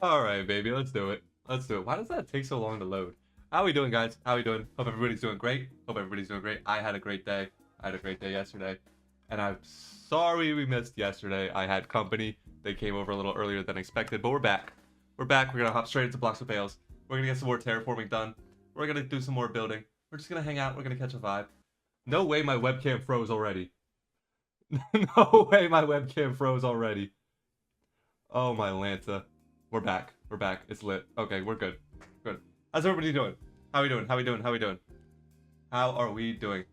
Alright, baby, let's do it. Let's do it. Why does that take so long to load? How we doing, guys? How we doing? Hope everybody's doing great. Hope everybody's doing great. I had a great day. I had a great day yesterday. And I'm sorry we missed yesterday. I had company. They came over a little earlier than expected, but we're back. We're back. We're gonna hop straight into Blocks of Fails. We're gonna get some more terraforming done. We're gonna do some more building. We're just gonna hang out. We're gonna catch a vibe. No way my webcam froze already. No way my webcam froze already. Oh my Lanta. We're back. We're back. It's lit. Okay, we're good. Good. How's everybody doing? How we doing? How we doing? How we doing? How are we doing?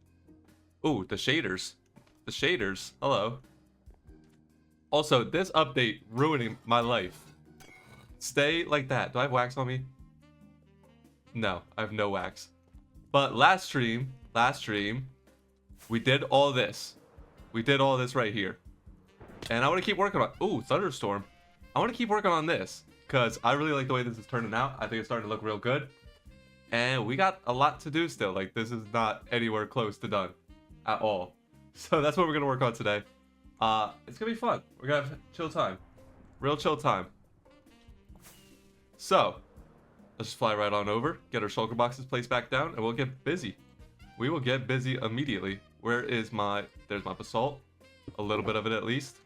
Ooh, the shaders. The shaders. Hello. Also, this update ruining my life. Stay like that. Do I have wax on me? No, I have no wax. But last stream, we did all this. We did all this right here. And I want to keep working on... Ooh, thunderstorm. I want to keep working on this. Because I really like the way this is turning out. I think it's starting to look real good. And we got a lot to do still. Like, this is not anywhere close to done. At all. So that's what we're going to work on today. It's going to be fun. We're going to have chill time. Real chill time. So, let's just fly right on over. Get our shulker boxes placed back down. And we'll get busy. We will get busy immediately. Where is my... There's my basalt. A little bit of it at least.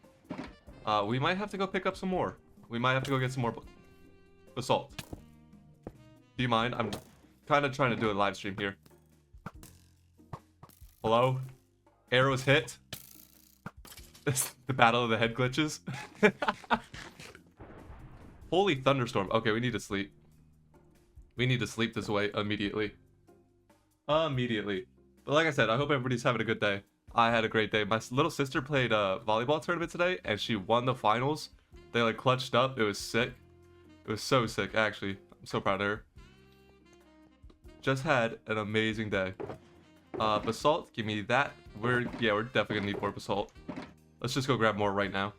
We might have to go pick up some more. We might have to go get some more basalt. Do you mind? I'm kind of trying to do a live stream here. Hello? Arrows hit. The battle of the head glitches. Holy thunderstorm. Okay, we need to sleep. We need to sleep this away immediately. Immediately. But like I said, I hope everybody's having a good day. I had a great day. My little sister played a volleyball tournament today, and she won the finals. They like clutched up. It was sick. It was so sick, actually. I'm so proud of her. Just had an amazing day. Basalt, give me that. We're definitely gonna need more basalt. Let's just go grab more right now.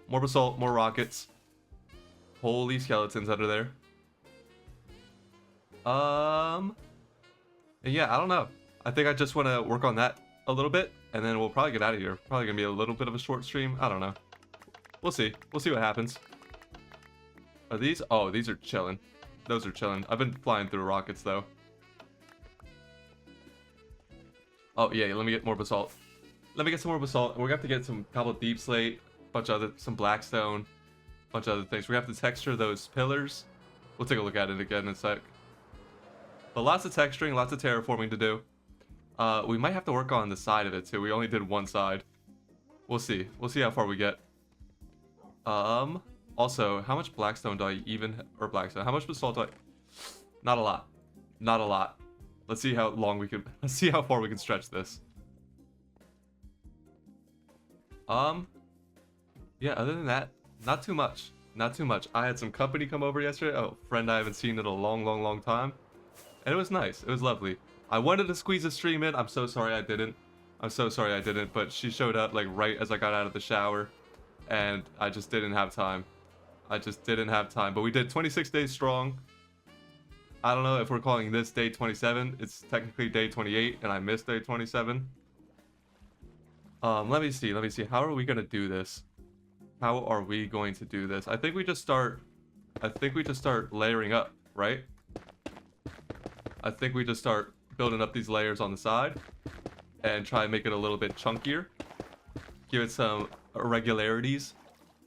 More basalt, more rockets. Holy skeletons under there. Yeah, I don't know. I think I just want to work on that a little bit, and then we'll probably get out of here. Probably gonna be a little bit of a short stream. I don't know. We'll see. We'll see what happens. Are these? Oh, these are chilling. Those are chilling. I've been flying through rockets though. Oh yeah, let me get more basalt. Let me get some more basalt. We're gonna have to get some couple deep slate, bunch of some blackstone, bunch of other things. We're gonna have to texture those pillars. We'll take a look at it again in a sec. But lots of texturing, lots of terraforming to do. We might have to work on the side of it too. We only did one side. We'll see. We'll see how far we get. Also, how much blackstone do I even... Or blackstone. How much basalt do I... Not a lot. Not a lot. Let's see how long we can... Let's see how far we can stretch this. Yeah, other than that, not too much. Not too much. I had some company come over yesterday. Oh, friend I haven't seen in a long time. And it was nice. It was lovely. I wanted to squeeze a stream in. I'm so sorry I didn't. I'm so sorry I didn't. But she showed up like right as I got out of the shower. And I just didn't have time. I just didn't have time. But we did 26 days strong. I don't know if we're calling this day 27. It's technically day 28. And I missed day 27. Let me see. Let me see. How are we going to do this? How are we going to do this? I think we just start... layering up, right? I think we just start building up these layers on the side. And try and make it a little bit chunkier. Give it some irregularities.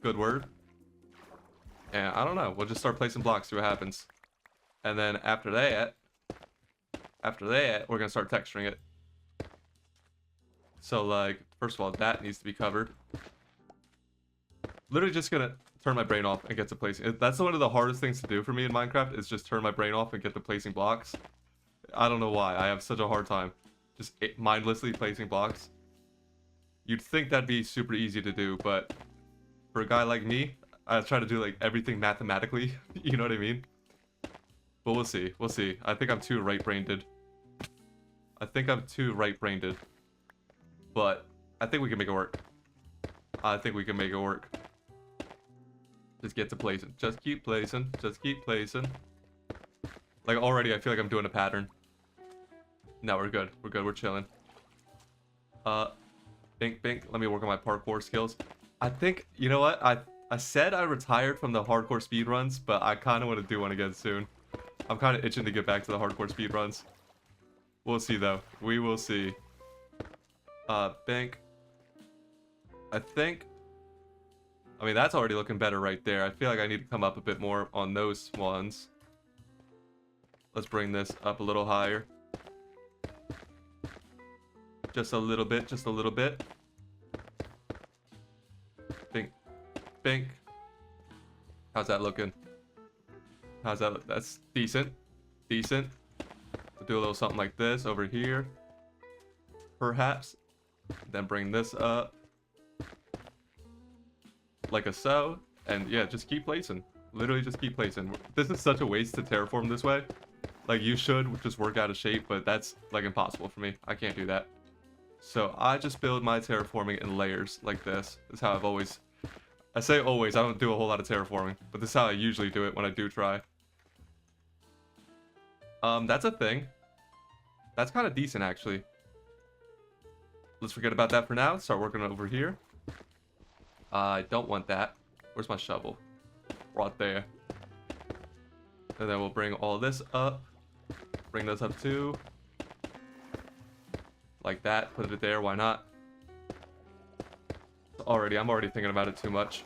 Good word. And I don't know. We'll just start placing blocks, see what happens. And then after that, we're going to start texturing it. So, like, first of all, that needs to be covered. Literally just going to turn my brain off and get to placing. That's one of the hardest things to do for me in Minecraft, is just turn my brain off and get to placing blocks. I don't know why. I have such a hard time just mindlessly placing blocks. You'd think that'd be super easy to do, but for a guy like me, I try to do like everything mathematically. You know what I mean? But we'll see. We'll see. I think I'm too right-brained. But I think we can make it work. I think we can make it work. Just get to placing. Just keep placing. Just keep placing. Like already, I feel like I'm doing a pattern. No, we're good. We're good. We're chilling. Bink, bink. Let me work on my parkour skills. I think, you know what? I I said I retired from the hardcore speedruns, but I kind of want to do one again soon. I'm kind of itching to get back to the hardcore speedruns. We'll see, though. We will see. Bank. I think... I mean, that's already looking better right there. I feel like I need to come up a bit more on those ones. Let's bring this up a little higher. Just a little bit, just a little bit. Bink. Bink. How's that looking? How's that look? That's decent. Decent. We'll do a little something like this over here. Perhaps. Then bring this up. Like a so. And yeah, just keep placing. Literally just keep placing. This is such a waste to terraform this way. Like, you should just work out of shape, but that's like impossible for me. I can't do that. So I just build my terraforming in layers like this. This is how I've always... I say always, I don't do a whole lot of terraforming, but this is how I usually do it when I do try. That's a thing. That's kind of decent, actually. Let's forget about that for now. Start working over here. I don't want that. Where's my shovel? Right there. And then we'll bring all this up. Bring this up too. Like that. Put it there. Why not? I'm already thinking about it too much.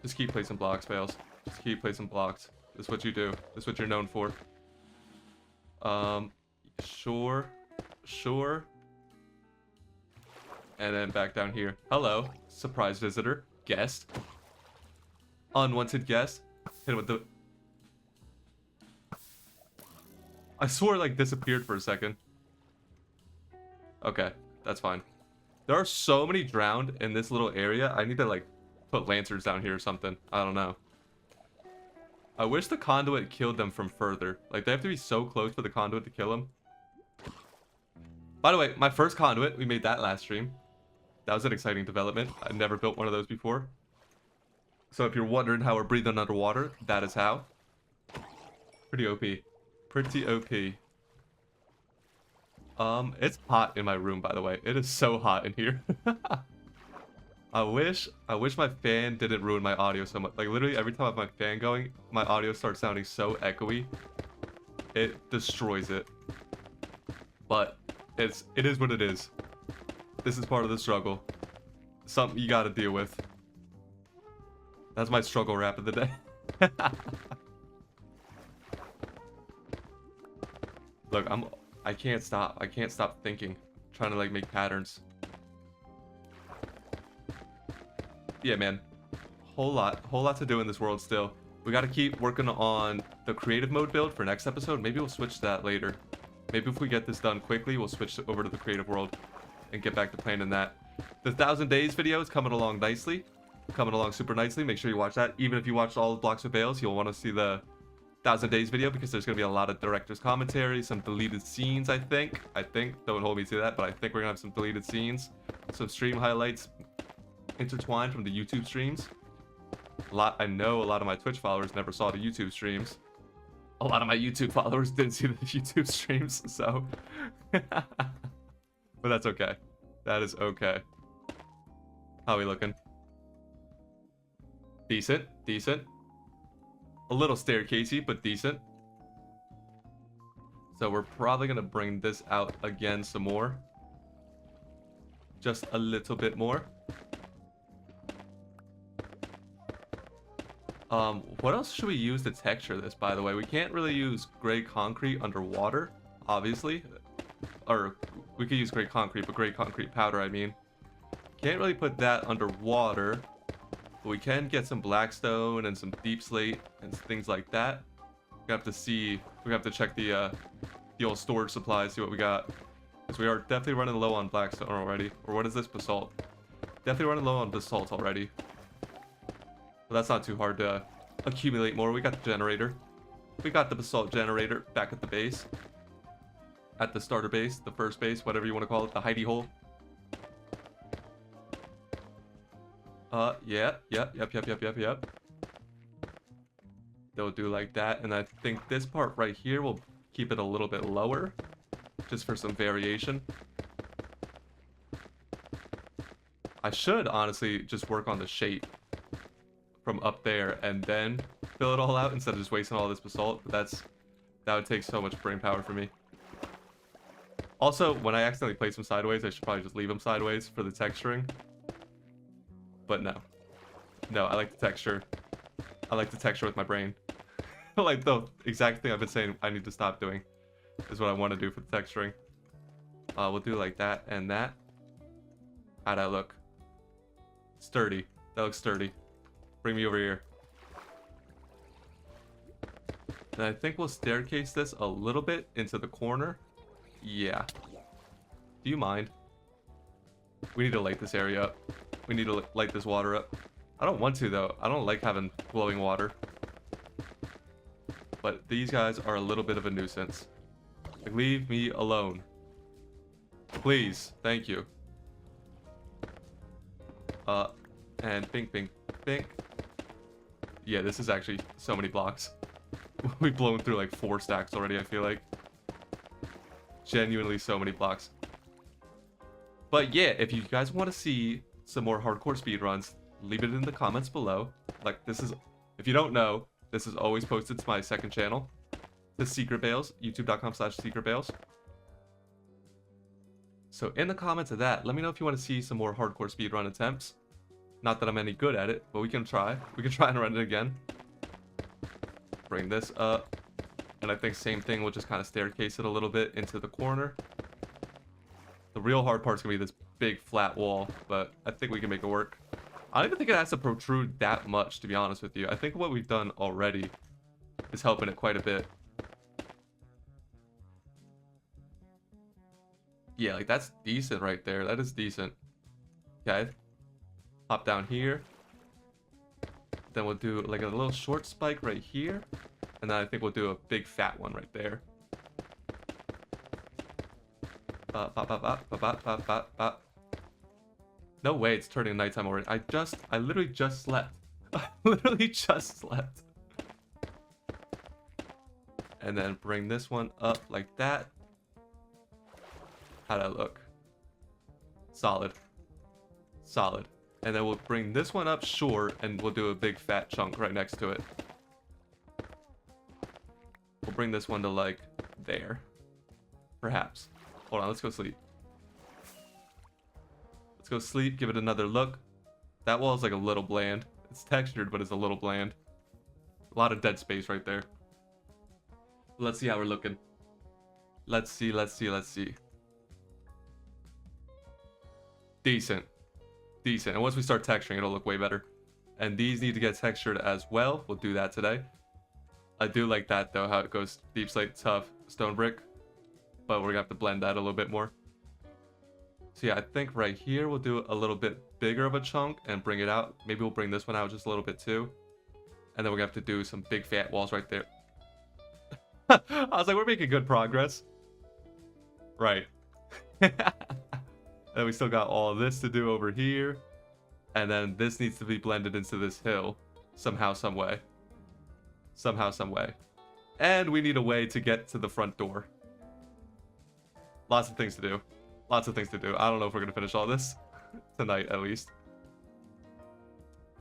Just keep placing blocks, Fails. Just keep placing blocks. This is what you do. This is what you're known for. Sure. Sure. And then back down here. Hello. Surprise visitor. Guest. Unwanted guest. Hit him with the... I swore it like disappeared for a second. Okay. That's fine. There are so many drowned in this little area. I need to like put lancers down here or something. I don't know. I wish the conduit killed them from further. Like, they have to be so close for the conduit to kill them. By the way, my first conduit, we made that last stream. That was an exciting development. I've never built one of those before. So if you're wondering how we're breathing underwater, that is how. Pretty OP. Pretty OP. It's hot in my room, by the way. It is so hot in here. I wish my fan didn't ruin my audio so much. Like, literally every time I have my fan going, my audio starts sounding so echoey. It destroys it. But it is what it is. This is part of the struggle. Something you gotta deal with. That's my struggle rap of the day. Look, I can't stop. I can't stop thinking. Trying to like make patterns. Yeah, man. Whole lot to do in this world still. We gotta keep working on the creative mode build for next episode. Maybe we'll switch to that later. Maybe if we get this done quickly, we'll switch over to the creative world and get back to planning that. The 1,000 days video is coming along nicely. Coming along super nicely. Make sure you watch that. Even if you watched all the Blocks with Bales, you'll want to see the 1,000 days video because there's going to be a lot of director's commentary, some deleted scenes, I think. Don't hold me to that, but I think we're going to have some deleted scenes. Some stream highlights intertwined from the YouTube streams. I know a lot of my Twitch followers never saw the YouTube streams. A lot of my YouTube followers didn't see the YouTube streams, so... But that's okay. That is okay. How are we looking? Decent. Decent. A little staircasey, but decent. So we're probably going to bring this out again some more. Just a little bit more. What else should we use to texture this, by the way? We can't really use gray concrete underwater, obviously. Or, we could use gray concrete, but gray concrete powder, I mean. Can't really put that underwater. But we can get some blackstone and some deep slate and things like that. We have to see, we have to check the old storage supplies, see what we got. Because we are definitely running low on blackstone already. Or what is this? Basalt. Definitely running low on basalt already. But that's not too hard to accumulate more. We got the generator. We got the basalt generator back at the base. At the starter base, the first base, whatever you want to call it, the hidey hole. Yep. They'll do like that, and I think this part right here will keep it a little bit lower, just for some variation. I should honestly just work on the shape from up there and then fill it all out instead of just wasting all this basalt. But that would take so much brain power for me. Also, when I accidentally place them sideways, I should probably just leave them sideways for the texturing. But no. No, I like the texture. I like the texture with my brain. Like the exact thing I've been saying I need to stop doing is what I want to do for the texturing. We'll do like that and that. How'd that look? Sturdy. That looks sturdy. Bring me over here. And I think we'll staircase this a little bit into the corner. Yeah. Do you mind? We need to light this area up. We need to light this water up. I don't want to, though. I don't like having glowing water. But these guys are a little bit of a nuisance. Like, leave me alone. Please. Thank you. And bink, bink, bink. Yeah, this is actually so many blocks. We've blown through like 4 stacks already, I feel like. Genuinely so many blocks. But yeah, if you guys want to see some more hardcore speedruns, leave it in the comments below. Like, this is, if you don't know, this is always posted to my second channel, the Secret Bales, youtube.com/secretbales. So in the comments of that, let me know if you want to see some more hardcore speedrun attempts. Not that I'm any good at it, but we can try. We can try and run it again. Bring this up. And I think same thing, we'll just kind of staircase it a little bit into the corner. The real hard part's going to be this big flat wall, but I think we can make it work. I don't even think it has to protrude that much, to be honest with you. I think what we've done already is helping it quite a bit. Yeah, like that's decent right there. That is decent. Okay. Hop down here. Then we'll do like a little short spike right here. And then I think we'll do a big fat one right there. No way it's turning nighttime already. I literally just slept. I literally just slept. And then bring this one up like that. How'd that look? Solid. Solid. And then we'll bring this one up short and we'll do a big fat chunk right next to it. We'll bring this one to like there. Perhaps. Hold on, let's go sleep. Let's go sleep, give it another look. That wall is like a little bland. It's textured, but it's a little bland. A lot of dead space right there. Let's see how we're looking. Let's see, let's see, let's see. Decent. Decent. And once we start texturing, it'll look way better. And these need to get textured as well. We'll do that today. I do like that, though, how it goes deep slate, tough, stone brick. But we're going to have to blend that a little bit more. So yeah, I think right here we'll do a little bit bigger of a chunk and bring it out. Maybe we'll bring this one out just a little bit too. And then we're going to have to do some big fat walls right there. I was like, we're making good progress. Right. And we still got all this to do over here. And then this needs to be blended into this hill. Somehow, some way. Somehow, some way. And we need a way to get to the front door. Lots of things to do. Lots of things to do. I don't know if we're going to finish all this. Tonight, at least.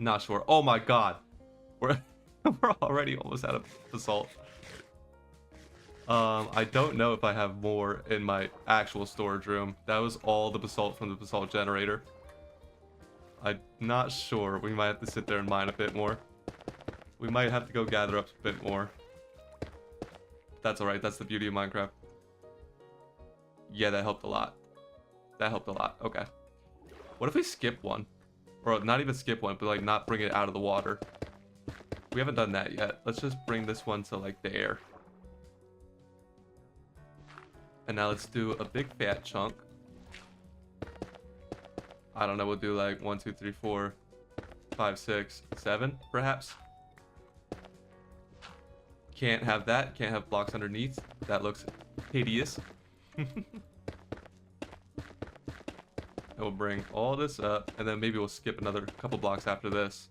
Not sure. Oh my god. We're already almost out of basalt. I don't know if I have more in my actual storage room. That was all the basalt from the basalt generator. I'm not sure. We might have to sit there and mine a bit more. We might have to go gather up a bit more. That's alright. That's the beauty of Minecraft. Yeah, that helped a lot. That helped a lot. Okay. What if we skip one? Or not even skip one, but like not bring it out of the water. We haven't done that yet. Let's just bring this one to like there. And now let's do a big fat chunk. I don't know, we'll do like 1, 2, 3, 4, 5, 6, 7, perhaps. Can't have that. Can't have blocks underneath. That looks hideous. And we'll bring all this up, and then maybe we'll skip another couple blocks after this.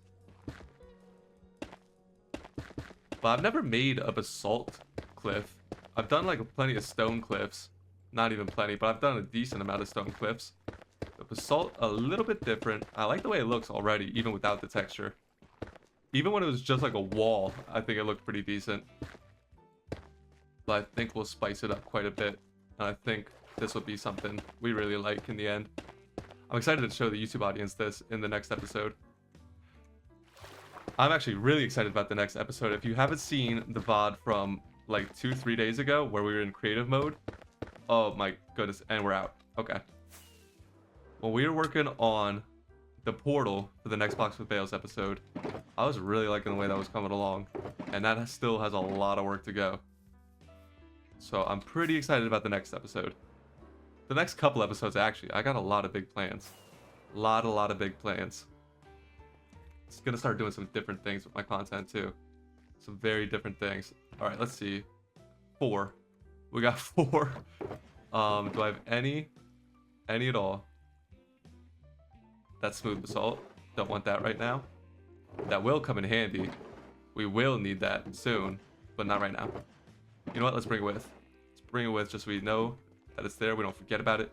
But I've never made a basalt cliff. I've done like plenty of stone cliffs. Not even plenty, but I've done a decent amount of stone cliffs. The basalt, a little bit different. I like the way it looks already, even without the texture. Even when it was just like a wall, I think it looked pretty decent. But I think we'll spice it up quite a bit. And I think this will be something we really like in the end. I'm excited to show the YouTube audience this in the next episode. I'm actually really excited about the next episode. If you haven't seen the VOD from like 2-3 days ago where we were in creative mode, oh my goodness, and we're out. Okay. When we were working on the portal for the next Box with Bales episode, I was really liking the way that was coming along, and that still has a lot of work to go. So I'm pretty excited about the next episode. The next couple episodes, actually, I got a lot of big plans. A lot of big plans. It's gonna start doing some different things with my content too. Some very different things. All right, let's see. 4. We got 4. Do I have any at all? That's smooth basalt. Don't want that right now. That will come in handy. We will need that soon, but not right now. You know what? Let's bring it with. Let's bring it with just so we know that it's there. We don't forget about it.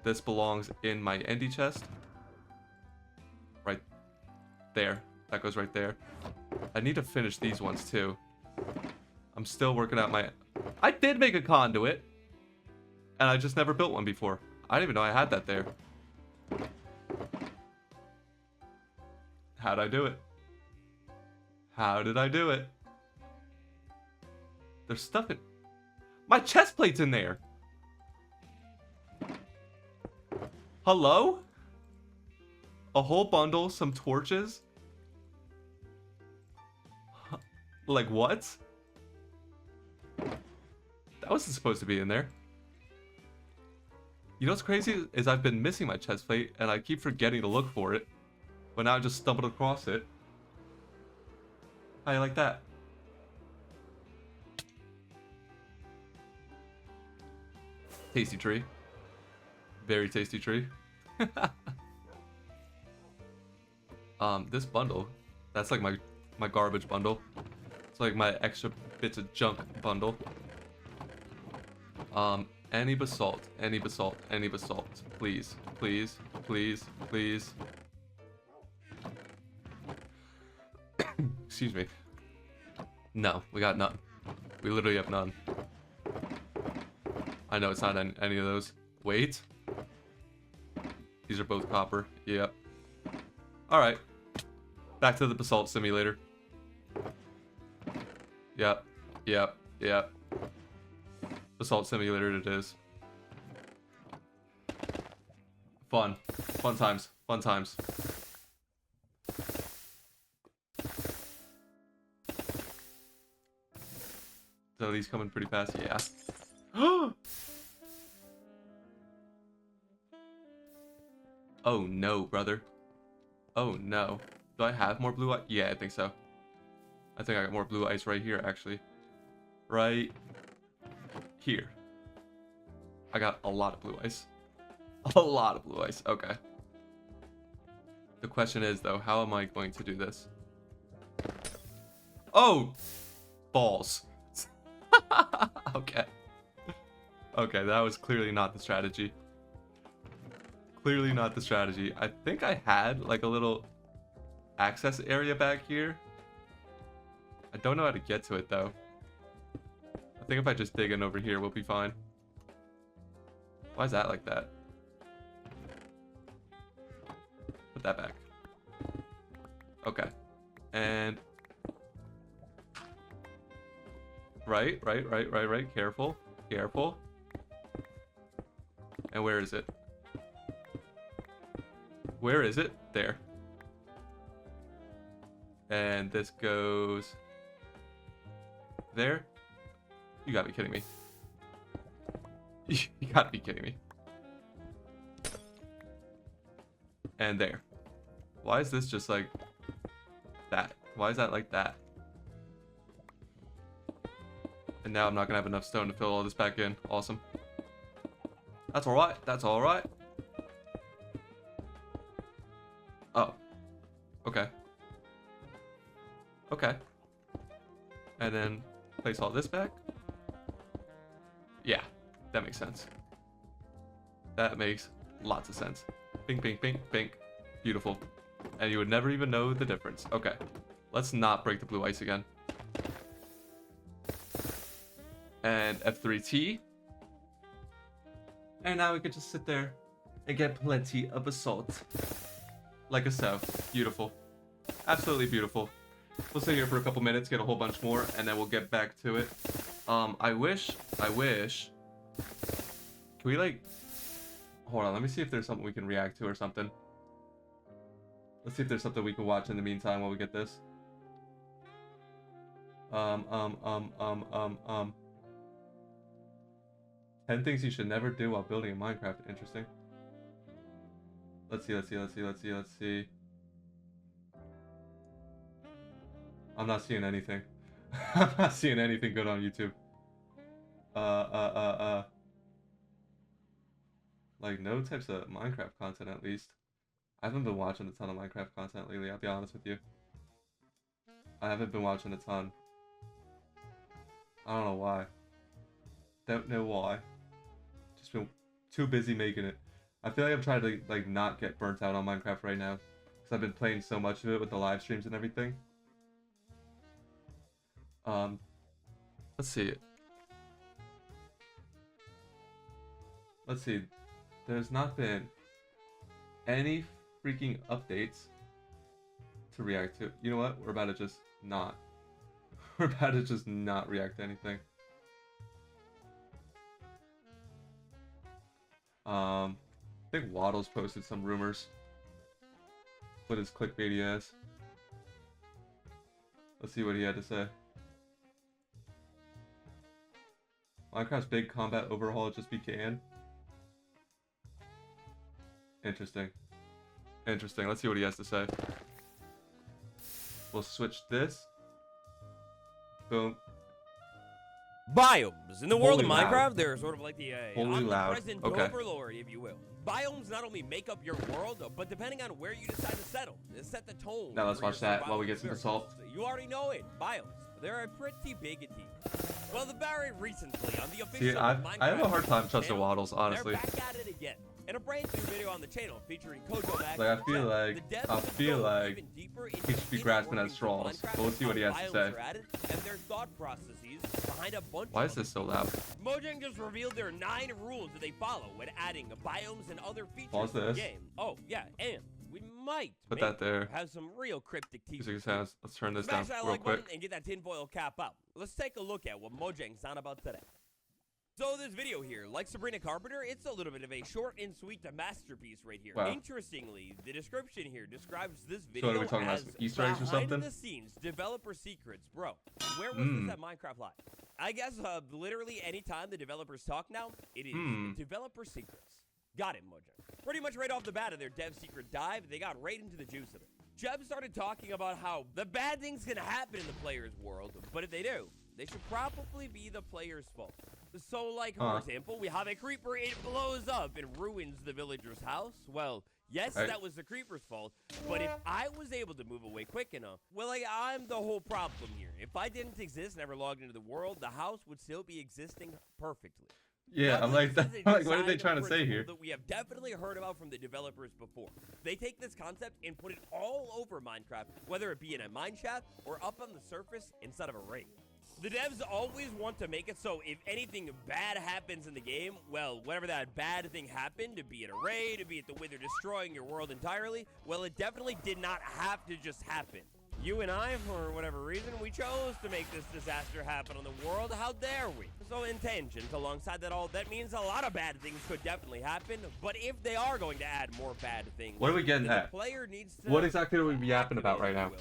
This belongs in my endy chest. Right there. That goes right there. I need to finish these ones too. I'm still working out my... I did make a conduit. And I just never built one before. I didn't even know I had that there. How'd I do it? How did I do it? There's stuff in... My chest plate's in there! Hello? A whole bundle, some torches? Like what? That wasn't supposed to be in there. You know what's crazy is I've been missing my chest plate and I keep forgetting to look for it. But now I just stumbled across it. How you like that? Tasty tree. Very tasty tree. This bundle, that's like my garbage bundle. It's like my extra bits of junk bundle. Any basalt, any basalt, any basalt. Please, please, please, please. Excuse me. No, we got none. We literally have none. I know it's not any of those. Wait. These are both copper. Yep. Alright. Back to the basalt simulator. Yep. Yep. Yep. Basalt simulator it is. Fun. Fun times. Fun times. So these coming pretty fast? Yeah. Oh no, brother. Oh no. Do I have more blue ice? Yeah, I think so. I think I got more blue ice right here, actually. Right here. I got a lot of blue ice. A lot of blue ice. Okay. The question is, though, how am I going to do this? Oh! Balls. Okay. Okay, that was clearly not the strategy. Clearly not the strategy. I think I had, like, a little access area back here. I don't know how to get to it, though. I think if I just dig in over here, we'll be fine. Why is that like that? Put that back. Okay. And... Right. Careful. Careful. And where is it? Where is it? There. And this goes... There? You gotta be kidding me. You gotta be kidding me. And there. Why is this just like... that? Why is that like that? And now I'm not gonna have enough stone to fill all this back in. Awesome. That's alright. That's alright. Oh. Okay. Okay. And then place all this back. Yeah, that makes sense. That makes lots of sense. Pink, pink, pink, pink. Beautiful. And you would never even know the difference. Okay. Let's not break the blue ice again. And F3T. And now we can just sit there and get plenty of assault. Like a so. Beautiful. Absolutely beautiful. We'll sit here for a couple minutes, get a whole bunch more, and then we'll get back to it. I wish. Can we like... Hold on, let me see if there's something we can react to or something. Let's see if there's something we can watch in the meantime while we get this. 10 things you should never do while building in Minecraft. Interesting. Let's see. I'm not seeing anything. I'm not seeing anything good on YouTube. Like, no types of Minecraft content, at least. I haven't been watching a ton of Minecraft content lately, I'll be honest with you. I haven't been watching a ton. I don't know why. Don't know why. Just been too busy making it. I feel like I'm trying to, like, not get burnt out on Minecraft right now. Because I've been playing so much of it with the live streams and everything. Let's see. Let's see. There's not been any freaking updates to react to. You know what? We're about to just not. We're about to just not react to anything. I think Waddles posted some rumors. What his clickbaity ass. Let's see what he had to say. Minecraft's big combat overhaul just began. Interesting. Interesting. Let's see what he has to say. We'll switch this. Boom. Biomes. In the world of Holy Minecraft, loud. they're sort of like the Holy loud. omnipresent Okay. overlord, if you will. Biomes not only make up your world, but depending on where you decide to settle, they set the tone. Now let's for watch your that while we survival get some experience. assault. You already know it. Biomes. They're a pretty big team. Well, the very recently on the official See, I have a Minecraft hard time trusting channel, Waddles, honestly. They're back at it again. In a brand new video on the channel featuring Kojo Max. Like, I feel like he should be grasping at straws. But we'll see what he has to say. And their thought processes behind a bunch Why is this so loud? Mojang just revealed their 9 rules that they follow when adding biomes and other features Pause to the this. game. Oh, yeah, and we might Put that there. have some real cryptic teasers. Music sounds. Let's turn this down Smash that real like quick. button and get that tinfoil cap out. Let's take a look at what Mojang's on about today. So this video here, like Sabrina Carpenter, it's a little bit of a short and sweet masterpiece right here. Wow. Interestingly, the description here describes this So video what are we talking about, as some Easter eggs or something? behind the scenes developer secrets. Bro, where was this at Minecraft Live? I guess literally anytime the developers talk now, it is developer secrets. Got it, Mojang. Pretty much right off the bat of their dev secret dive, they got right into the juice of it. Jeb started talking about how the bad things can happen in the player's world, but if they do, they should probably be the player's fault. So, like, for example, we have a creeper, it blows up and ruins the villager's house. Well, yes, that was the creeper's fault, but if I was able to move away quick enough, well, like, I'm the whole problem here. If I didn't exist, never logged into the world, the house would still be existing perfectly. Yeah, I'm like, what are they trying to say here? That we have definitely heard about from the developers before. They take this concept and put it all over Minecraft, whether it be in a mine shaft or up on the surface inside of a raid. The devs always want to make it so if anything bad happens in the game, well, whatever that bad thing happened, be it a raid, be it the Wither destroying your world entirely, well, it definitely did not have to just happen. You and I, for whatever reason, we chose to make this disaster happen on the world. How dare we? So in tangent, alongside that all, that means a lot of bad things could definitely happen. But if they are going to add more bad things, What are we getting then at? the player needs to What exactly are we yapping about right now?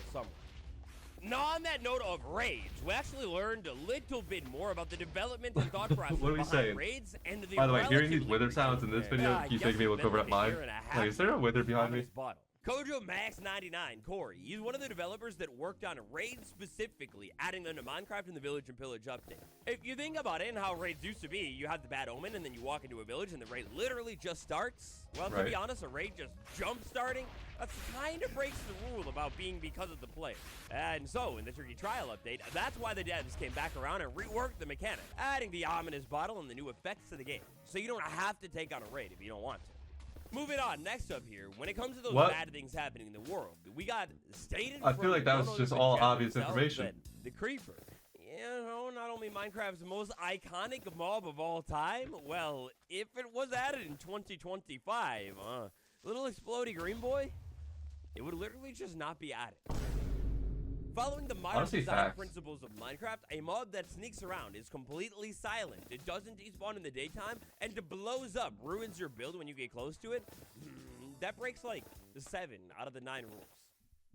Now, on that note of raids, we actually learned a little bit more about the development and thought process What are we behind saying? raids and the By the way, hearing these relatively wither sounds in this video keeps making me look over at mine. Like, is there a wither behind me? Kojo Max 99 Corey, he's one of the developers that worked on raids specifically, adding them to Minecraft in the Village and Pillage update. If you think about it and how raids used to be, you have the bad omen and then you walk into a village and the raid literally just starts. Well, to be honest, a raid just jump starting, that kind of breaks the rule about being because of the player. And so, in the Tricky Trial update, that's why the devs came back around and reworked the mechanic, adding the ominous bottle and the new effects to the game. So you don't have to take on a raid if you don't want to. Moving on, next up here, when it comes to those What? bad things happening in the world, we got stated I feel like that was just all obvious information. The Creeper. You know, not only Minecraft's most iconic mob of all time, well, if it was added in 2025, little exploding green boy, it would literally just not be added. Following the modern design principles of Minecraft, a mob that sneaks around is completely silent. It doesn't despawn in the daytime, and it blows up, ruins your build when you get close to it. That breaks like 7 out of the 9 rules.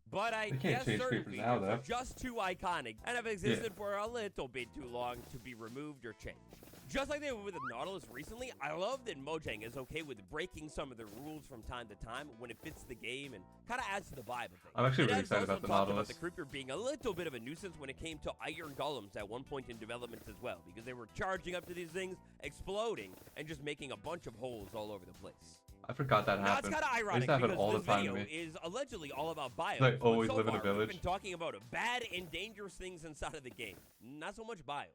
But I guess certain features are just too iconic and have existed for a little bit too long to be removed or changed. Just like they did with the Nautilus recently, I love that Mojang is okay with breaking some of the rules from time to time when it fits the game and kind of adds to the vibe of things. I'm actually really excited about the Nautilus. About the Creeper being a little bit of a nuisance when it came to iron golems at one point in development as well, because they were charging up to these things, exploding, and just making a bunch of holes all over the place. I forgot that happened. Now, it's kind of ironic because this video is allegedly all about biomes. Like always so live in a village. We've been talking about bad and dangerous things inside of the game, not so much biomes.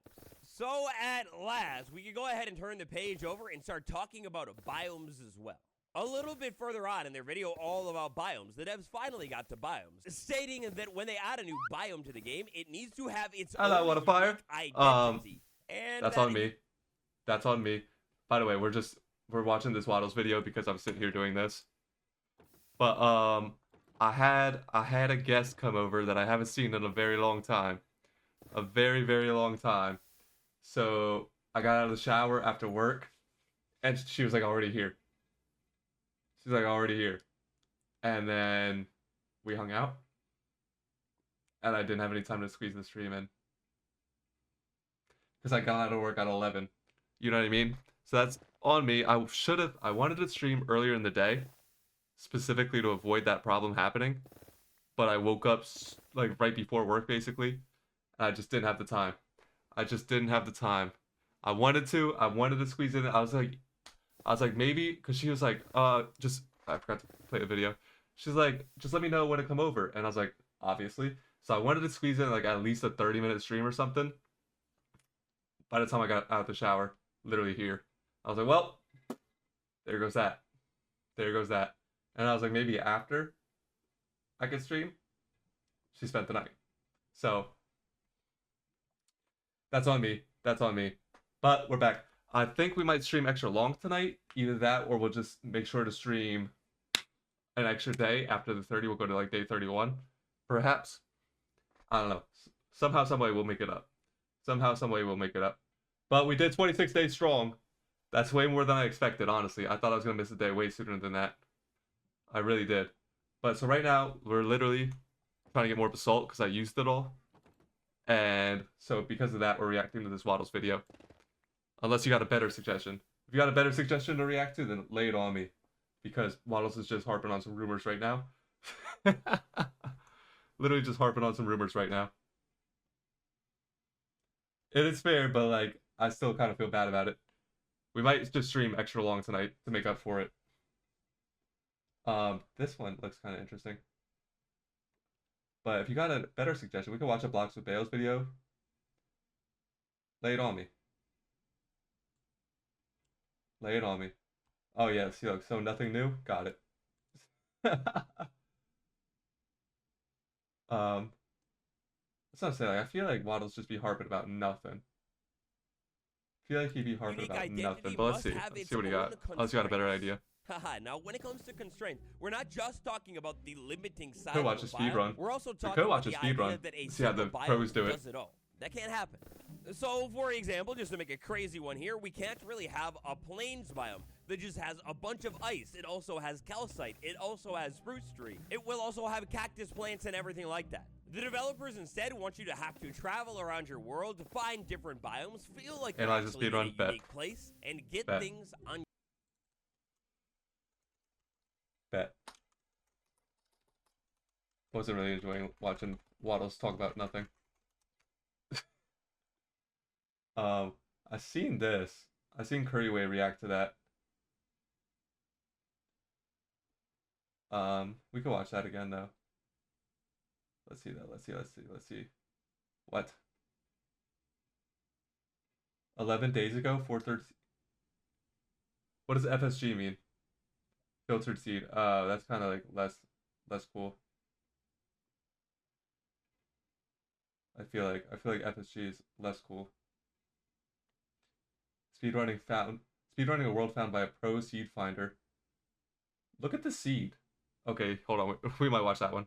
So at last, we can go ahead and turn the page over and start talking about biomes as well. A little bit further on in their video all about biomes, the devs finally got to biomes, stating that when they add a new biome to the game, it needs to have its own unique identity. And that's on me. That's on me. By the way, we're watching this Waddles video because I'm sitting here doing this. But I had a guest come over that I haven't seen in a very long time. A very, very long time. So I got out of the shower after work and she was like already here. She's like already here. And then we hung out. And I didn't have any time to squeeze the stream in. Because I got out of work at 11. You know what I mean? So that's on me. I wanted to stream earlier in the day, specifically to avoid that problem happening. But I woke up like right before work basically. And I just didn't have the time. I just didn't have the time. I wanted to squeeze it in. I was like maybe, because she was like, I forgot to play the video. She's like, just let me know when to come over. And I was like, obviously. So I wanted to squeeze in like at least a 30-minute stream or something. By the time I got out of the shower, literally here, I was like, well, there goes that. There goes that. And I was like, maybe after I could stream, she spent the night. So that's on me. That's on me. But we're back. I think we might stream extra long tonight. Either that or we'll just make sure to stream an extra day after the 30. We'll go to like day 31, perhaps. I don't know. Somehow, some way we'll make it up. Somehow, some way we'll make it up. But we did 26 days strong. That's way more than I expected, honestly. I thought I was going to miss a day way sooner than that. I really did. But so right now, we're literally trying to get more basalt because I used it all. And so because of that, we're reacting to this Waddles video. Unless you got a better suggestion. If you got a better suggestion to react to, then lay it on me. Because Waddles is just harping on some rumors right now. Literally just harping on some rumors right now. It is fair, but like, I still kind of feel bad about it. We might just stream extra long tonight to make up for it. This one looks kind of interesting. But if you got a better suggestion, we could watch a Blocks with Bales video. Lay it on me. Lay it on me. Oh yeah, see, look, so nothing new? Got it. That's what I'm saying. Like, I feel like Waddles just be harping about nothing. I feel like he'd be harping about nothing. But let's see. Let's see what he got. Unless you got a better idea. Haha, now when it comes to constraints, we're not just talking about the limiting side could watch a speed run. We're also talking about the idea that a see how the pros do it. That can't happen. So, for example, just to make a crazy one here, we can't really have a plains biome that just has a bunch of ice. It also has calcite. It also has spruce tree. It will also have cactus plants and everything like that. The developers instead want you to have to travel around your world to find different biomes, feel like you're actually in a unique place, and get things on. Bet. Wasn't really enjoying watching Waddles talk about nothing. I seen this. I seen Curryway react to that. We could watch that again though. Let's see that. Let's see. What? 11 days ago, 4:13. What does FSG mean? Filtered seed. That's kind of like less cool. I feel like FSG is less cool. Speedrunning a world found by a pro seed finder. Look at the seed. Okay, hold on. We might watch that one.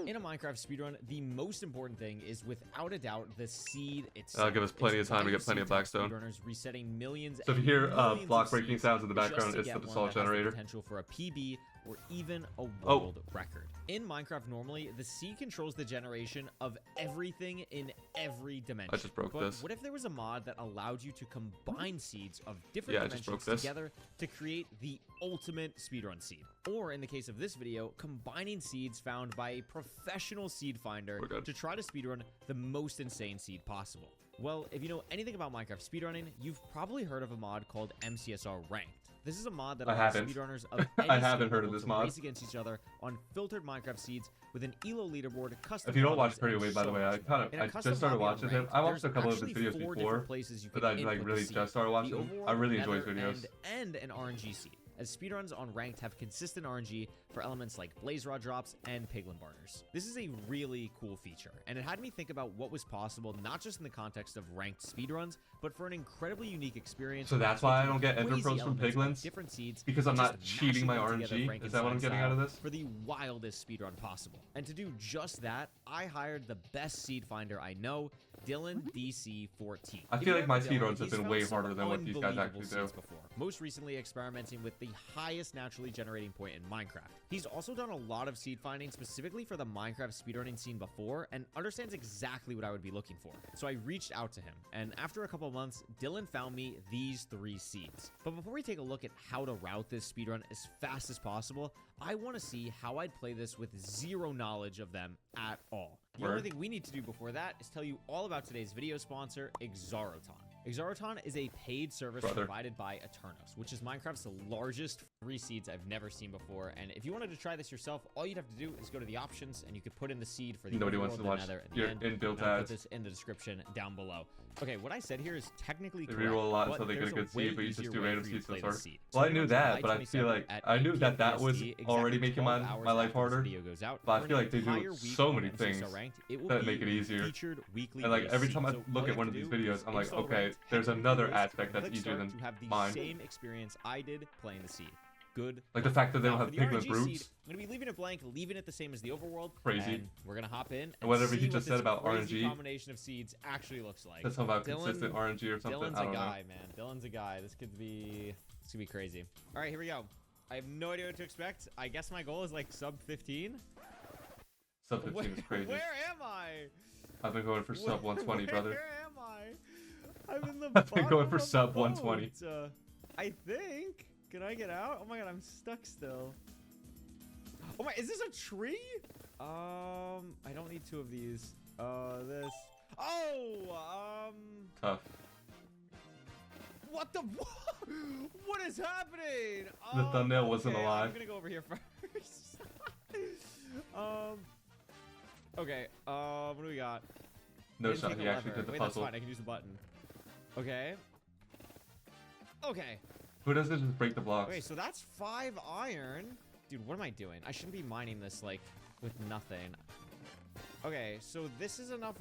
In a Minecraft speedrun, the most important thing is, without a doubt, the seed itself. That'll give us plenty of time to get plenty of blackstone. Resetting millions. So if you hear block breaking sounds in the background, it's the salt generator. Potential for a PB or even a world record. In Minecraft, normally the seed controls the generation of everything in every dimension. I just broke this. What if there was a mod that allowed you to combine seeds of different dimensions together to create the ultimate speedrun seed? Or in the case of this video, combining seeds found by a professional seed finder to try to speedrun the most insane seed possible. Well, if you know anything about Minecraft speedrunning, you've probably heard of a mod called MCSR Ranked. This is a mod that allows speedrunners of any I haven't heard of this mod. Race against each other on filtered Minecraft seeds with an elo leaderboard, custom. If you don't watch Pretty Wade, by the way, I just started watching him. I watched a couple of his videos before, but I like really just started watching him. I really enjoy his videos. And an RNG seed, as speedruns on Ranked have consistent RNG for elements like blaze rod drops and piglin barters. This is a really cool feature, and it had me think about what was possible not just in the context of ranked speedruns, but for an incredibly unique experience. So that's why I don't get ender pearls from piglins? Different seeds, because I'm not cheating my RNG? Is that what I'm getting out of this? For the wildest speedrun possible. And to do just that, I hired the best seed finder I know, Dylan DC14. I feel like my speedruns have been way harder than what these guys actually do. Before. Most recently experimenting with the highest naturally generating point in Minecraft. He's also done a lot of seed finding specifically for the Minecraft speedrunning scene before and understands exactly what I would be looking for. So I reached out to him, and after a couple of months, Dylan found me these 3 seeds. But before we take a look at how to route this speedrun as fast as possible, I want to see how I'd play this with zero knowledge of them at all. The only thing we need to do before that is tell you all about today's video sponsor, Exaroton. Exaroton is a paid service provided by Eternos, which is Minecraft's largest free seeds I've never seen before. And if you wanted to try this yourself, all you'd have to do is go to the options and you could put in the seed for the Nobody wants to watch your inbuilt ads. I'll put this in the description down below. Okay, what I said here is technically correct. They reroll a lot so they get a good seed, but you just do random seeds to start. Well, I knew that, but I feel like I knew that was already making my life harder. But I feel like they do so many things that make it easier. And like every time I look at one of these videos, I'm like, okay, there's another aspect that's easier than mine. Same experience I did playing the seed. Good. Like the fact that they don't have piglin brutes. I'm gonna be leaving it blank, leaving it the same as the overworld. Crazy. And we're gonna hop in. And whatever he just said about RNG. Combination of seeds actually looks like. That's something about consistent RNG or something. Dylan's a guy, man. Dylan's a guy. This could be. This could be crazy. All right, here we go. I have no idea what to expect. I guess my goal is like sub 15. Sub 15 is crazy. Where am I? I've been going for sub 120, brother. Where am I? I'm in the I've been going for sub 120. I think. Can I get out? Oh my god, I'm stuck still. Oh my, is this a tree? I don't need 2 of these. This. Oh, Tough. What the? What is happening? The thumbnail wasn't alive. I'm gonna go over here first. Okay. What do we got? No shot. He actually did the puzzle. That's fine. I can use the button. Okay. Okay. Who does this just break the blocks? Okay, so that's 5 iron. Dude, what am I doing? I shouldn't be mining this, like, with nothing. Okay, so this is enough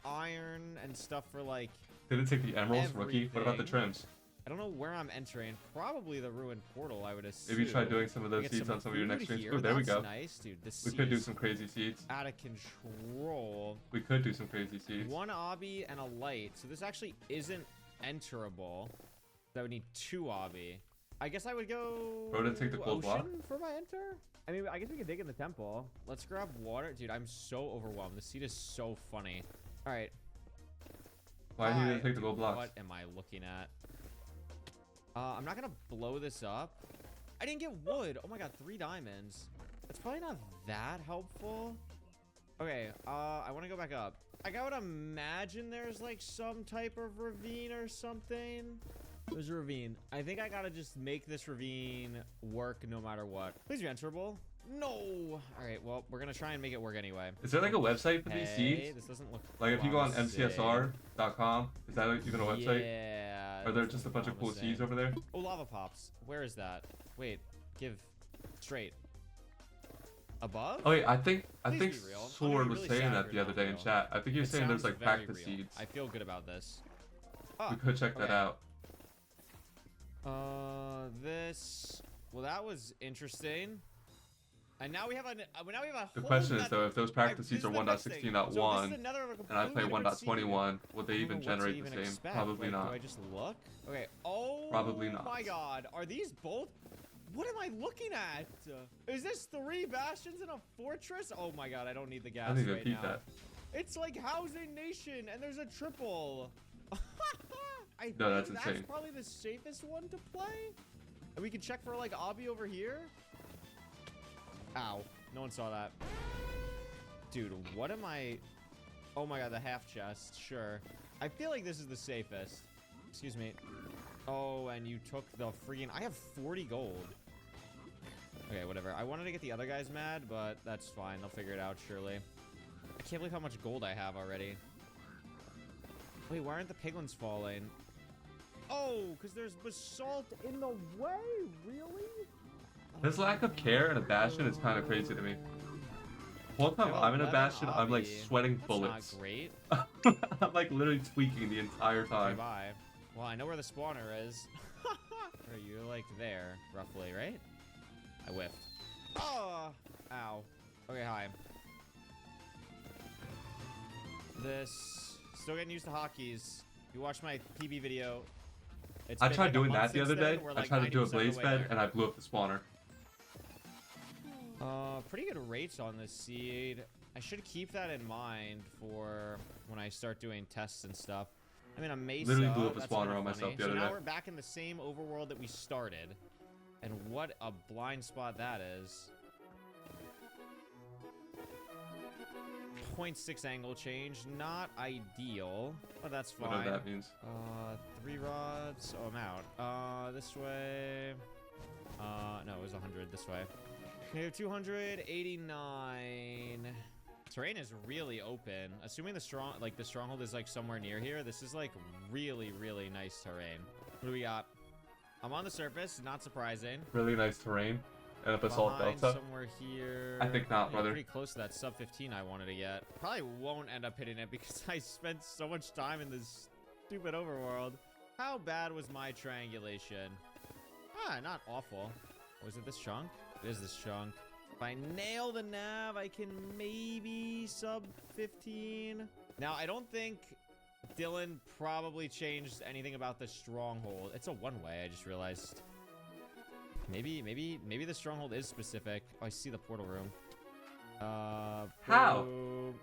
iron and stuff for, like... Did it take the emeralds, rookie? What about the trims? I don't know where I'm entering. Probably the ruined portal, I would assume. Maybe try doing some of those seeds on some of your next streams. Oh, there we go. Nice, dude. We could do some crazy seeds. Out of control. We could do some crazy seeds. 1 obby and a light. So this actually isn't enterable. I would need 2 obby. I guess I would go. Bro, didn't take the gold block for my enter. I mean, I guess we can dig in the temple. Let's grab water, dude. I'm so overwhelmed. This seed is so funny. All right. Why didn't you take the gold blocks? What am I looking at? I'm not gonna blow this up. I didn't get wood. Oh my god, 3 diamonds. That's probably not that helpful. Okay. I want to go back up. I would imagine there's like some type of ravine or something. There's a ravine. I think I gotta just make this ravine work no matter what. Please be enterable. No. All right. Well, we're gonna try and make it work anyway. Is there like a website for these seeds? This doesn't look like if you go on mcsr.com, is that even a website? Yeah. Are there just a bunch of cool seeds over there? Oh, lava pops. Where is that? Wait, give straight. Above? Oh wait, I think Please be real. I'm gonna Sword be was really saying sad that if the you're other not day in real. chat. I think he was It saying there's sounds like very practice real. seeds. I feel good about this. We could check that out. This. Well, that was interesting. And now we have a The whole question is method. though, if those practice seeds are This is the next thing. So this is 1.16.1 another of a and I play completely different seed. 1.21, will they I don't even know what to generate even the same? expect. Probably Like, not. Do I just look? Okay. Oh. Probably not. My God. Are these both? What am I looking at? Is this 3 bastions in a fortress? Oh my God. I don't need the gas I need to right repeat now. that. It's like Housing Nation, and there's a triple. I No, that's think insane. probably the safest one to play. And we can check for like obby over here. Ow. No one saw that. Dude, what am I... Oh my God, the half chest. Sure. I feel like this is the safest. Excuse me. Oh, and you took the freaking... I have 40 gold. Okay, whatever. I wanted to get the other guys mad, but that's fine. They'll figure it out, surely. I can't believe how much gold I have already. Wait, why aren't the piglins falling? Oh, because there's basalt in the way? Really? His lack of care in a bastion is kind of crazy to me. The whole time I'm in a bastion, I'm like sweating bullets. That's not great. I'm like literally tweaking the entire Okay, time. bye. Well, I know where the spawner is. You're like there, roughly, right? I whiffed. Oh! Ow. Okay, hi. Still getting used to hotkeys. You watched my PB video. I tried doing that the other day. I tried to do a blaze bed and I blew up the spawner. Pretty good rates on this seed. I should keep that in mind for when I start doing tests and stuff. I mean, a Mesa. Literally blew up a that's spawner kinda on myself funny. the other So now day. we're back in the same overworld that we started. And what a blind spot that is. 0.6 angle change, not ideal, but that's fine. Whatever that means. 3 rods. Oh, I'm out. This way. No, it was 100 this way. Negative 289. Terrain is really open. Assuming the stronghold is like somewhere near here, this is like really, really nice terrain. What do we got? I'm on the surface, not surprising. Really nice terrain. And a basalt Behind delta. somewhere here. I think not, brother. Pretty close to that sub 15 I wanted to get. Probably won't end up hitting it because I spent so much time in this stupid overworld. How bad was my triangulation? Not awful. Was it this chunk? It is this chunk. If I nail the nav, I can maybe sub 15. Now, I don't think Dylan probably changed anything about the stronghold. It's a one-way, I just realized. Maybe the stronghold is specific. Oh, I see the portal room. How? Boom.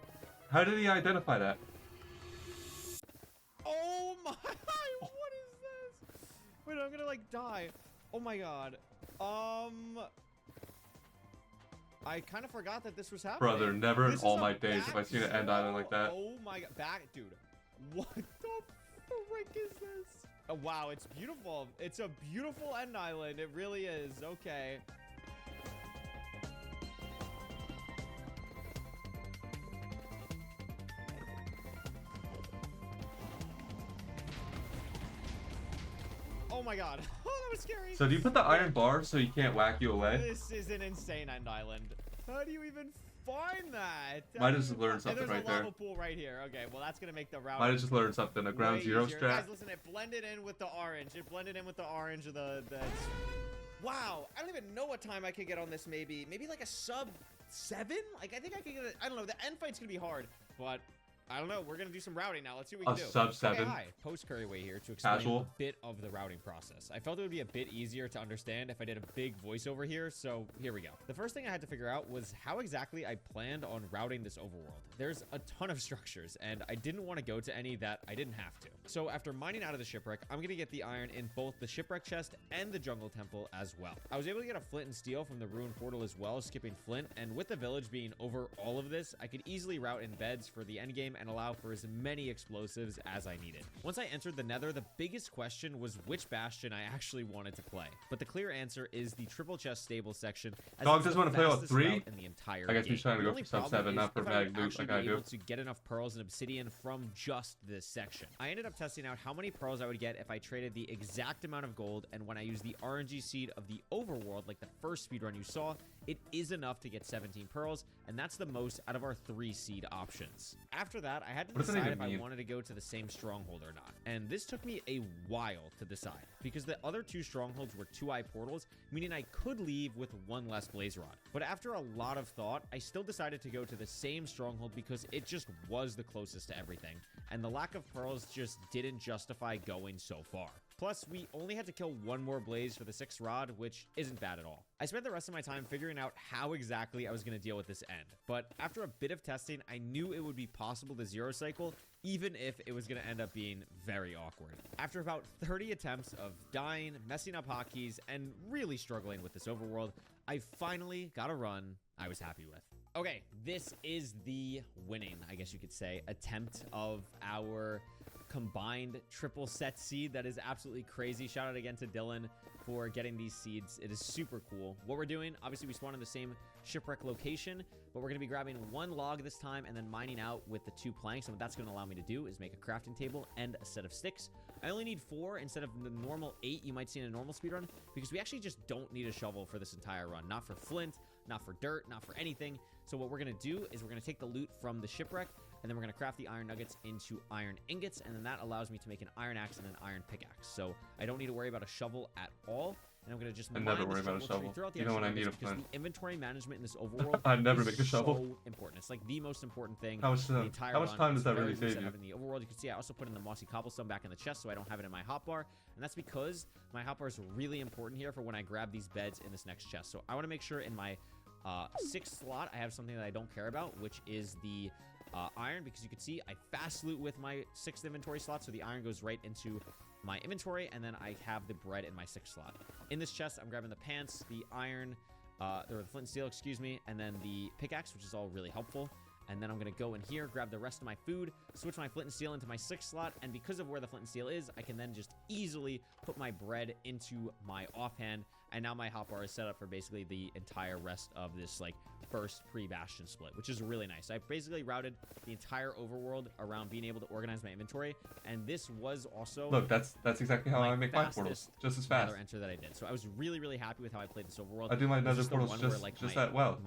How did he identify that? Oh my! What is this? Wait, I'm gonna like die. Oh my God. I kind of forgot that this was happening. Brother, never in This all is a my days have I seen an end island like that. Oh my God, dude. What the frick is this? Oh, wow, it's beautiful. It's a beautiful end island. It really is. Okay. Oh my God. Oh, that was scary. So do you put the iron bar so he can't whack you away? This is an insane end island. How do you even find that? Might have just learned something right There's a there. lava pool right here. Okay, well that's gonna make the route. Might have just learned something. A ground way zero easier. strat. Guys, listen, it blended in with the orange. It blended in with the orange of the. Wow, I don't even know what time I could get on this. Maybe like a sub 7. Like I think I could get it. I don't know. The end fight's gonna be hard, but. I don't know. We're going to do some routing now. Let's see what we can do. Sub 7. Okay, hi. Post Curryway here to explain Casual. a bit of the routing process. I felt it would be a bit easier to understand if I did a big voiceover here, so here we go. The first thing I had to figure out was how exactly I planned on routing this overworld. There's a ton of structures, and I didn't want to go to any that I didn't have to. So after mining out of the shipwreck, I'm going to get the iron in both the shipwreck chest and the jungle temple as well. I was able to get a flint and steel from the ruined portal as well, skipping flint, and with the village being over all of this, I could easily route in beds for the endgame time and allow for as many explosives as I needed. Once I entered the Nether, the biggest question was which bastion I actually wanted to play. But the clear answer is the triple chest stable section. Dog just want to play with 3? In the entire I guess game. he's trying to go for sub 7, not for mag loot like I do. To get enough pearls and obsidian from just this section. I ended up testing out how many pearls I would get if I traded the exact amount of gold, and when I used the RNG seed of the overworld, like the first speedrun you saw, it is enough to get 17 pearls, and that's the most out of our 3 seed options. After that, I had to decide if I wanted to go to the same stronghold or not, and this took me a while to decide, because the other 2 strongholds were 2-eye portals, meaning I could leave with 1 less blaze rod. But after a lot of thought, I still decided to go to the same stronghold because it just was the closest to everything, and the lack of pearls just didn't justify going so far. Plus, we only had to kill 1 more blaze for the 6th rod, which isn't bad at all. I spent the rest of my time figuring out how exactly I was going to deal with this end, but after a bit of testing, I knew it would be possible to zero cycle, even if it was going to end up being very awkward. After about 30 attempts of dying, messing up hotkeys, and really struggling with this overworld, I finally got a run I was happy with. Okay, this is the winning, I guess you could say, attempt of our combined triple set seed. That is absolutely crazy. Shout out again to Dylan for getting these seeds. It is super cool. What we're doing, obviously we spawn in the same shipwreck location, but we're going to be grabbing 1 log this time and then mining out with the 2 planks. And what that's going to allow me to do is make a crafting table and a set of sticks. I only need 4 instead of the normal 8 you might see in a normal speedrun, because we actually just don't need a shovel for this entire run. Not for flint, not for dirt, not for anything. So what we're going to do is we're going to take the loot from the shipwreck, and then we're going to craft the iron nuggets into iron ingots, and then that allows me to make an iron axe and an iron pickaxe. So I don't need to worry about a shovel at all, and I'm going to just never worry about a shovel. You know when I need a flint. The inventory management in this overworld I never make a shovel. So important. It's like the most important thing. How much time does that really save you? In the overworld, you can see I also put in the mossy cobblestone back in the chest, so I don't have it in my hotbar, and that's because my hotbar is really important here for when I grab these beds in this next chest. So I want to make sure in my 6th slot I have something that I don't care about, which is the iron, because you can see I fast loot with my 6th inventory slot, so the iron goes right into my inventory, and then I have the bread in my 6th slot. In this chest, I'm grabbing the pants, the iron, or the flint and steel, excuse me, and then the pickaxe, which is all really helpful. And then I'm going to go in here, grab the rest of my food, switch my flint and steel into my 6th slot, and because of where the flint and steel is, I can then just easily put my bread into my offhand, and now my hotbar is set up for basically the entire rest of this, like, first pre-bastion split, which is really nice. I basically routed the entire overworld around being able to organize my inventory, and this was also... Look, that's exactly how I make my portals, just as fast. Nether enter that I did. So I was really, really happy with how I played this overworld. I do my nether portals just that well.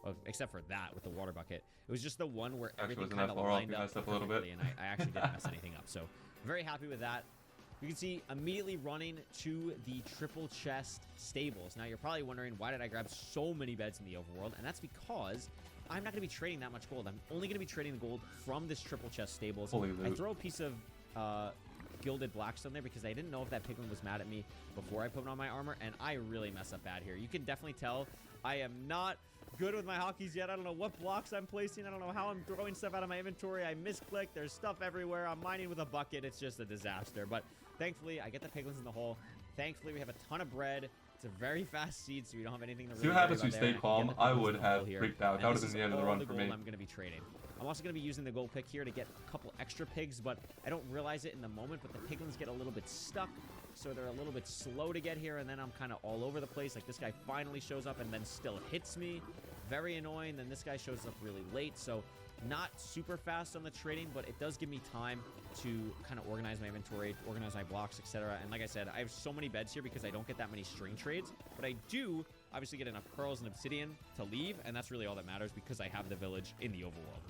Well, except for that with the water bucket. It was just the one where actually everything kind of lined up a little bit. And I actually didn't mess anything up. So very happy with that. You can see immediately running to the triple chest stables. Now you're probably wondering, why did I grab so many beds in the overworld? And that's because I'm not going to be trading that much gold. I'm only going to be trading the gold from this triple chest stables. I throw a piece of gilded blackstone there because I didn't know if that pigman was mad at me before I put on my armor, and I really mess up bad here. You can definitely tell I am not good with my hotkeys yet. I don't know what blocks I'm placing. I don't know how I'm throwing stuff out of my inventory. I misclick. There's stuff everywhere. I'm mining with a bucket. It's just a disaster. But thankfully, I get the piglins in the hole. Thankfully, we have a ton of bread. It's a very fast seed, so we don't have anything to really see what happens if you stay calm. I would have freaked out. That would have been the end of the run for me. I'm going to be trading. I'm also going to be using the gold pick here to get a couple extra pigs, but I don't realize it in the moment, but the piglins get a little bit stuck, so they're a little bit slow to get here, and then I'm kind of all over the place. Like, this guy finally shows up and then still hits me. Very annoying. Then this guy shows up really late, so not super fast on the trading, but it does give me time to kind of organize my inventory, organize my blocks, etc. And like I said, I have so many beds here because I don't get that many string trades, but I do obviously get enough pearls and obsidian to leave, and that's really all that matters because I have the village in the overworld.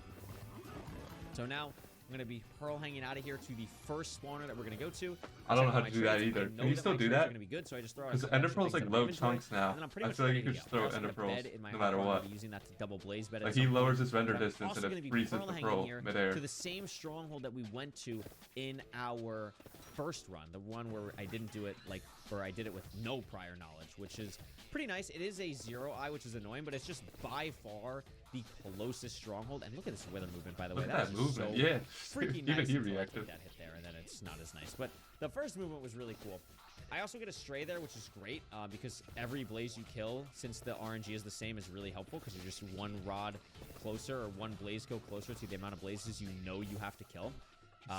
So now I'm going to be pearl hanging out of here to the first spawner that we're going to go to. I don't know how to do that either. Can you still do that? Because ender pearl's like low chunks now. I feel like you could just throw ender pearls no matter what. Using that to double blaze bed. Like, he lowers his render distance and it freezes the pearl midair. To the same stronghold that we went to in our first run, the one where I didn't do it like, or I did it with no prior knowledge, which is pretty nice. It is a 0-eye, which is annoying, but it's just by far the closest stronghold. And look at this wither movement, by the way. Look at that movement, so yeah. Freaking nice. Even he reacted. That hit there, and then it's not as nice. But the first movement was really cool. I also get a stray there, which is great because every blaze you kill, since the RNG is the same, is really helpful because you're just one rod closer or one blaze go closer to the amount of blazes you know you have to kill.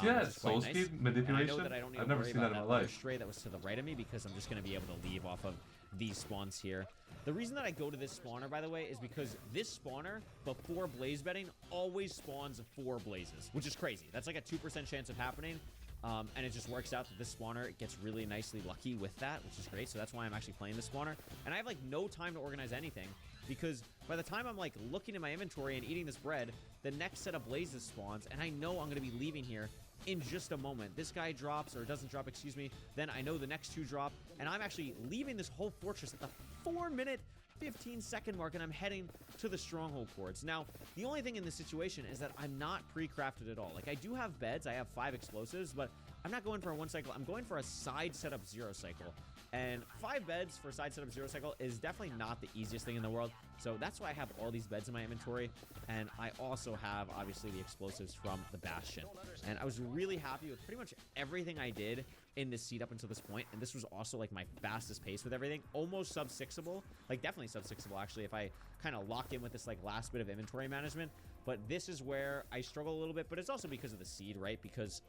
See that soul speed manipulation? I've never seen that in my life. Stray that was to the right of me because I'm just going to be able to leave off of these spawns here. The reason that I go to this spawner, by the way, is because this spawner, before blaze bedding, always spawns 4 blazes, which is crazy. That's like a 2% chance of happening. And it just works out that this spawner gets really nicely lucky with that, which is great. So that's why I'm actually playing this spawner. And I have like no time to organize anything because by the time I'm like looking at my inventory and eating this bread, the next set of blazes spawns and I know I'm going to be leaving here in just a moment. This guy drops, or doesn't drop, excuse me. Then I know the next 2 drop, and I'm actually leaving this whole fortress at the 4-minute 15-second mark, and I'm heading to the stronghold cords. Now, the only thing in this situation is that I'm not pre-crafted at all. Like, I do have beds. I have 5 explosives, but I'm not going for a 1 cycle. I'm going for a side setup 0 cycle. And 5 beds for a side setup 0 cycle is definitely not the easiest thing in the world. So that's why I have all these beds in my inventory. And I also have, obviously, the explosives from the Bastion. And I was really happy with pretty much everything I did in this seed up until this point. And this was also, like, my fastest pace with everything. Almost sub-6able. Like, definitely sub-6able, actually, if I kind of lock in with this, like, last bit of inventory management. But this is where I struggle a little bit. But it's also because of the seed, right? Because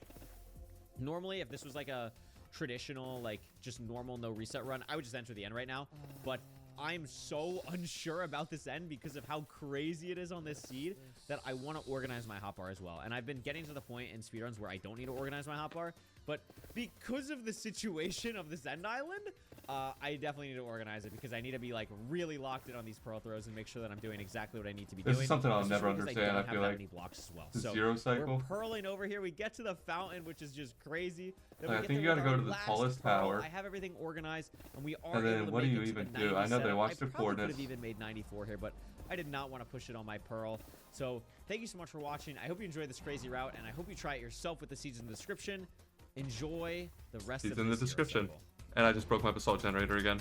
normally, if this was, like, a traditional, like, just normal no reset run, I would just enter the end right now. But I'm so unsure about this end because of how crazy it is on this seed that I want to organize my hotbar as well. And I've been getting to the point in speedruns where I don't need to organize my hotbar, but because of the situation of this end island, I definitely need to organize it because I need to be like really locked in on these pearl throws and make sure that I'm doing exactly what I need to be doing. This is something I'll never understand. I feel like many blocks as well. the So 0 cycle. we're pearling over here. We get to the fountain, which is just crazy. Then I think you gotta go to the tallest tower. I have everything organized, and we are. And then able to what do make you it to even the do? I know they 97. watched the I probably could coordinates. have even made 94 here, but I did not want to push it on my pearl. So thank you so much for watching. I hope you enjoyed this crazy route, and I hope you try it yourself with the seeds in the description. Enjoy the rest of Seeds in the this 0 description. cycle. And I just broke my basalt generator again.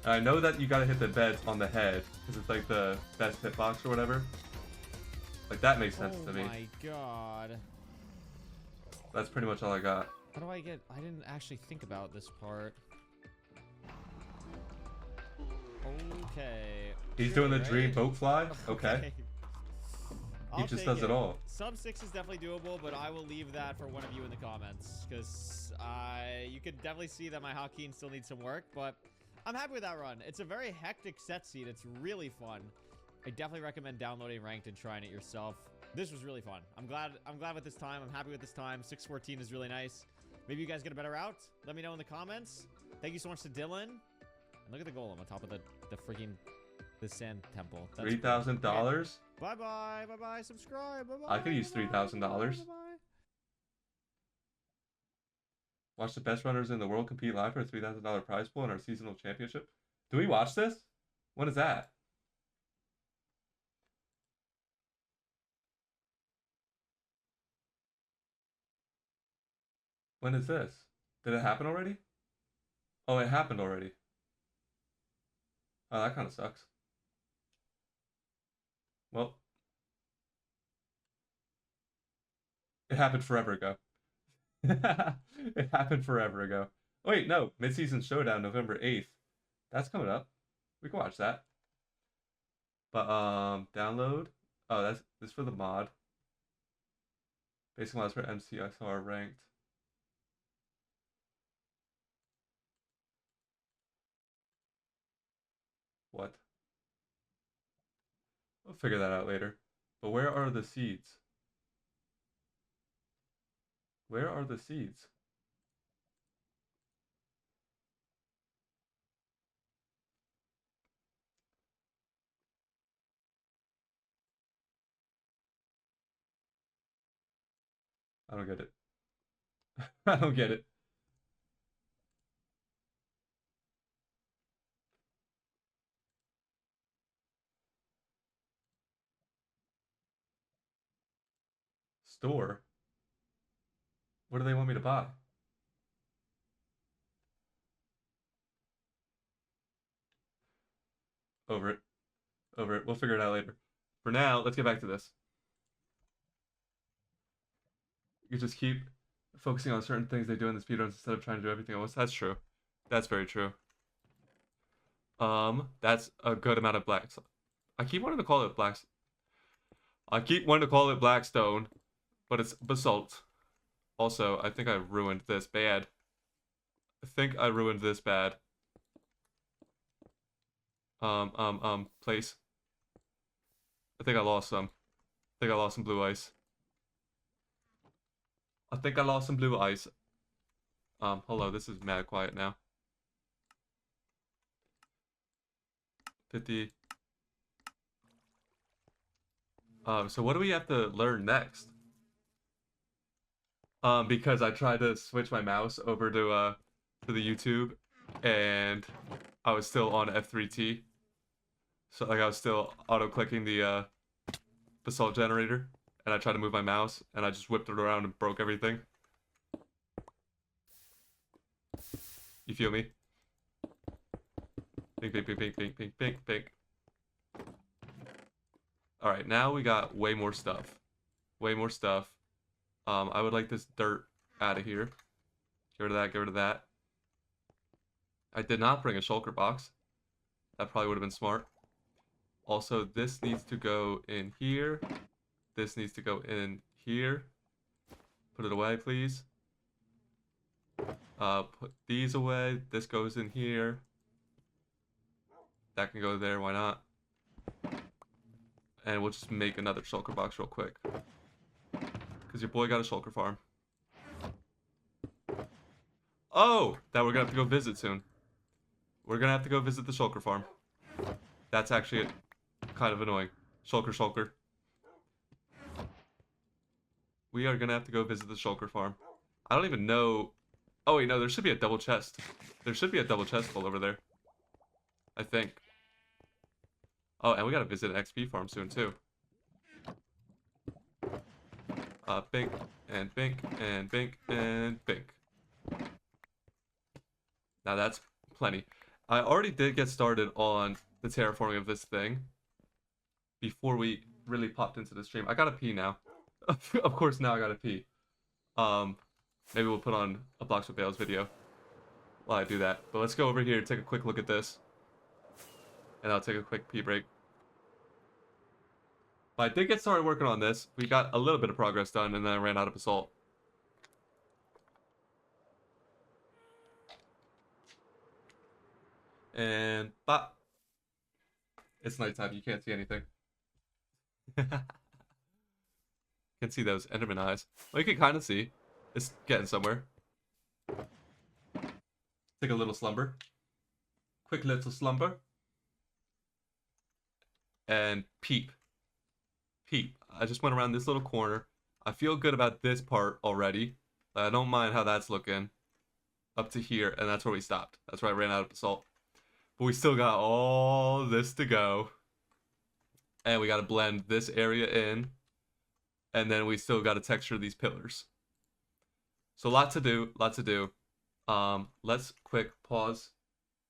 And I know that you gotta hit the beds on the head because it's like the best hitbox or whatever. Like that makes sense to me. Oh my god. That's pretty much all I got. How do I get... I didn't actually think about this part. Okay. He's Sure, doing the right? dream boat fly? Okay. He I'll just take does it all. Sub 6 is definitely doable, but I will leave that for one of you in the comments. Because you could definitely see that my hotkey still needs some work, but I'm happy with that run. It's a very hectic set seed. It's really fun. I definitely recommend downloading Ranked and trying it yourself. This was really fun. I'm glad with this time. I'm happy with this time. 6:14 is really nice. Maybe you guys get a better route. Let me know in the comments. Thank you so much to Dylan. And look at the golem on top of the freaking the sand temple. $3,000? Bye bye. Bye bye. Subscribe. Bye bye. I could use $3,000. Bye. Watch the best runners in the world compete live for a $3,000 prize pool in our seasonal championship. Do we watch this? When is that? When is this? Did it happen already? Oh, it happened already. Oh, that kind of sucks. Well, it happened forever ago. It happened forever ago. Oh, wait, no. Mid-season showdown, November 8th. That's coming up. We can watch that. But, download. Oh, that's this for the mod. Basic mods for MCXR ranked. What? We'll figure that out later. But where are the seeds? Where are the seeds? I don't get it. I don't get it. Store? What do they want me to buy? Over it. Over it. We'll figure it out later. For now, let's get back to this. You just keep focusing on certain things they do in the speedruns instead of trying to do everything else. That's true. That's very true. That's a good amount of black. I keep wanting to call it black. I keep wanting to call it blackstone, but it's basalt. Also, I think I ruined this bad. I think I ruined this bad. Place. I think I lost some. I think I lost some blue ice. I think I lost some blue ice. Hello, this is mad quiet now. 50. So what do we have to learn next? Because I tried to switch my mouse over to the YouTube, and I was still on F3T. So like I was still auto-clicking the basalt generator, and I tried to move my mouse, and I just whipped it around and broke everything. You feel me? Pink, pink, pink, pink, pink, pink, pink, pink. Alright, now we got way more stuff. Way more stuff. I would like this dirt out of here. Get rid of that, get rid of that. I did not bring a shulker box. That probably would have been smart. Also, this needs to go in here. This needs to go in here. Put it away, please. Put these away. This goes in here. That can go there, why not? And we'll just make another shulker box real quick. Because your boy got a shulker farm. Oh! That we're going to have to go visit soon. We're going to have to go visit the shulker farm. That's actually kind of annoying. Shulker. We are going to have to go visit the shulker farm. I don't even know... Oh wait, no, there should be a double chest. There should be a double chest full over there. I think. Oh, and we gotta visit an XP farm soon too. Bink, and bink, and bink, and bink. Now that's plenty. I already did get started on the terraforming of this thing before we really popped into the stream. I gotta pee now. Of course, now I gotta pee. Maybe we'll put on a Blocks with Bales video while I do that. But let's go over here and take a quick look at this. And I'll take a quick pee break. But I did get started working on this. We got a little bit of progress done, and then I ran out of basalt. And bop. It's nighttime. You can't see anything. Can't see those Enderman eyes. Well, you can kind of see. It's getting somewhere. Take a little slumber. Quick little slumber. And peep. Peep. I just went around this little corner. I feel good about this part already. I don't mind how that's looking. Up to here, and that's where we stopped. That's where I ran out of basalt. But we still got all this to go. And we got to blend this area in. And then we still got to texture these pillars. So lots to do, lots to do. Let's quick pause.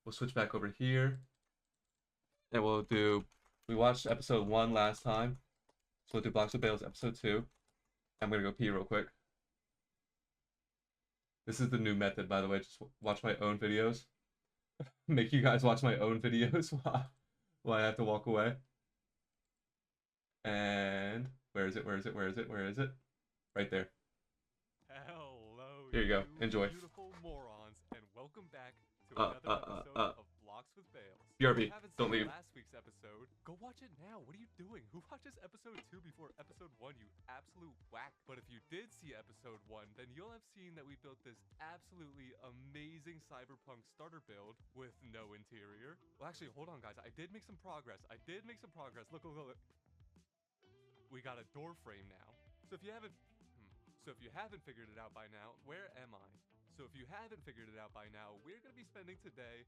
We'll switch back over here. And we'll do, we watched episode 1 last time. So we'll do Blocks with Bales episode 2. I'm going to go pee real quick. This is the new method, by the way. Just watch my own videos. Make you guys watch my own videos while I have to walk away. And where is it? Where is it? Where is it? Where is it? Right there. Hello, here you go. Enjoy. Beautiful morons, and welcome back to another episode of Blocks with Bales. BRB, If you haven't don't seen leave. Last week's episode, go watch it now. What are you doing? Who watches episode 2 before episode 1? You absolute whack. But if you did see episode 1, then you'll have seen that we built this absolutely amazing cyberpunk starter build with no interior. Well, actually, hold on, guys. I did make some progress. Look, look, look. We got a door frame now. So if you haven't figured it out by now, where am I? So if you haven't figured it out by now, we're gonna be spending today.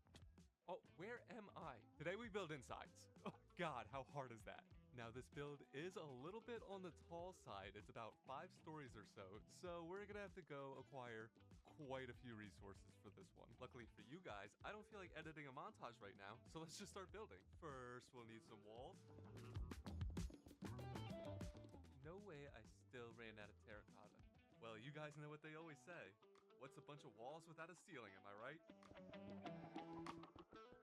Oh, where am I? Today we build insides. Oh God, how hard is that? Now this build is a little bit on the tall side. It's about 5 stories or so. So we're gonna have to go acquire quite a few resources for this one. Luckily for you guys, I don't feel like editing a montage right now. So let's just start building. First, we'll need some walls. No way I still ran out of terracotta. Well, you guys know what they always say. What's a bunch of walls without a ceiling, am I right?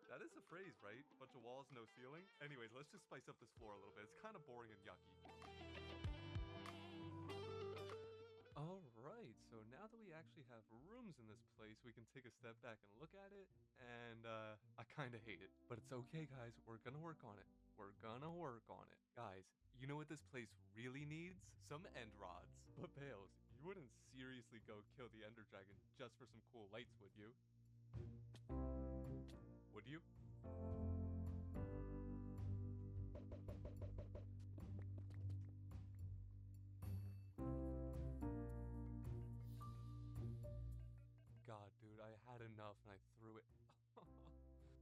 That is a phrase, right? Bunch of walls, no ceiling? Anyways, let's just spice up this floor a little bit. It's kind of boring and yucky. Alright, so now that we actually have rooms in this place, we can take a step back and look at it, and I kind of hate it. But it's okay, guys, we're gonna work on it. We're gonna work on it. Guys, you know what this place really needs? Some end rods. But Bales, you wouldn't seriously go kill the Ender Dragon just for some cool lights, would you? Would you? God, dude, I had enough and I threw it.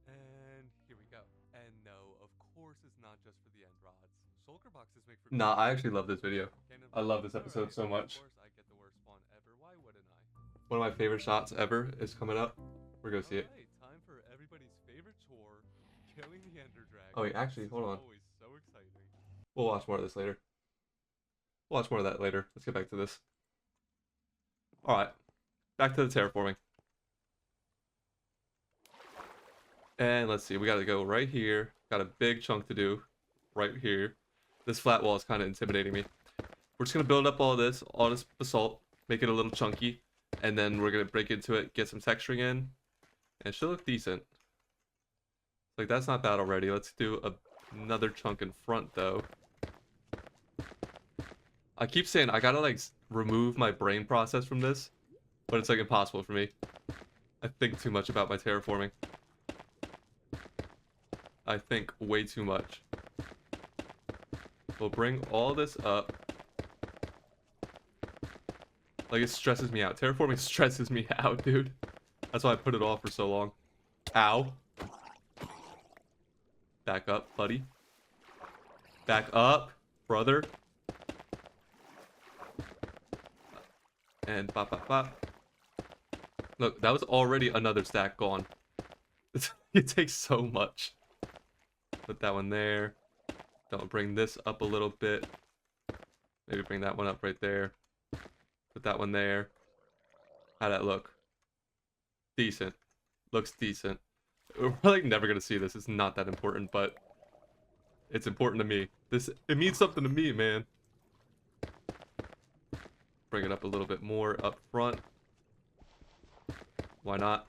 And here we go. And no, of course it's not just for the end rods. Shulker boxes make for... Nah, I actually love this video. I love this episode so much. Of course I get the worst spawn ever. Why wouldn't I? One of my favorite shots ever is coming up. We're gonna see it. Alright, time for everybody's favorite chore, killing the Ender Dragon. Oh wait, actually, hold on. Always so exciting. We'll watch more of this later. We'll watch more of that later. Let's get back to this. Alright. Back to the terraforming. And let's see, we gotta go right here. Got a big chunk to do right here. This flat wall is kind of intimidating me. We're just gonna build up all this basalt, make it a little chunky, and then we're gonna break into it, get some texturing in, and it should look decent. Like, that's not bad already. Let's do another chunk in front, though. I keep saying I gotta, like, remove my brain process from this, but it's, like, impossible for me. I think too much about my terraforming. I think way too much. We'll bring all this up. Like, it stresses me out. Terraforming stresses me out, dude. That's why I put it off for so long. Ow. Back up, buddy. Back up, brother. And pop, pop, pop. Look, that was already another stack gone. It takes so much. Put that one there. Don't bring this up a little bit. Maybe bring that one up right there. Put that one there. How'd that look? Decent. Looks decent. We're like never gonna see this. It's not that important, but it's important to me. It means something to me, man. Bring it up a little bit more up front. Why not?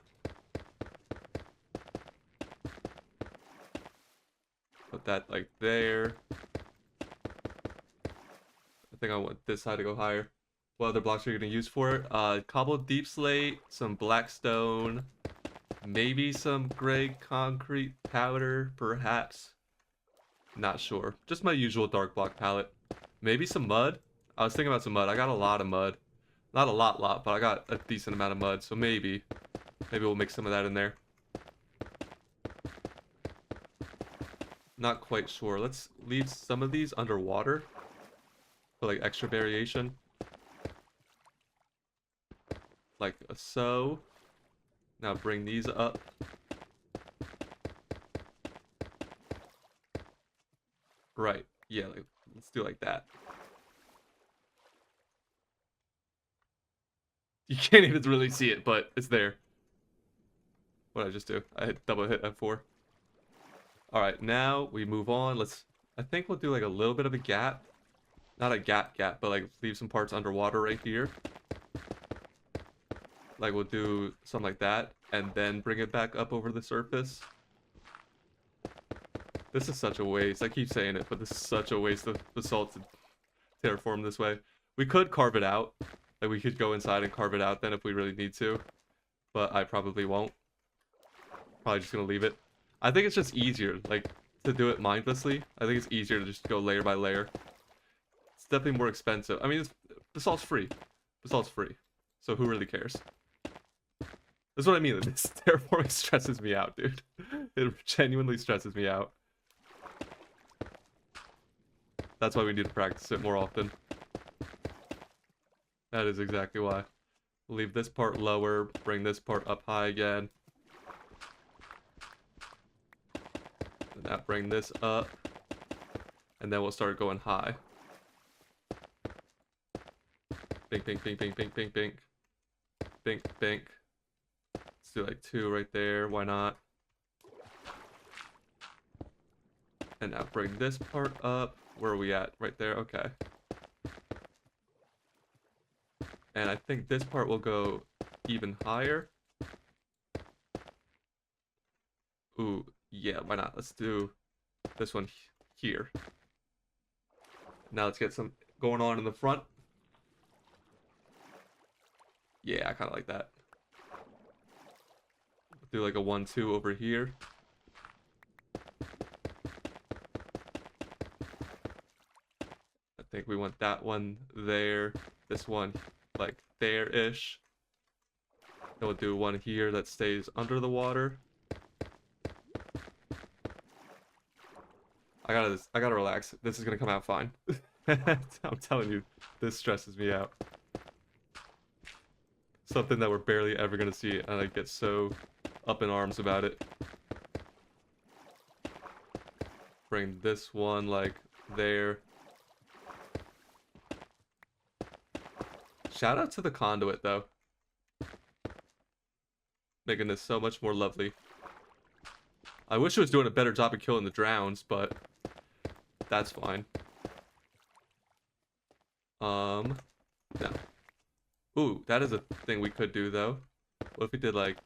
Put that like there. I think I want this side to go higher. What other blocks are you gonna use for it? Cobbled deep slate, some black stone, maybe some gray concrete powder, perhaps. Not sure. Just my usual dark block palette. Maybe some mud. I was thinking about some mud. I got a lot of mud. Not a lot, but I got a decent amount of mud, so maybe we'll mix some of that in there. Not quite sure. Let's leave some of these underwater for like extra variation. Like so. Now bring these up. Right. Yeah, like, let's do like that. You can't even really see it, but it's there. What did I just do? I hit double hit F4. Alright, now we move on. I think we'll do like a little bit of a gap. Not a gap, but like leave some parts underwater right here. Like we'll do something like that, and then bring it back up over the surface. This is such a waste. I keep saying it, but this is such a waste of basalt to terraform this way. We could carve it out. Like we could go inside and carve it out then if we really need to. But I probably won't. Probably just gonna leave it. I think it's just easier, like, to do it mindlessly. I think it's easier to just go layer by layer. It's definitely more expensive. I mean, basalt's free. Basalt's free. So who really cares? That's what I mean. This terraforming stresses me out, dude. It genuinely stresses me out. That's why we need to practice it more often. That is exactly why. Leave this part lower, bring this part up high again. And now bring this up. And then we'll start going high. Bink, bink, bink, bink, bink, bink, bink. Bink, bink. Let's do like 2 right there. Why not? And now bring this part up. Where are we at? Right there. Okay. And I think this part will go even higher. Ooh, yeah, why not? Let's do this one here. Now let's get some going on in the front. Yeah, I kind of like that. Do like a 1-2 over here. I think we want that one there. This one like there-ish. Then we'll do one here that stays under the water. I gotta relax. This is gonna come out fine. I'm telling you, this stresses me out. Something that we're barely ever gonna see, and I get so up in arms about it. Bring this one like there. Shout out to the conduit though. Making this so much more lovely. I wish it was doing a better job of killing the drowns, but that's fine. No. Ooh, that is a thing we could do though. What if we did like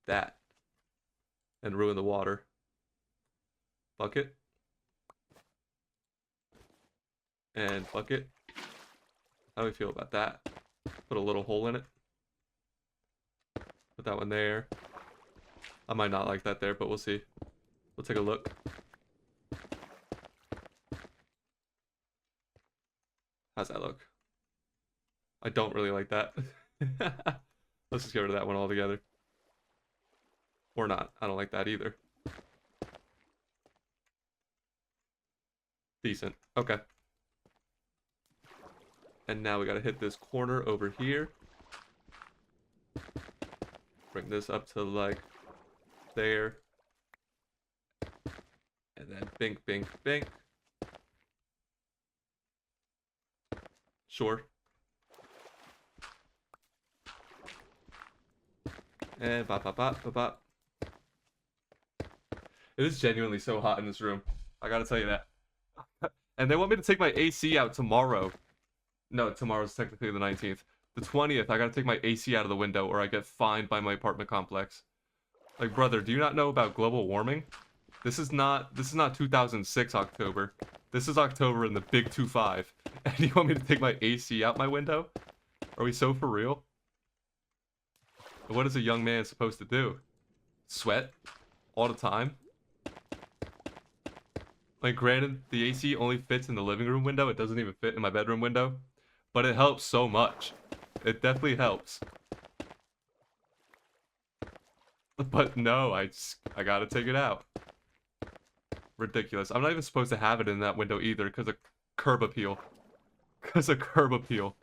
that and ruin the water? Bucket. And bucket. How do we feel about that? Put a little hole in it. Put that one there. I might not like that there, but we'll see. We'll take a look. How's that look? I don't really like that. Let's just get rid of that one altogether. Or not. I don't like that either. Decent. Okay. And now we gotta hit this corner over here. Bring this up to like there. And then bink, bink, bink. Sure. And bop, bop, bop, bop, bop. It is genuinely so hot in this room. I gotta tell you that. And they want me to take my AC out tomorrow. No, tomorrow's technically the 19th. The 20th, I gotta take my AC out of the window or I get fined by my apartment complex. Like, brother, do you not know about global warming? This is not 2006 October. This is October in the big 25. And you want me to take my AC out my window? Are we so for real? What is a young man supposed to do? Sweat? All the time? Like, granted, the AC only fits in the living room window. It doesn't even fit in my bedroom window. But it helps so much. It definitely helps. But no, I gotta take it out. Ridiculous. I'm not even supposed to have it in that window either because of curb appeal. Because of curb appeal.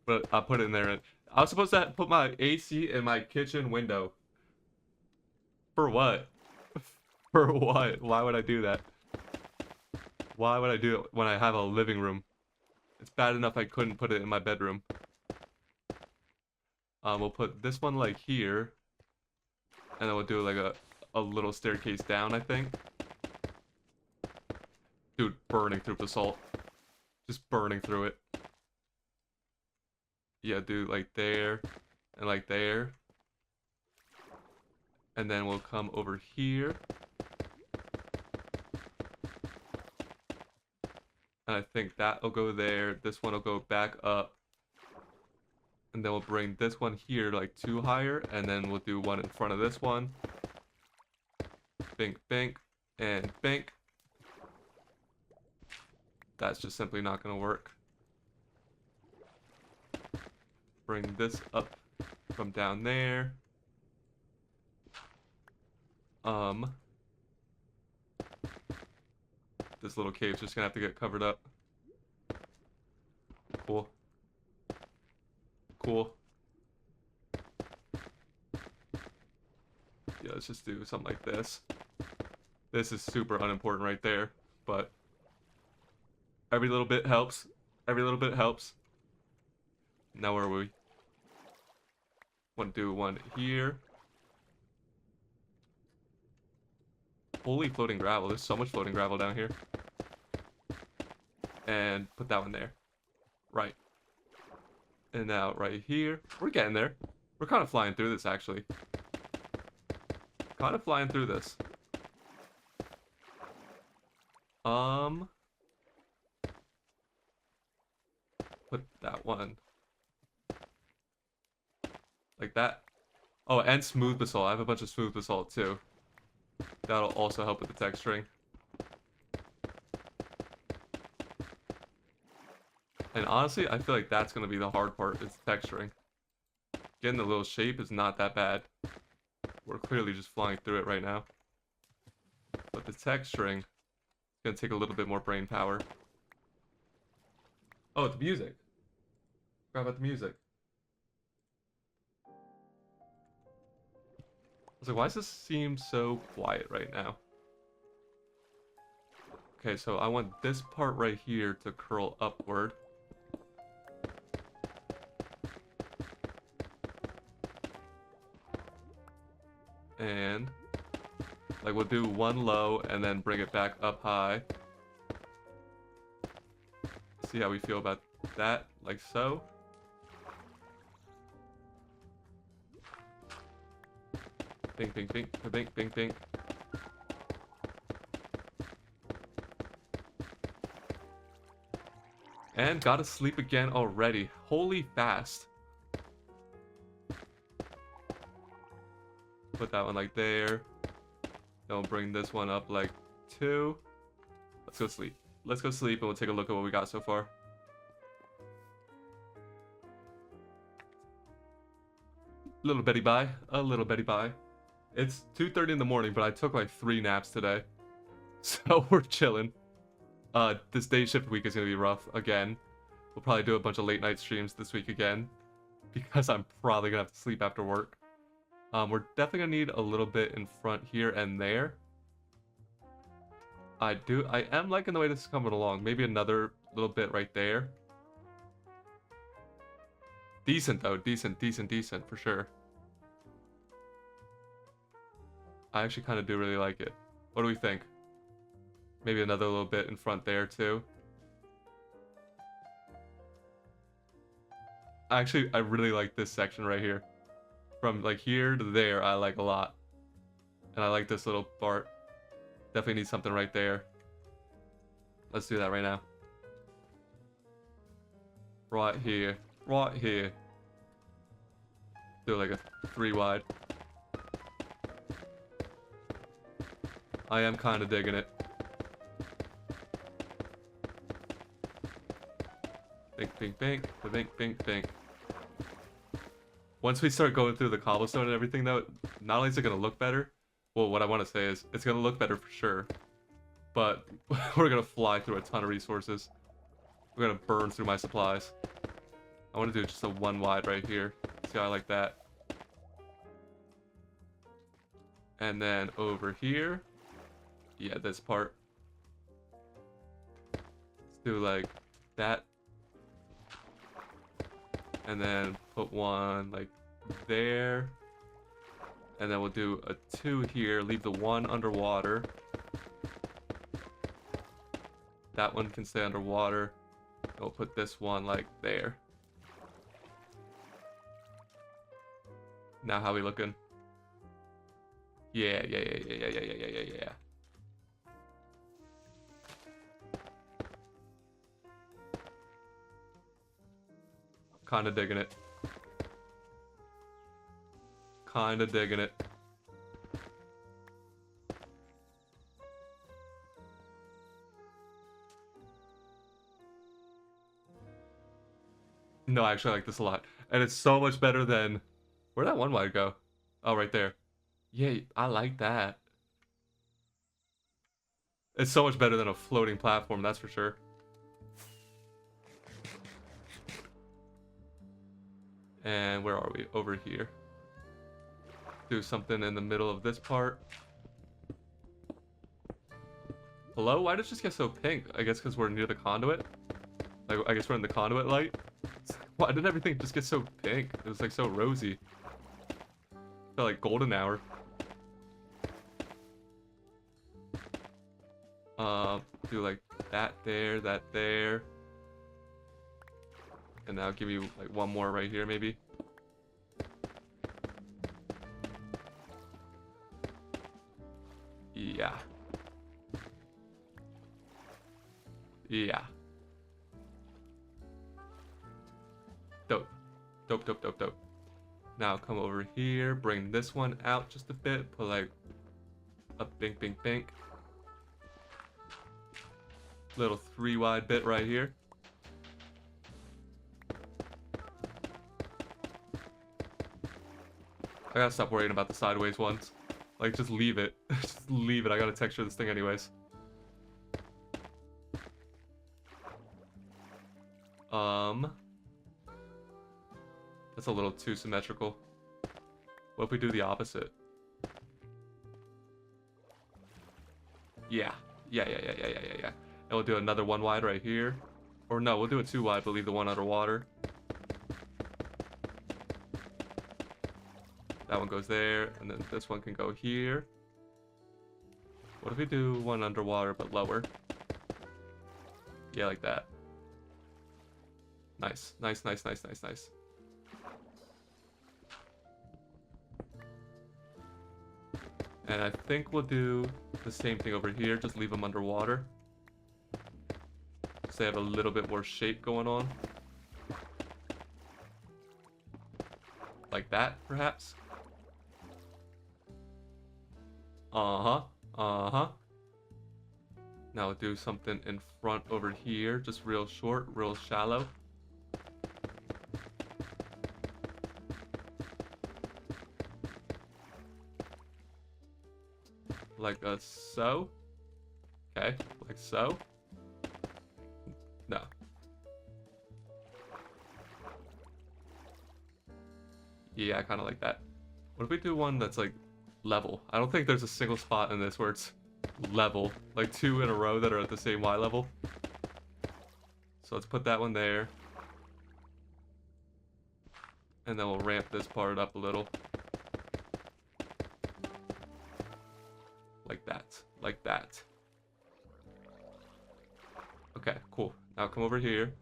But I put it in there. And I was supposed to put my AC in my kitchen window. For what? For what? Why would I do that? Why would I do it when I have a living room? It's bad enough I couldn't put it in my bedroom. We'll put this one like here. And then we'll do like a little staircase down, I think. Dude, burning through the salt. Just burning through it. Yeah, dude, like there. And like there. And then we'll come over here. And I think that will go there. This one will go back up. And then we'll bring this one here like 2 higher. And then we'll do one in front of this one. Bink, bink, and bink. That's just simply not going to work. Bring this up from down there. This little cave's just gonna have to get covered up. Cool. Cool. Yeah, let's just do something like this. This is super unimportant right there, but every little bit helps. Every little bit helps. Now where are we? Want to do one here. Holy floating gravel. There's so much floating gravel down here. And put that one there. Right. And now right here. We're getting there. We're kind of flying through this, actually. Kind of flying through this. Put that one. Like that. Oh, and smooth basalt. I have a bunch of smooth basalt, too. That'll also help with the texturing. And honestly, I feel like that's going to be the hard part, is texturing. Getting the little shape is not that bad. We're clearly just flying through it right now. But the texturing is going to take a little bit more brain power. Oh, the music. Forgot about the music. I was like, why does this seem so quiet right now? Okay, so I want this part right here to curl upward. And like we'll do one low and then bring it back up high. See how we feel about that, like so. Bing, bing, bing, bing, bing, bing. And gotta sleep again already. Holy fast. Put that one like there. Then we'll bring this one up like 2. Let's go sleep. Let's go sleep and we'll take a look at what we got so far. Little Betty bye. A little Betty bye. It's 2:30 in the morning, but I took like 3 naps today. So we're chilling. This day shift week is gonna be rough again. We'll probably do a bunch of late night streams this week again. Because I'm probably gonna have to sleep after work. We're definitely gonna need a little bit in front here and there. I am liking the way this is coming along. Maybe another little bit right there. Decent though, decent for sure. I actually kind of do really like it. What do we think? Maybe another little bit in front there too. Actually, I really like this section right here. From like here to there, I like a lot. And I like this little part. Definitely need something right there. Let's do that right now. Right here. Right here. Do like a 3 wide. I am kind of digging it. Bink, bink, bink, bink, bink, bink. Once we start going through the cobblestone and everything, though, not only is it going to look better, well, what I want to say is it's going to look better for sure, but we're going to fly through a ton of resources. We're going to burn through my supplies. I want to do just a 1 wide right here. See how I like that. And then over here, yeah, this part. Let's do like that. And then put one like there. And then we'll do a 2 here. Leave the 1 underwater. That one can stay underwater. And we'll put this one like there. Now how we looking? Yeah. Kinda digging it. Kinda digging it. No, I actually like this a lot. And it's so much better than... Where'd that 1 wide go? Oh, right there. Yeah, I like that. It's so much better than a floating platform, that's for sure. And where are we? Over here. Do something in the middle of this part. Hello? Why did it just get so pink? I guess because we're near the conduit? Like, I guess we're in the conduit light? Why did everything just get so pink? It was like so rosy. Felt like golden hour. Do like that there, that there. And now give you like one more right here maybe. Yeah. Yeah. Dope. Dope, dope, dope, dope. Now come over here, bring this one out just a bit, put like a bink, bink, bink. Little 3 wide bit right here. I gotta stop worrying about the sideways ones. Like, just leave it. Just leave it. I gotta texture this thing anyways. That's a little too symmetrical. What if we do the opposite? Yeah. Yeah. And we'll do another 1 wide right here. Or no, we'll do it 2 wide, but leave the one underwater. That one goes there, and then this one can go here. What if we do one underwater, but lower? Yeah, like that. Nice. Nice. And I think we'll do the same thing over here, just leave them underwater. So they have a little bit more shape going on. Like that, perhaps? Uh-huh. Now we'll do something in front over here, just real short, real shallow. Like so. Okay, like so. No. Yeah, kind of like that. What if we do one that's like level? I don't think there's a single spot in this where it's level. Like 2 in a row that are at the same Y level. So let's put that one there. And then we'll ramp this part up a little. Like that. Like that. Okay, cool. Now come over here.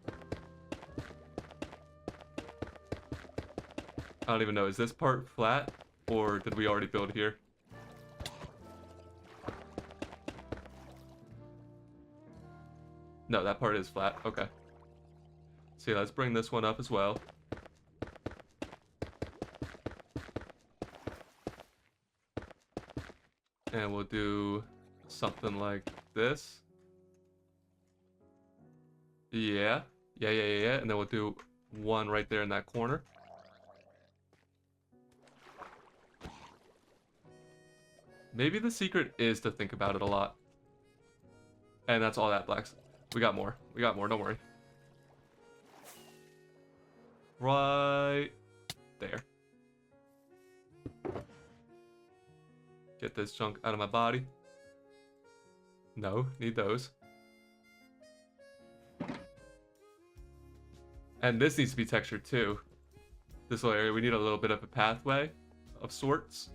I don't even know. Is this part flat? Or did we already build here? No, that part is flat. Okay. So yeah, let's bring this one up as well. And we'll do something like this. Yeah. And then we'll do one right there in that corner. Maybe the secret is to think about it a lot. And that's all that, Blacks. We got more. Don't worry. Right there. Get this junk out of my body. No, need those. And this needs to be textured too. This little area, we need a little bit of a pathway of sorts.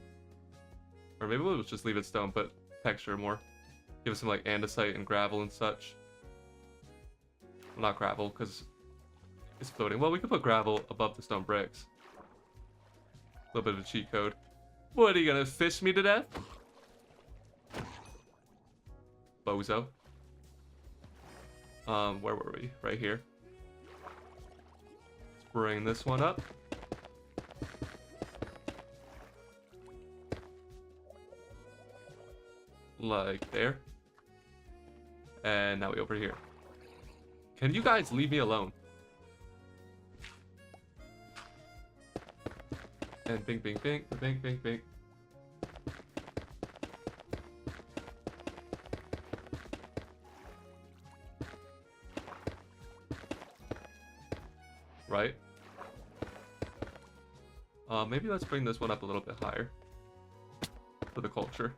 Or maybe we'll just leave it stone, but texture more. Give us some like andesite and gravel and such. Well, not gravel, because it's floating. Well, we could put gravel above the stone bricks. A little bit of a cheat code. What, are you gonna fish me to death? Bozo. Where were we? Right here. Let's bring this one up. Like there. And now we over here. Can you guys leave me alone? And bing, bing, bing, bing, bing, bing. Right? Maybe let's bring this one up a little bit higher for the culture.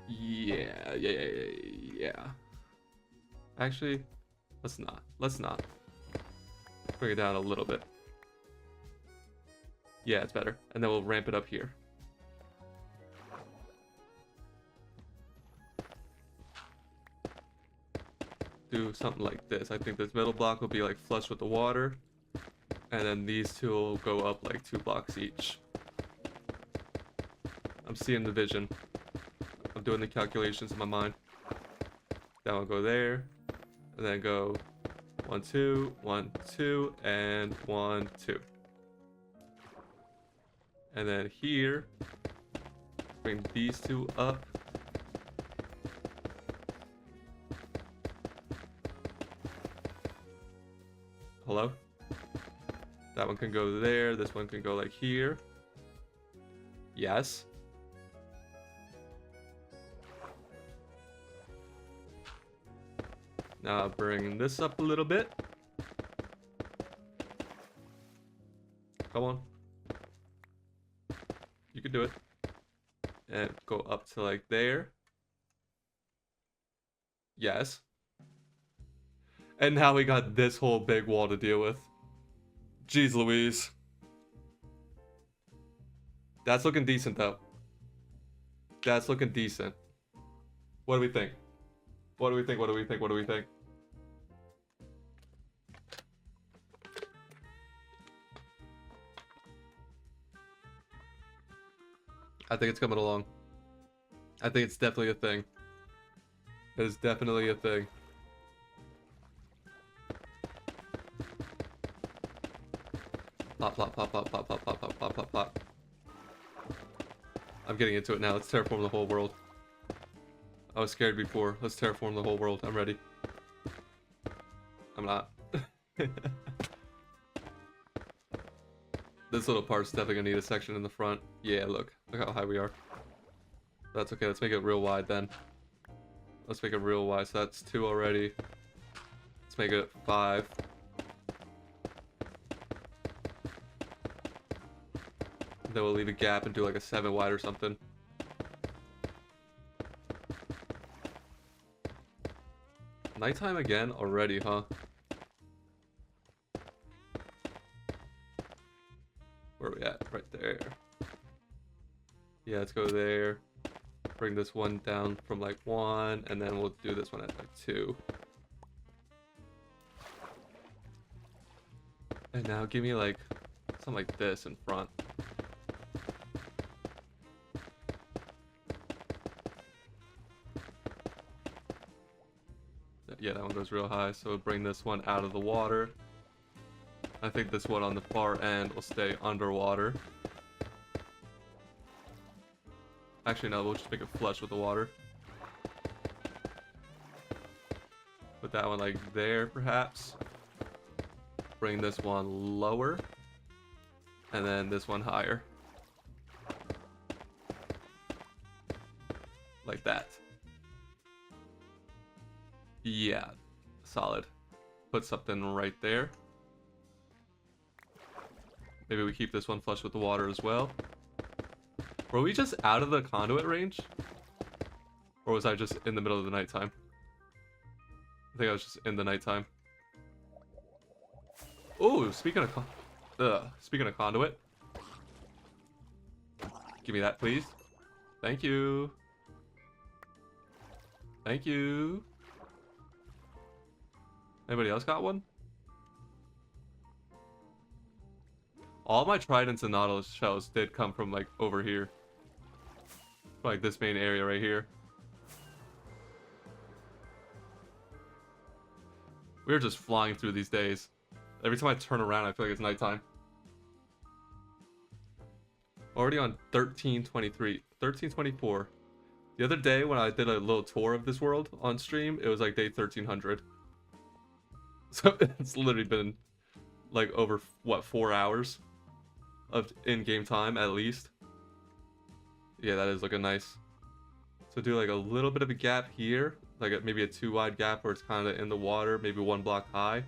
Yeah. Actually, let's not. Let's not. Bring it down a little bit. Yeah, it's better. And then we'll ramp it up here. Do something like this. I think this middle block will be like flush with the water. And then these two will go up like 2 blocks each. I'm seeing the vision. I'm doing the calculations in my mind. That will go there. And then go 1, 2, 1, 2, and 1, 2. And then here, bring these two up. Hello? That one can go there. This one can go like here. Yes. Now bring this up a little bit. Come on. You can do it. And go up to like there. Yes. And now we got this whole big wall to deal with. Jeez Louise. That's looking decent though. That's looking decent. What do we think? What do we think? What do we think? What do we think? I think it's coming along. I think it's definitely a thing. It is definitely a thing. Plop, plop, plop, plop, plop, plop, plop, plop, plop, plop, plop. I'm getting into it now. Let's terraform the whole world. I was scared before. Let's terraform the whole world. I'm ready. I'm not. This little part's definitely gonna need a section in the front. Yeah, look. Look how high we are. That's okay. Let's make it real wide then. Let's make it real wide. So that's 2 already. Let's make it 5. Then we'll leave a gap and do like a 7 wide or something. Nighttime again already, huh? Where are we at? Right there. Yeah, let's go there. Bring this one down from like 1, and then we'll do this one at like 2. And now give me like something like this in front. Yeah, that one goes real high, so bring this one out of the water. I think this one on the far end will stay underwater. Actually, no, we'll just make it flush with the water. Put that one like there, perhaps. Bring this one lower. And then this one higher. Like that. Yeah, solid. Put something right there. Maybe we keep this one flush with the water as well. Were we just out of the conduit range? Or was I just in the middle of the nighttime? I think I was just in the nighttime. Oh, speaking of conduit. Give me that, please. Thank you. Thank you. Anybody else got one? All my tridents and nautilus shells did come from like over here. Like this main area right here. We're just flying through these days. Every time I turn around, I feel like it's nighttime. Already on 1323, 1324. The other day when I did a little tour of this world on stream, it was like day 1300. So it's literally been like over, what, 4 hours of in-game time at least. Yeah, that is looking nice. So do like a little bit of a gap here, like maybe a 2 wide gap where it's kind of in the water, maybe 1 block high.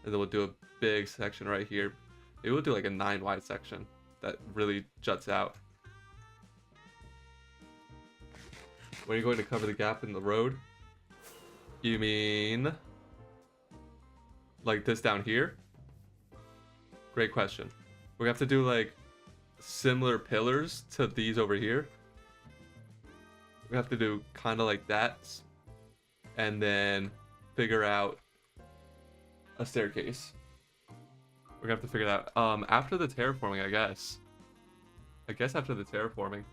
And then we'll do a big section right here. Maybe we'll do like a 9 wide section that really juts out. When are you going to cover the gap in the road? You mean like this down here? Great question. We're gonna have to do like similar pillars to these over here. We have to do kind of like that, and then figure out a staircase. We're gonna have to figure that out after the terraforming, I guess. After the terraforming,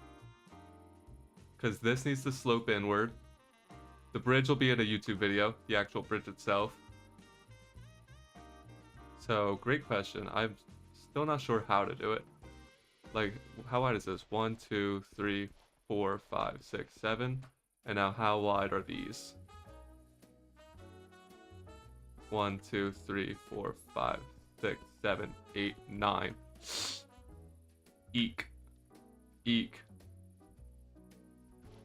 because this needs to slope inward. The bridge will be in a YouTube video, the actual bridge itself. So, great question. I'm still not sure how to do it. Like, how wide is this? 1, 2, 3, 4, 5, 6, 7. And now, how wide are these? 1, 2, 3, 4, 5, 6, 7, 8, 9. Eek. Eek.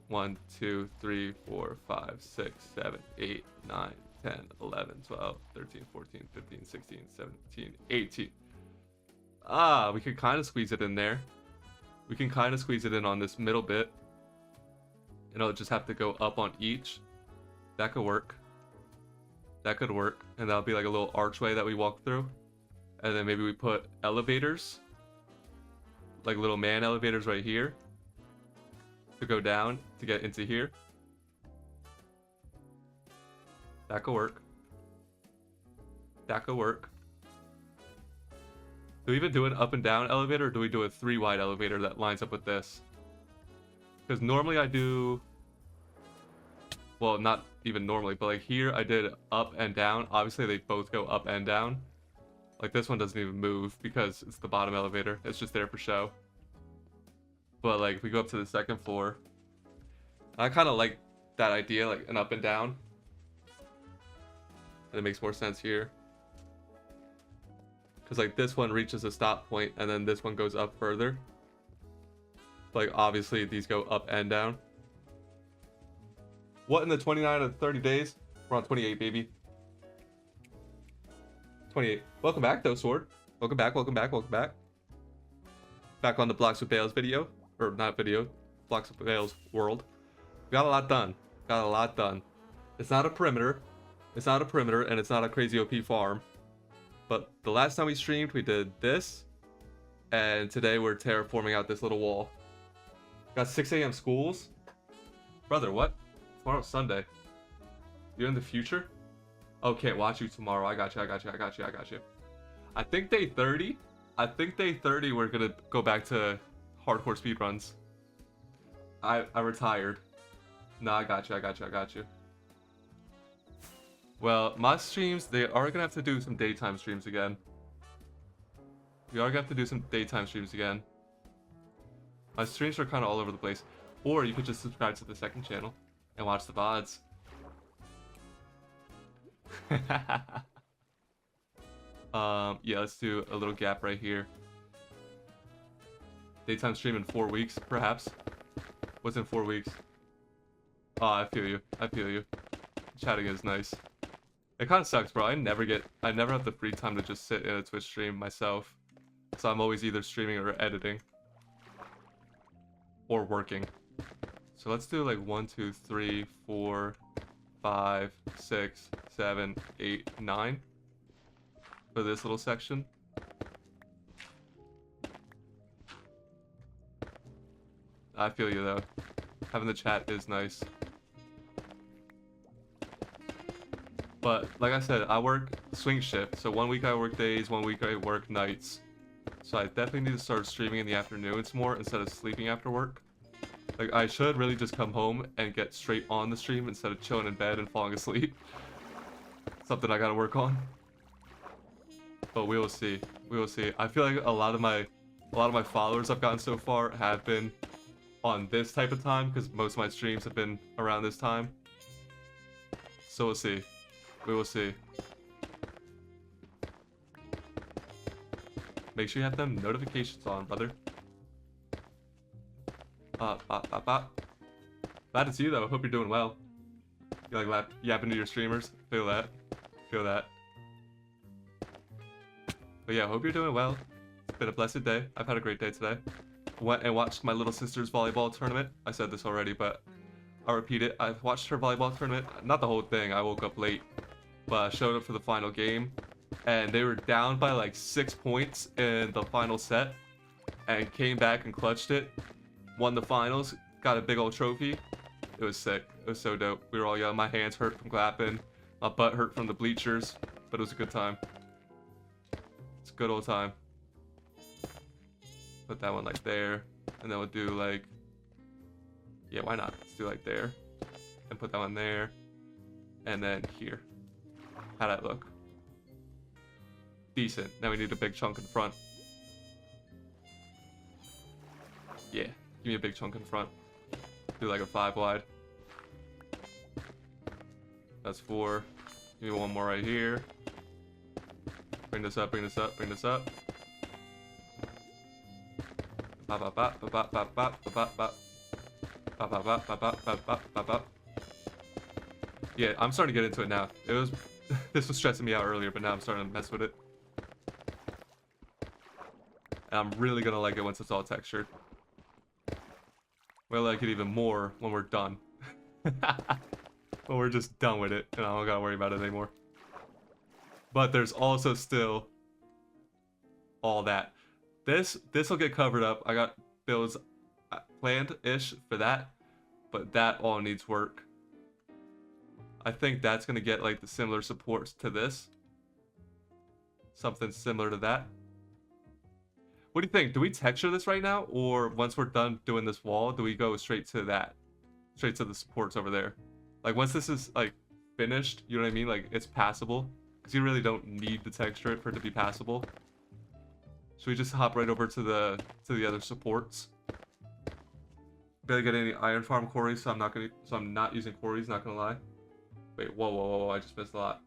1, 2, 3, 4, 5, 6, 7, 8, 9, 10, 11, 12, 13, 14, 15, 16, 17, 18. Ah, we could kind of squeeze it in there. We can kind of squeeze it in on this middle bit. And it'll just have to go up on each. That could work. That could work. And that'll be like a little archway that we walk through. And then maybe we put elevators. Like little man elevators right here. To go down to get into here. That could work. That could work. Do we even do an up and down elevator, or do we do a 3 wide elevator that lines up with this? Because normally I do... Well, not even normally, but like here I did up and down. Obviously they both go up and down. Like this one doesn't even move because it's the bottom elevator. It's just there for show. But like if we go up to the second floor, I kind of like that idea, like an up and down. And it makes more sense here. Because like this one reaches a stop point and then this one goes up further. Like obviously these go up and down. What in the 29 of 30 days? We're on 28, baby. 28. Welcome back though, Sword. Welcome back, welcome back, welcome back. Back on the Blocks with Bales video. Or not video. Blocks with Bales world. Got a lot done. Got a lot done. It's not a perimeter. It's not a perimeter and it's not a crazy OP farm. But the last time we streamed, we did this. And today we're terraforming out this little wall. Got 6 a.m. schools. Brother, what? Tomorrow's Sunday. You're in the future? Oh, can't watch you tomorrow. I got you, I got you, I got you, I got you. I think day 30. I think day 30 we're gonna go back to hardcore speedruns. I retired. No, I got you, I got you, I got you. Well, my streams, they are gonna have to do some daytime streams again. We are gonna have to do some daytime streams again. My streams are kind of all over the place. Or you could just subscribe to the second channel and watch the VODs. Yeah, let's do a little gap right here. Daytime stream in 4 weeks, perhaps. What's in 4 weeks? Oh, I feel you. I feel you. Chatting is nice. It kind of sucks, bro. I never have the free time to just sit in a Twitch stream myself. So I'm always either streaming or editing. Or working. So let's do like 1, 2, 3, 4, 5, 6, 7, 8, 9. For this little section. I feel you though. Having the chat is nice. But like I said, I work swing shift. So 1 week I work days, 1 week I work nights. So I definitely need to start streaming in the afternoons more instead of sleeping after work. Like I should really just come home and get straight on the stream instead of chilling in bed and falling asleep. Something I gotta work on. But we will see. We will see. I feel like a lot of my followers I've gotten so far have been on this type of time because most of my streams have been around this time. So we'll see. We will see. Make sure you have them notifications on, brother. Glad to see you though. Hope you're doing well. You like yapping to your streamers? Feel that. Feel that. But yeah, hope you're doing well. It's been a blessed day. I've had a great day today. Went and watched my little sister's volleyball tournament. I said this already, but I'll repeat it. I watched her volleyball tournament. Not the whole thing. I woke up late. But I showed up for the final game. And they were down by like 6 points in the final set. And came back and clutched it. Won the finals. Got a big old trophy. It was sick. It was so dope. We were all young. My hands hurt from clapping. My butt hurt from the bleachers. But it was a good time. It's a good old time. Put that one like there. And then we'll do like... Yeah, why not? Let's do like there. And put that one there. And then here. How'd that look? Decent. Now we need a big chunk in front. Yeah, give me a big chunk in front. Do like a 5 wide. That's 4. Give me one more right here. Bring this up, bring this up, bring this up. Bop, bop, bop, bop, bop, bop, bop, bop, bop. Bop, bop, bop, bop, bop, bop, bop, bop, bop. Yeah, I'm starting to get into it now. It was... This was stressing me out earlier, but now I'm starting to mess with it. And I'm really gonna like it once it's all textured. We'll like it even more when we're done. When we're just done with it, and I don't gotta worry about it anymore. But there's also still all that. This will get covered up. I got builds planned-ish for that, but that all needs work. I think that's gonna get like the similar supports to this. Something similar to that. What do you think? Do we texture this right now, or once we're done doing this wall, do we go straight to that? Straight to the supports over there? Like once this is like finished, you know what I mean? Like it's passable, because you really don't need to texture it for it to be passable. Should we just hop right over to the other supports? Barely get any iron farm quarries, so I'm not using quarries. Not gonna lie. Wait, whoa! I just missed a lot.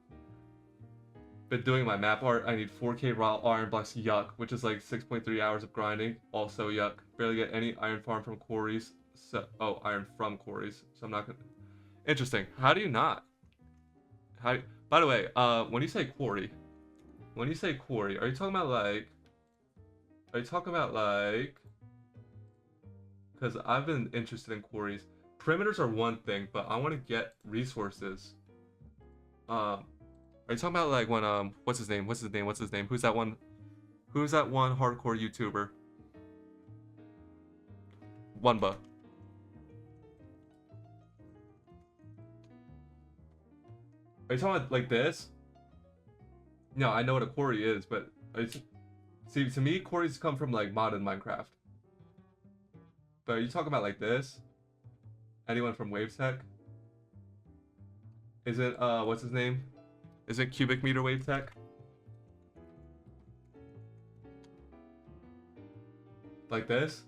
Been doing my map art. I need 4K raw iron blocks. Yuck, which is like 6.3 hours of grinding. Also yuck. Barely get any iron farm from quarries. So, iron from quarries. So I'm not gonna. Interesting. How do you not? By the way, when you say quarry, are you talking about like? Are you talking about like? Because I've been interested in quarries. Perimeters are one thing, but I want to get resources. Are you talking about like when what's his name? Who's that one hardcore YouTuber? Wunba. Are you talking about like this? No, I know what a quarry is, but see, to me, quarries come from like modded Minecraft. But are you talking about like this? Anyone from WaveTech? Is it what's his name? Is it cubic meter WaveTech? Like this?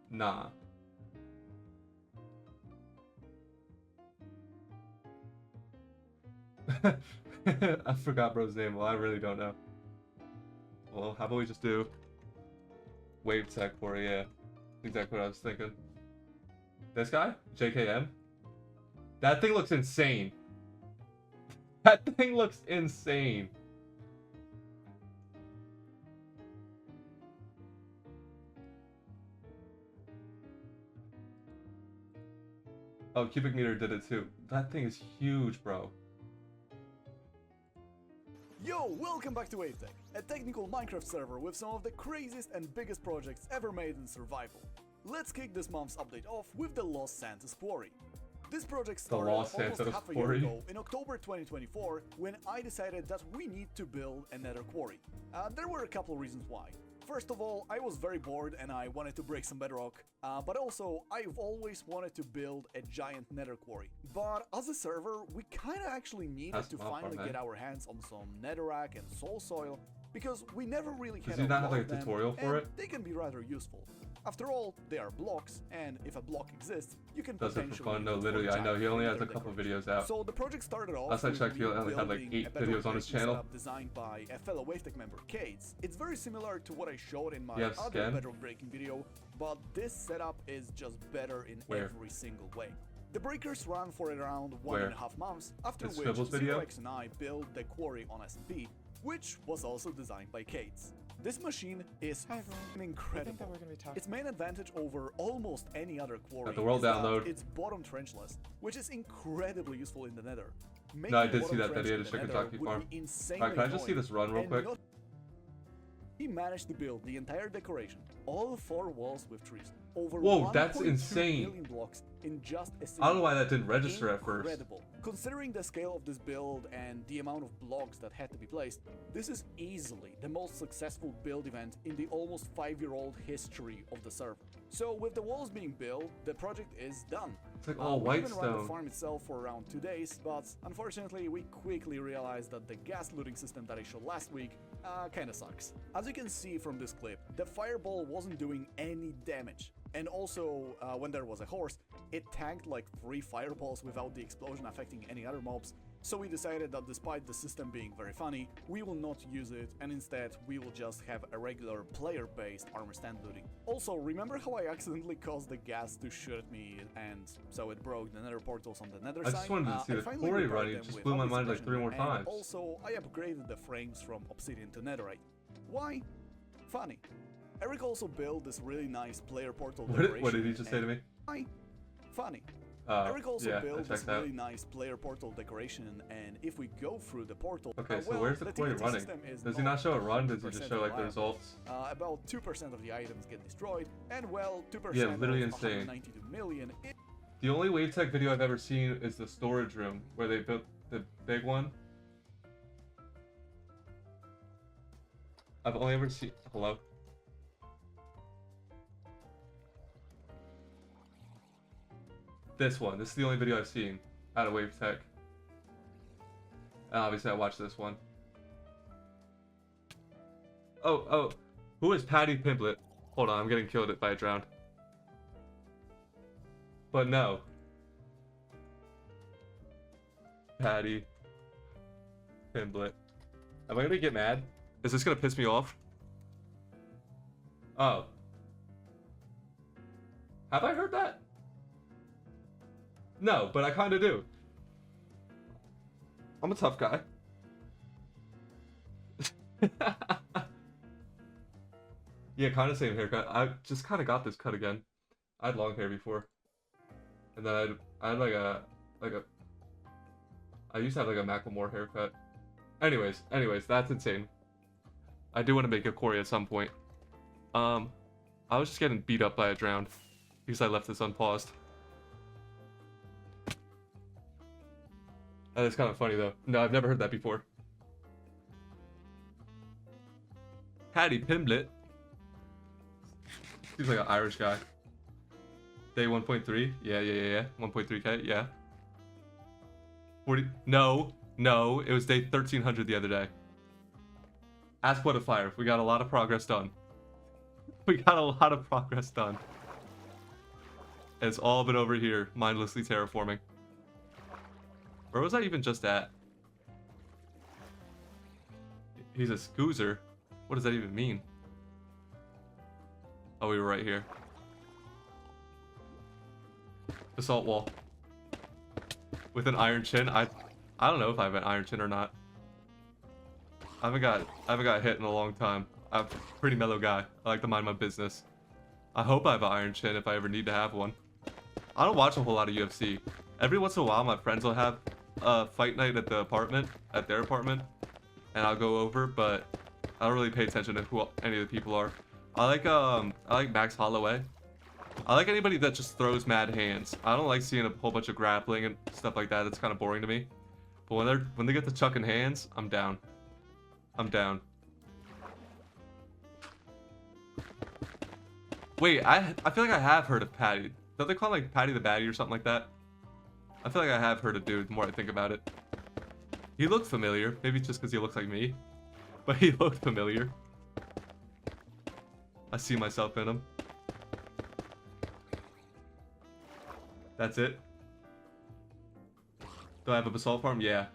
Nah. I forgot bro's name. Well, I really don't know. Well, how about we just do WaveTech for it? Yeah, exactly what I was thinking. This guy? JKM? That thing looks insane. That thing looks insane. Oh, cubic meter did it too. That thing is huge, bro. Yo, welcome back to WaveTech, a technical Minecraft server with some of the craziest and biggest projects ever made in survival. Let's kick this month's update off with the Lost Santa's Quarry. This project started almost half a year ago in October 2024 when I decided that we need to build a nether quarry. There were a couple of reasons why. First of all, I was very bored and I wanted to break some bedrock, but also I've always wanted to build a giant nether quarry. But as a server, we kinda actually needed to finally get our hands on some netherrack and soul soil, because we never really had a lot of them, tutorial for it? they can be rather useful. After all, they are blocks, and if a block exists, you can Does potentially it for fun? No, literally, I know he only has a couple videos out. So the project started off last I checked, he only had like 8 videos on his channel. Designed by a fellow WaveTech member, Kates. It's very similar to what I showed in my Yes, other bedrock breaking video, but this setup is just better in every single way. The breakers ran for around 1.5 months, after which Xerox and I built the quarry on SMP, which was also designed by Kates. This machine is Hi, everyone. I think incredible. that we're gonna be talking. Its main advantage over almost any other quarry Got the world is that download. it's bottom trenchless, which is incredibly useful in the nether. No, I Making did see bottom that trench video in to the Chicken nether Jockey would Farm. be insanely Alright, can I just see annoying. this run real And quick? he managed to build the entire decoration, all 4 walls with trees, over Whoa, that's 1.2 insane. million blocks in just a I single don't know why that didn't register at first. Incredible. Considering the scale of this build and the amount of blocks that had to be placed, this is easily the most successful build event in the almost 5-year-old history of the server. So with the walls being built, the project is done. It's like all We white even ran the stone. farm itself for around 2 days, but unfortunately we quickly realized that the gas looting system that I showed last week kinda sucks. As you can see from this clip, the fireball wasn't doing any damage. And also, when there was a horse, it tanked like 3 fireballs without the explosion affecting any other mobs. So we decided that despite the system being very funny, we will not use it, and instead we will just have a regular player-based armor stand looting. Also, remember how I accidentally caused the gas to shoot at me, and so it broke the nether portals on the nether I side? just wanted to see I the finally quarry repaired running. them Just with blew my obvious mind like suppression, 3 more and times. also, I upgraded the frames from obsidian to netherite. Why? Funny. Eric also built this really nice player portal decoration. What did he just say to me? Why? Funny. Oh, Eric also yeah, I built this checked out. really nice player portal decoration, and if we go through the portal, Okay, so well, where's the quarry TNT running? system is Does he not show a run? Does he 100% just show like the reliable. results? About 2% of the items get destroyed, and well, 2% Yeah, literally of insane. 192 million is The only wave tech video I've ever seen is the storage room where they built the big one. I've only ever seen. Hello? This one. This is the only video I've seen out of wave tech. And obviously I watched this one. Oh. Who is Patty Pimplet? Hold on, I'm getting killed by a drowned. But no. Patty Pimplet. Am I gonna get mad? Is this gonna piss me off? Oh. Have I heard that? No, but I kinda do. I'm a tough guy. Yeah, kinda same haircut. I just kinda got this cut again. I had long hair before. And then I had like a I used to have like a Macklemore haircut. Anyways, that's insane. I do want to make a quarry at some point. I was just getting beat up by a drowned because I left this unpaused. That is kind of funny though. No, I've never heard that before. Patty Pimblet. Seems like an Irish guy. Day 1.3? Yeah. 1.3k, yeah. 40. No, it was day 1300 the other day. Ask what a fire. We got a lot of progress done. It's all been over here, mindlessly terraforming. Where was I even just at? He's a scoozer. What does that even mean? Oh, we were right here. Assault wall. With an iron chin. I don't know if I have an iron chin or not. I haven't got hit in a long time. I'm a pretty mellow guy. I like to mind my business. I hope I have an iron chin if I ever need to have one. I don't watch a whole lot of UFC. Every once in a while, my friends will have a fight night at their apartment, and I'll go over, but I don't really pay attention to who any of the people are. I like Max Holloway. I like anybody that just throws mad hands. I don't like seeing a whole bunch of grappling and stuff like that. It's kind of boring to me. But when they get to chucking hands, I'm down. Wait, I feel like I have heard of Patty. Don't they call him like Patty the Batty or something like that? I feel like I have heard of dude the more I think about it. He looked familiar. Maybe it's just because he looks like me. But he looked familiar. I see myself in him. That's it. Do I have a basalt farm? Yeah.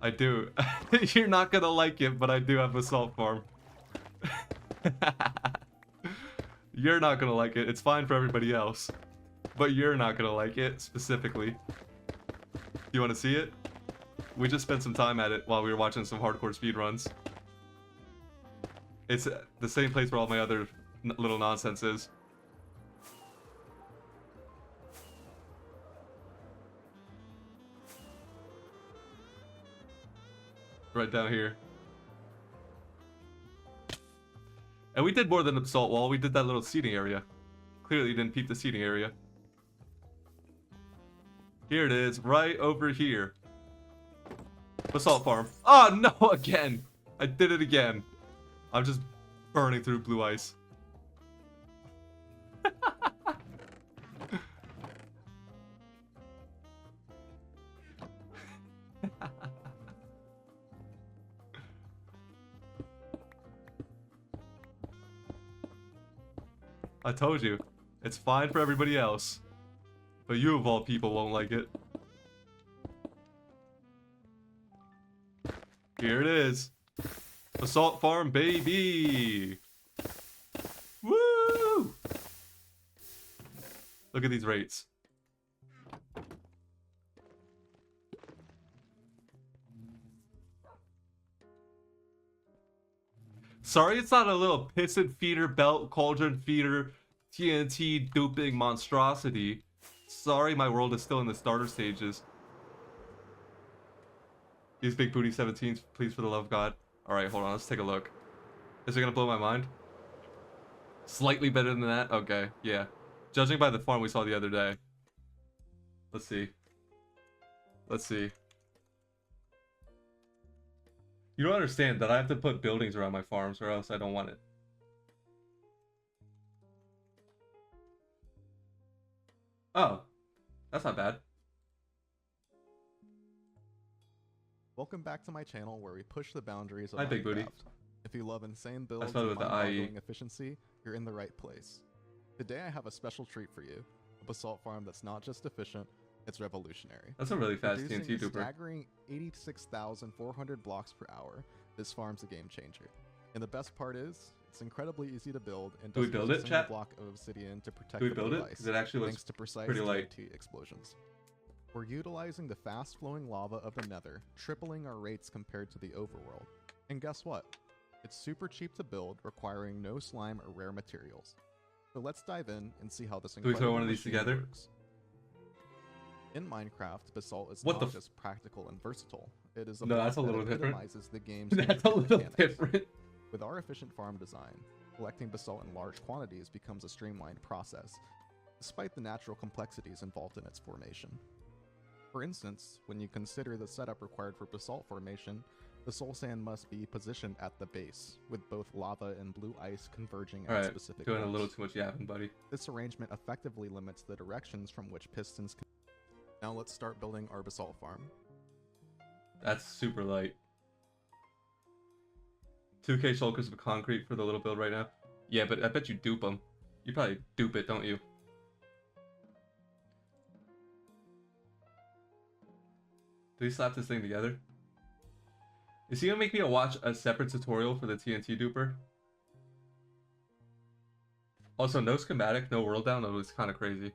I do. You're not gonna like it, but I do have a basalt farm. You're not gonna like it. It's fine for everybody else. But you're not gonna like it, specifically. You wanna see it? We just spent some time at it while we were watching some hardcore speedruns. It's the same place where all my other little nonsense is. Right down here. And we did more than the basalt wall. We did that little seating area. Clearly didn't peep the seating area. Here it is, right over here. Basalt farm. Oh no, again! I did it again. I'm just burning through blue ice. I told you, it's fine for everybody else, but you of all people won't like it. Here it is. Basalt farm, baby! Woo! Look at these rates. Sorry it's not a little piston feeder, belt, cauldron feeder, TNT duping monstrosity. Sorry my world is still in the starter stages. These big booty 17s, please for the love of God. Alright, hold on, let's take a look. Is it gonna blow my mind? Slightly better than that? Okay, yeah. Judging by the farm we saw the other day. Let's see. Let's see. You don't understand that I have to put buildings around my farms or else I don't want it. Oh, that's not bad. Welcome back to my channel where we push the boundaries of Hi, Big Booty. Minecraft. If you love insane builds spelled it and with the mind-boggling IE. efficiency, you're in the right place. Today I have a special treat for you, a basalt farm that's not just efficient, it's revolutionary. That's a really fast Producing TNT a duper. staggering 86,400 blocks per hour, this farm's a game changer. And the best part is, it's incredibly easy to build and Do we doesn't build use it, a single chat? block of obsidian to protect Do we the build blue it? ice, Because it actually looks thanks to precise pretty light. TNT explosions. We're utilizing the fast-flowing lava of the nether, tripling our rates compared to the overworld. And guess what? It's super cheap to build, requiring no slime or rare materials. So let's dive in and see how this Do we throw incredible one of these machine together? works. In Minecraft, basalt is What the not f- just practical and versatile. It is a No, block that's a that little different. epitomizes the game's That's a intricate little mechanics. different. With our efficient farm design, collecting basalt in large quantities becomes a streamlined process, despite the natural complexities involved in its formation. For instance, when you consider the setup required for basalt formation, the soul sand must be positioned at the base, with both lava and blue ice converging at Alright, specific doing a points. little too much yapping, buddy. This arrangement effectively limits the directions from which pistons can... Now let's start building our basalt farm. That's super light. 2k shulkers of concrete for the little build right now. Yeah, but I bet you dupe them. You probably dupe it, don't you? Do we slap this thing together? Is he gonna make me watch a separate tutorial for the TNT duper? Also, no schematic, no world down. That was kind of crazy.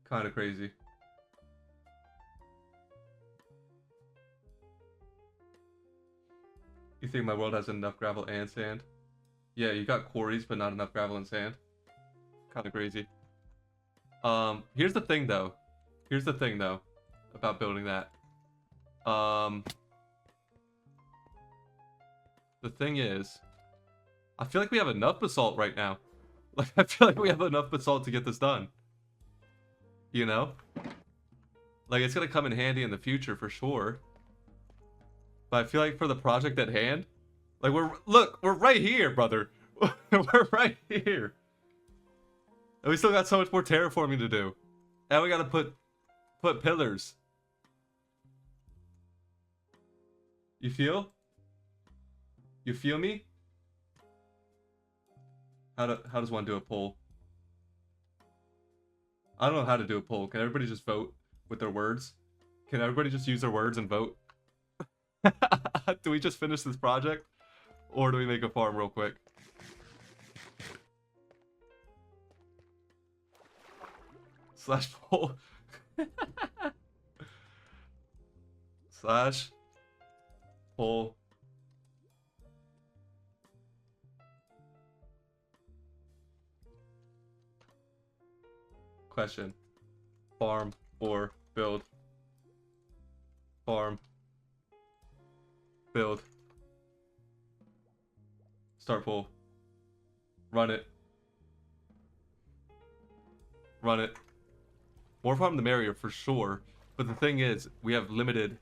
Kind of crazy. You think my world has enough gravel and sand? Yeah, you got quarries, but not enough gravel and sand. Kind of crazy. Here's the thing though. Here's the thing though about building that. The thing is, I feel like we have enough basalt right now. Like, I feel like we have enough basalt to get this done. You know? Like, it's gonna come in handy in the future for sure. But I feel like for the project at hand, like, we're right here, brother. We're right here. And we still got so much more terraforming to do. And we gotta put pillars. You feel? You feel me? How does one do a poll? I don't know how to do a poll. Can everybody just vote with their words? Can everybody just use their words and vote? Do we just finish this project? Or do we make a farm real quick? Slash poll. slash pull question farm or build farm build start pull run it more farm the merrier for sure, but the thing is we have limited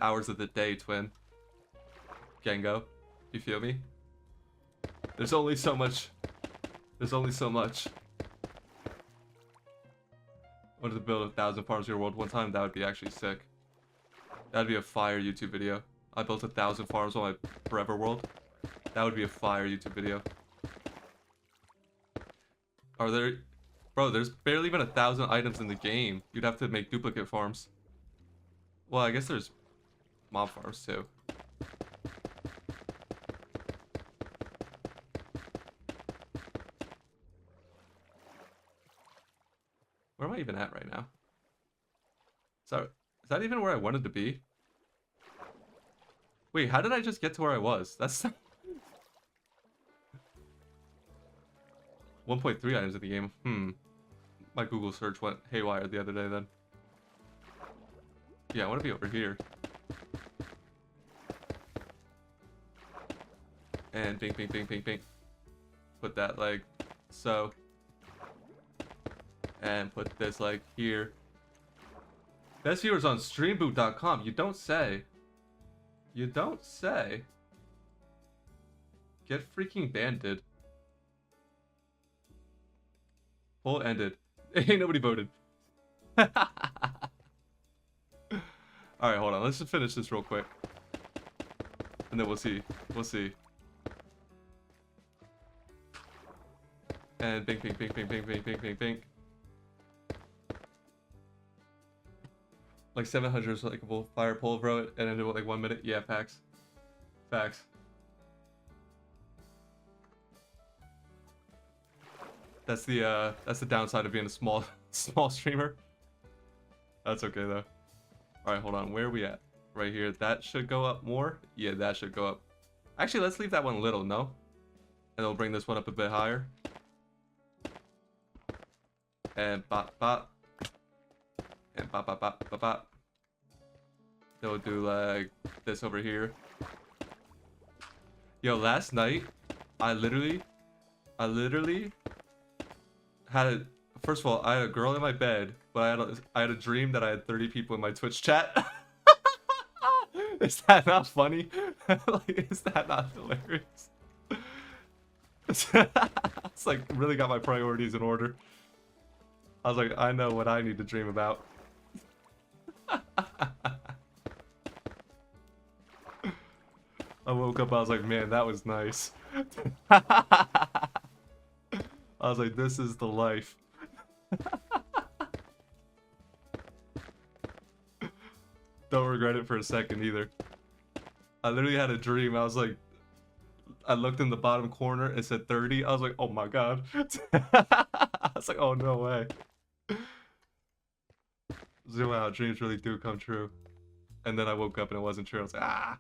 hours of the day, twin Gengo, you feel me? There's only so much. I wanted to build 1,000 farms in your world one time. That would be actually sick. That'd be a fire YouTube video. I built 1,000 farms on my forever world. That would be a fire YouTube video. Are there... Bro, there's barely even 1,000 items in the game. You'd have to make duplicate farms. Well, I guess there's mob farms too. Where am I even at right now? Is that even where I wanted to be? Wait, how did I just get to where I was? That's 1.3 items in the game. My Google search went haywire the other day then. Yeah, I want to be over here. And ping, ping, ping, ping, ping. Put that like so. And put this like here. Best viewers on streamboot.com. You don't say. You don't say. Get freaking banded. Poll ended. Ain't nobody voted. Alright, hold on. Let's just finish this real quick. And then we'll see. We'll see. And ping, ping, ping, ping, ping, ping, ping, ping, ping. Like 700 is like a fire pole, bro, and ended with like 1 minute. Yeah, facts. Facts. That's the downside of being a small streamer. That's okay though. All right, hold on. Where are we at? Right here. That should go up more. Yeah, that should go up. Actually, let's leave that one little, no? And we'll bring this one up a bit higher. And bop bop. And bop bop bop bop bop. Then we'll do like this over here. Yo, last night I literally had first of all, I had a girl in my bed, but I had a dream that I had 30 people in my Twitch chat. Is that not funny? Like, is that not hilarious? It's like really got my priorities in order. I was like, I know what I need to dream about. I woke up, I was like, man, that was nice. I was like, this is the life. Don't regret it for a second either. I literally had a dream. I was like, I looked in the bottom corner, it said 30. I was like, oh my god. I was like, oh no way. Zoom out, dreams really do come true. And then I woke up and it wasn't true. I was like, ah.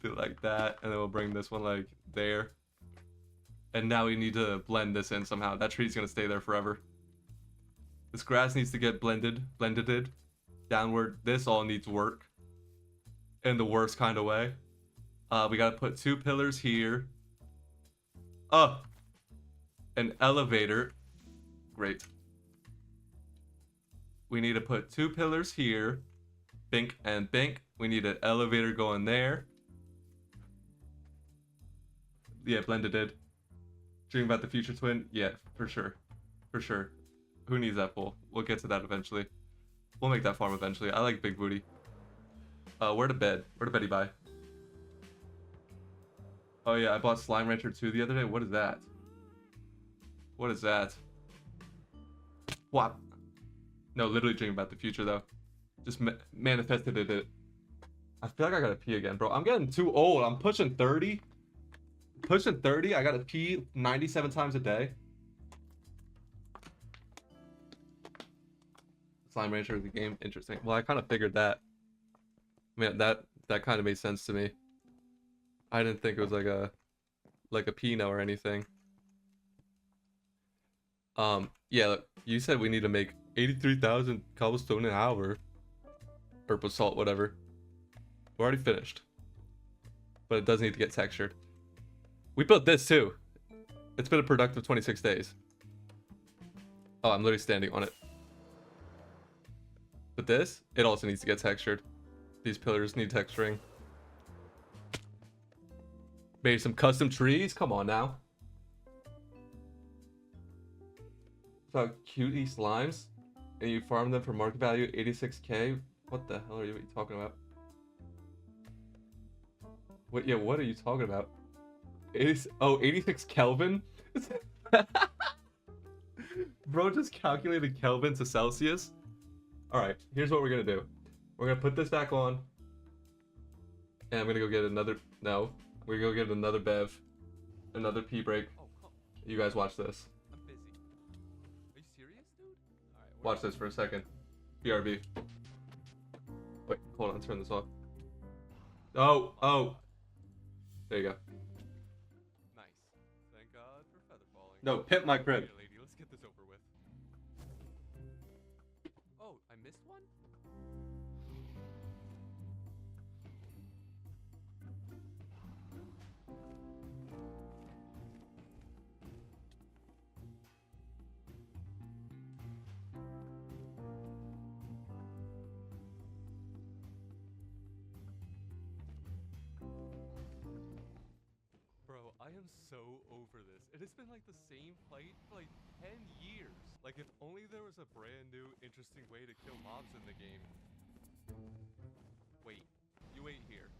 Do it like that, and then we'll bring this one like there. And now we need to blend this in somehow. That tree's gonna stay there forever. This grass needs to get blended downward. This all needs work in the worst kind of way. We gotta put 2 pillars here. An elevator. Great. We need to put 2 pillars here. Bink and bink. We need an elevator going there. Yeah, blended did. Dream about the future twin? Yeah, for sure. For sure. Who needs that pool? We'll get to that eventually. We'll make that farm eventually. I like big booty. Where to bed? Where to Betty buy? Oh yeah, I bought Slime Rancher 2 the other day. What is that? What is that? What? No, literally dream about the future though. Just manifested it. I feel like I gotta pee again, bro. I'm getting too old. I'm pushing 30. Pushing 30. I gotta pee 97 times a day. Slime Rancher is a game. Interesting. Well, I kind of figured that. Man, that kind of made sense to me. I didn't think it was like a Pinot or anything. Yeah, look, you said we need to make 83,000 cobblestone an hour. Or basalt, whatever. We're already finished. But it does need to get textured. We built this too. It's been a productive 26 days. Oh, I'm literally standing on it. But this, it also needs to get textured. These pillars need texturing. Maybe some custom trees? Come on now. So cutie slimes? And you farm them for market value 86k? What the hell are you talking about? What? Yeah, what are you talking about? 86 Kelvin? Bro just calculated Kelvin to Celsius? Alright, here's what we're gonna do. We're gonna put this back on. And I'm gonna go get another... No. We're gonna go get another bev. Another pee break. Oh, come. You guys watch this. I'm busy. Are you serious, dude? All right. Watch this for a second. BRB. Wait, hold on, turn this off. Oh. There you go. Nice. Thank God for feather falling. No, pimp my crib. Here, lady, let's get this over with. Oh, I missed one? Bro, I am so over this. It has been like the same fight for like 10 years. Like if only there was a brand new interesting way to kill mobs in the game. Wait, you wait here.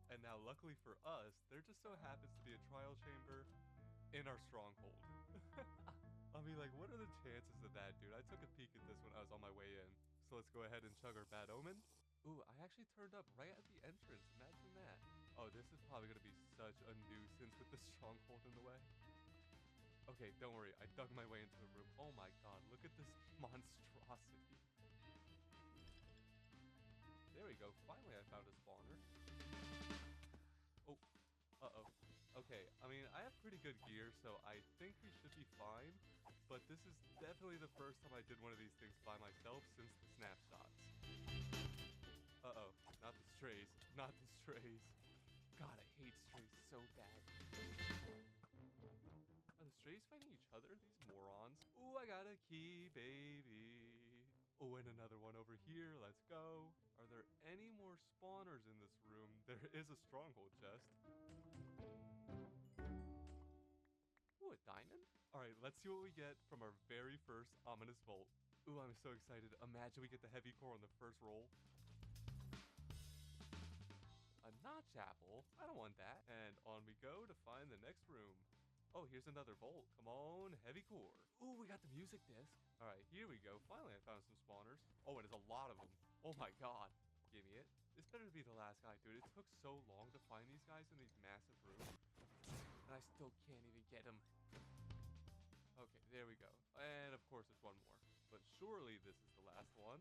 And now luckily for us, there just so happens to be a trial chamber in our stronghold. I mean, like, what are the chances of that, dude? I took a peek at this when I was on my way in. So let's go ahead and chug our bad omen. Ooh, I actually turned up right at the entrance. Imagine that. Oh, this is probably going to be such a nuisance with the stronghold in the way. Okay, don't worry. I dug my way into the room. Oh my god, look at this monstrosity. There we go. Finally, I found a spawner. Oh, uh-oh. Okay, I mean, I have pretty good gear, so I think we should be fine. But this is definitely the first time I did one of these things by myself since the snapshots. Uh-oh, not the strays. Not the strays. God, I hate strays so bad. Are the strays fighting each other? These morons. Ooh, I got a key, baby. Oh, and another one over here. Let's go. Are there any more spawners in this room? There is a stronghold chest. Ooh, a diamond? Alright, let's see what we get from our very first ominous vault. Ooh, I'm so excited. Imagine we get the heavy core on the first roll. A notch apple? I don't want that. And on we go to find the next room. Oh, here's another vault. Come on, heavy core. Ooh, we got the music disc. Alright, here we go. Finally, I found some spawners. Oh, and there's a lot of them. Oh my god. Give me it. This better be the last guy, dude. It took so long to find these guys in these massive rooms. And I still can't even get them. Okay, there we go. And of course, there's one more. But surely this is the last one.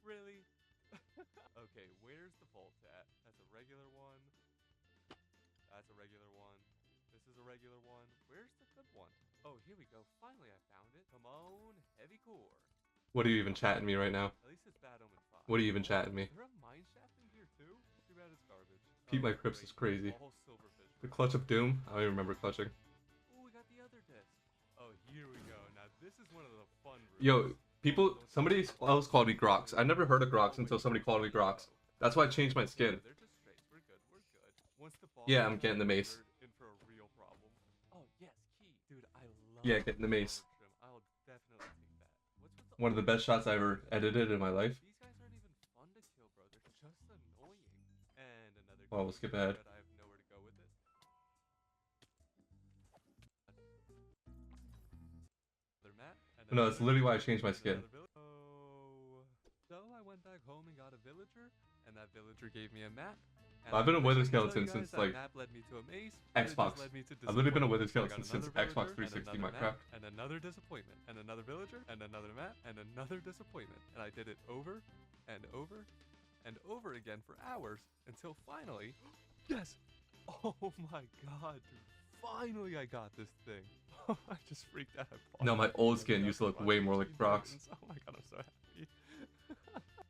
Really? Okay, where's the vault at? That's a regular one. That's a regular one. This is a regular one. Where's the good one? Oh, here we go. Finally, I found it. Come on, heavy core. What are you even chatting me right now? At least it's bad omen 5. What are you even chatting me? Is there a mine shaft in here too? Too bad it's garbage. Pete Oh, my Crips great. is crazy. All silverfish. The clutch of doom? I don't even remember clutching. Oh, we got the other disc. Oh, here we go. Now this is one of the fun rooms. Yo, people, somebody else called me Grox. I never heard of Grox until somebody called me Grox. That's why I changed my skin. They're just straight. We're good. We're good. Once the boss Yeah, I'm getting the mace. in for a real problem. Oh yes, key, dude. I love. Yeah, getting the mace. trim. I'll definitely take that. What's with the One of the best shots I ever edited in my life. These guys aren't even fun to kill, bro. They're just annoying. And another. Well, we'll skip ahead. But I have nowhere to go with it. Another No, that's literally why I changed my skin. So I went back home and got a villager, and that villager gave me a map. I've been a wither skeleton since like Xbox. I've literally been a wither skeleton since Xbox 360 Minecraft. And another disappointment, and another villager, and another map, and another disappointment. And I did it over and over and over again for hours until finally, yes! Oh my god, dude. Finally I got this thing. I just freaked out. No, my old skin used to look way more like Brock's. Oh my god, I'm so happy.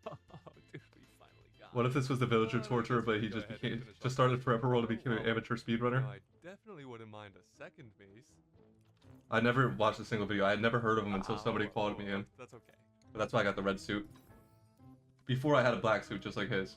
Oh, dude, we finally got What if this was the villager torturer, but he just started Forever World to become an amateur speedrunner? No, I definitely wouldn't mind a second base. I never watched a single video. I had never heard of him until somebody called me in. That's okay. But that's why I got the red suit. Before I had a black suit just like his.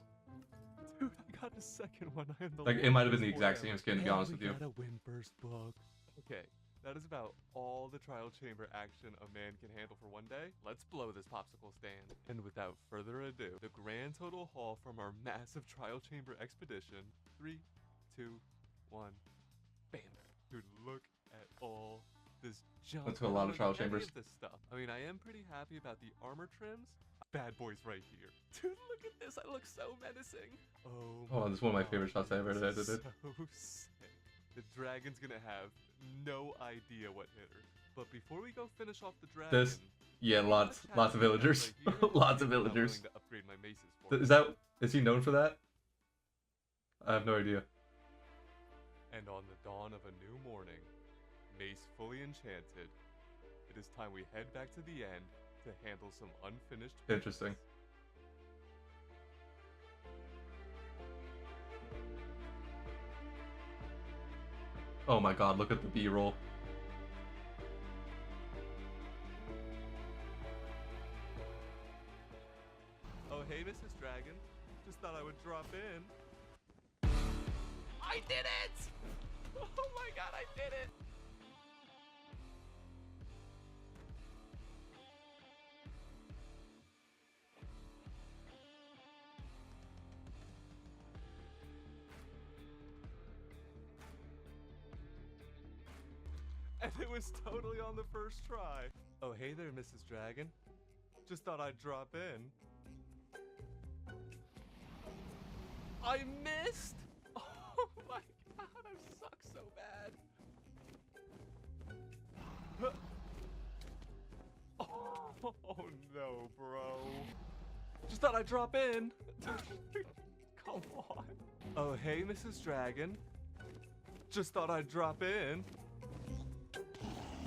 Dude, I got a second one. I am the Like, it might have been the exact same skin, to be honest with you. Got a win first book. Okay, that is about all the trial chamber action a man can handle for one day. Let's blow this popsicle stand. And without further ado, the grand total haul from our massive trial chamber expedition. 3, 2, 1, bam. Dude, look at all this junk. That's a lot of trial Any chambers. this stuff. I mean, I am pretty happy about the armor trims. Bad boys right here. Dude, look at this. I look so menacing. Oh, this is one of my favorite shots I ever edited. So sick. The dragon's gonna have no idea what hit her. But before we go finish off the dragon, This, yeah, lots of villagers. Lots of villagers. To upgrade my maces for Is he known for that? I have no idea. And on the dawn of a new morning, mace fully enchanted, it is time we head back to the end to handle some unfinished business. Interesting. Oh my god, look at the B-roll. Oh, hey, Mrs. Dragon. Just thought I would drop in. I did it! Oh my god, I did it! And it was totally on the first try. Oh, hey there, Mrs. Dragon. Just thought I'd drop in. I missed! Oh my god, I suck so bad. Oh no, bro. Just thought I'd drop in. Come on. Oh, hey, Mrs. Dragon. Just thought I'd drop in.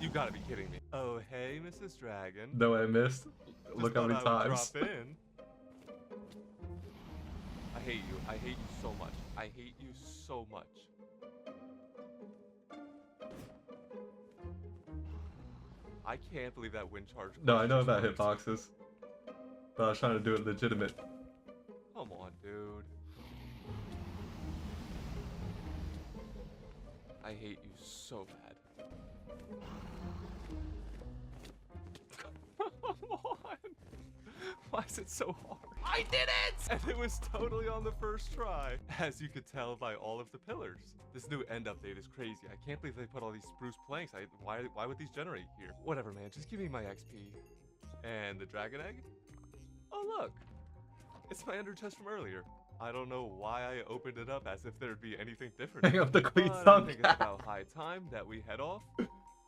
You gotta be kidding me. Oh, hey, Mrs. Dragon. No, I missed. Just Look how many thought I would times. drop in. I hate you. I hate you so much. I hate you so much. I can't believe that wind charge. No, I know just about works. hitboxes. But I was trying to do it legitimate. Come on, dude. I hate you so bad. Come on. Why is it so hard? I did it! And it was totally on the first try. As you could tell by all of the pillars. This new end update is crazy. I can't believe they put all these spruce planks. Why would these generate here? Whatever, man. Just give me my XP. And the dragon egg? Oh, look. It's my ender chest from earlier. I don't know why I opened it up as if there'd be anything different. Hang up the queen But I song. think it's about high time that we head off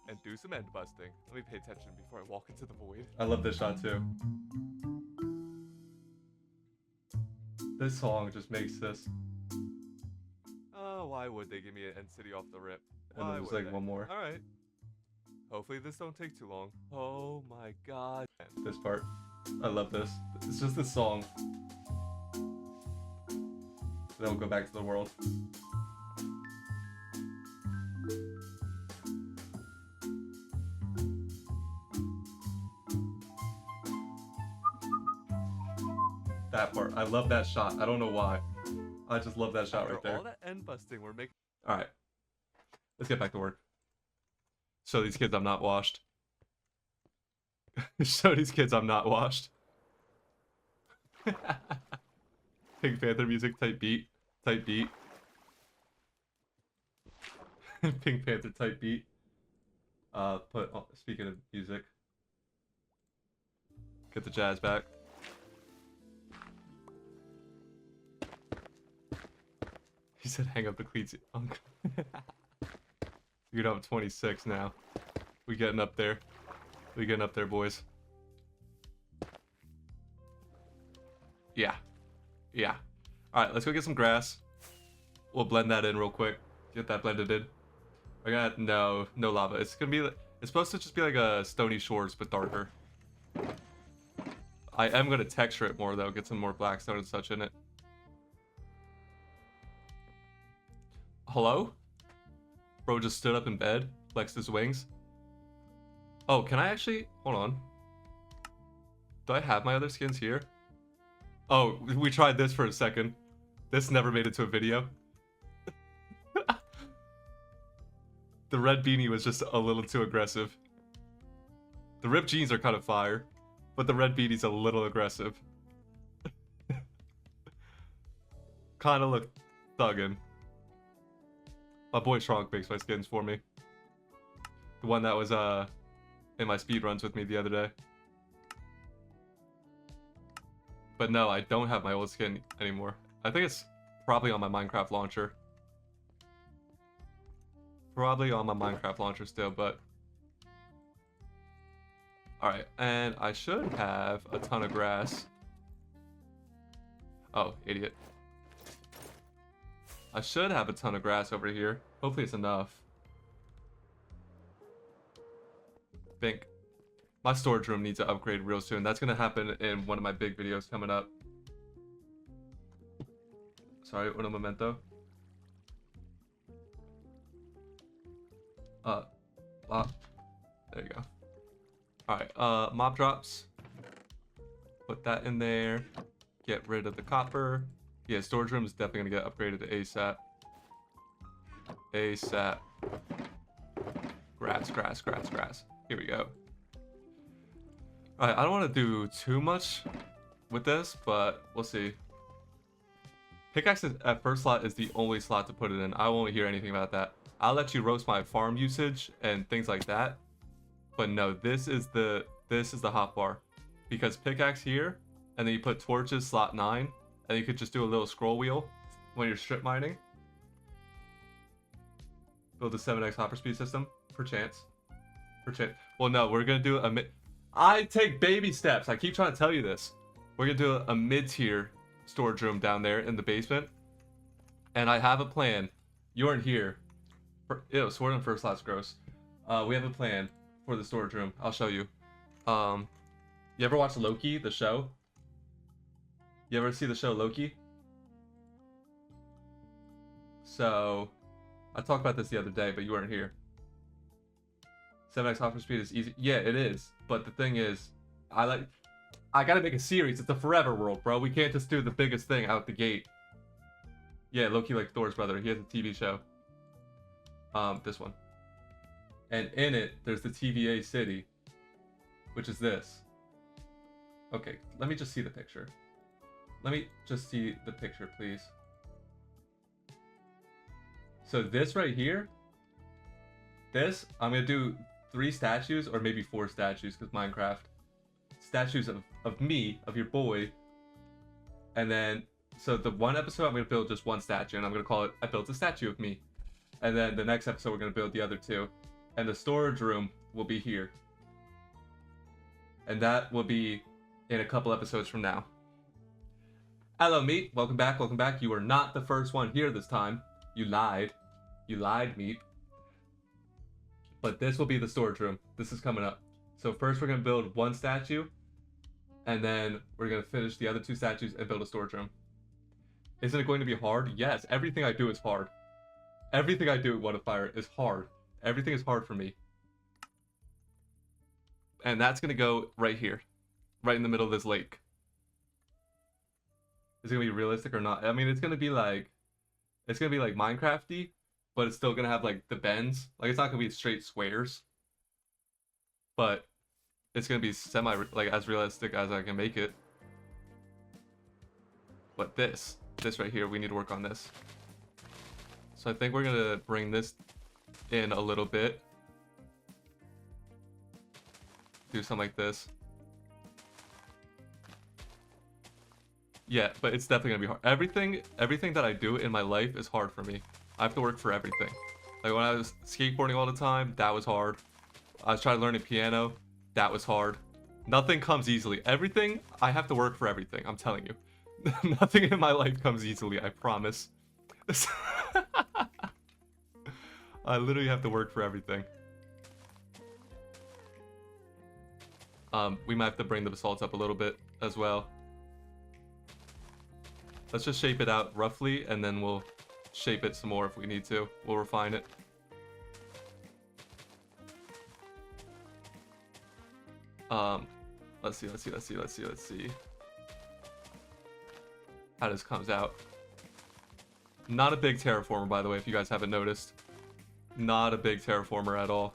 and do some end busting. Let me pay attention before I walk into the void. I love this shot too. This song just makes this. Oh, why would they give me an end city off the rip? And Why then there's would like they? one more. All right. Hopefully this don't take too long. Oh my god. This part. I love this. It's just this song. Then we'll go back to the world. That part. I love that shot. I don't know why. I just love that shot After right there. all that end busting, we're making. Alright. Let's get back to work. Show these kids I'm not washed. Show these kids I'm not washed. Pink Panther music type beat. Type beat. Pink Panther type beat. Speaking of music. Get the jazz back. He said hang up the cleats. You're up 26 now. We getting up there. We getting up there, boys. Yeah. Yeah. Alright, let's go get some grass. We'll blend that in real quick. Get that blended in. I got no lava. It's gonna be it's supposed to just be like a stony shores but darker. I am gonna texture it more though, get some more blackstone and such in it. Hello? Bro just stood up in bed, flexed his wings. Oh, can I actually hold on? Do I have my other skins here? Oh, we tried this for a second. This never made it to a video. The red beanie was just a little too aggressive. The ripped jeans are kind of fire, but the red beanie's a little aggressive. Kind of look thuggin'. My boy Shrunk makes my skins for me. The one that was in my speedruns with me the other day. But no, I don't have my old skin anymore. I think it's probably on my Minecraft launcher. Probably on my Minecraft launcher still, but... Alright, and I should have a ton of grass. Oh, idiot. I should have a ton of grass over here. Hopefully it's enough. Think. My storage room needs to upgrade real soon. That's gonna happen in one of my big videos coming up. Sorry, un momento. There you go. Alright, mob drops. Put that in there. Get rid of the copper. Yeah, storage room is definitely gonna get upgraded to ASAP. ASAP. Grass, grass, grass, grass. Here we go. Alright, I don't want to do too much with this, but we'll see. Pickaxe at first slot is the only slot to put it in. I won't hear anything about that. I'll let you roast my farm usage and things like that. But no, this is the hotbar. Because pickaxe here, and then you put torches slot 9, and you could just do a little scroll wheel when you're strip mining. Build a 7x hopper speed system, perchance. Perchance. Well, no, we're gonna do a I take baby steps. I keep trying to tell you this. We're gonna do a mid-tier storage room down there in the basement. And I have a plan. You aren't here. Ew, sword on first slot's gross. We have a plan for the storage room. I'll show you. You ever watch Loki, the show? You ever see the show Loki? So, I talked about this the other day, but you weren't here. 7x hopper speed is easy. Yeah, it is. But the thing is, I gotta make a series. It's a forever world, bro. We can't just do the biggest thing out the gate. Yeah, Loki like Thor's brother. He has a TV show. This one. And in it, there's the TVA city, which is this. Okay, let me just see the picture. Let me just see the picture, please. So this right here, this, I'm gonna do 3 statues or maybe 4 statues because Minecraft. Statues of me, of your boy. And then, so the one episode I'm gonna build just 1 statue and I'm gonna call it, I built a statue of me. And then the next episode we're gonna build the other 2. And the storage room will be here. And that will be in a couple episodes from now. Hello, Meat. Welcome back, welcome back. You are not the first one here this time. You lied. You lied, Meat. But this will be the storage room. This is coming up. So first we're going to build 1 statue. And then we're going to finish the other 2 statues and build a storage room. Isn't it going to be hard? Yes, everything I do is hard. Everything I do at Whatafire is hard. Everything is hard for me. And that's going to go right here. Right in the middle of this lake. Is it going to be realistic or not? I mean, it's going to be like Minecraft-y, but it's still going to have like the bends. Like it's not going to be straight squares. But it's going to be like as realistic as I can make it. But this right here, we need to work on this. So I think we're going to bring this in a little bit. Do something like this. Yeah, but it's definitely gonna be hard. Everything that I do in my life is hard for me. I have to work for everything. Like when I was skateboarding all the time, that was hard. I was trying learning piano, that was hard. Nothing comes easily. Everything, I have to work for everything, I'm telling you. Nothing in my life comes easily, I promise. I literally have to work for everything. We might have to bring the basalts up a little bit as well. Let's just shape it out roughly, and then we'll shape it some more if we need to. We'll refine it. Let's see. How this comes out. Not a big terraformer, by the way, if you guys haven't noticed. Not a big terraformer at all.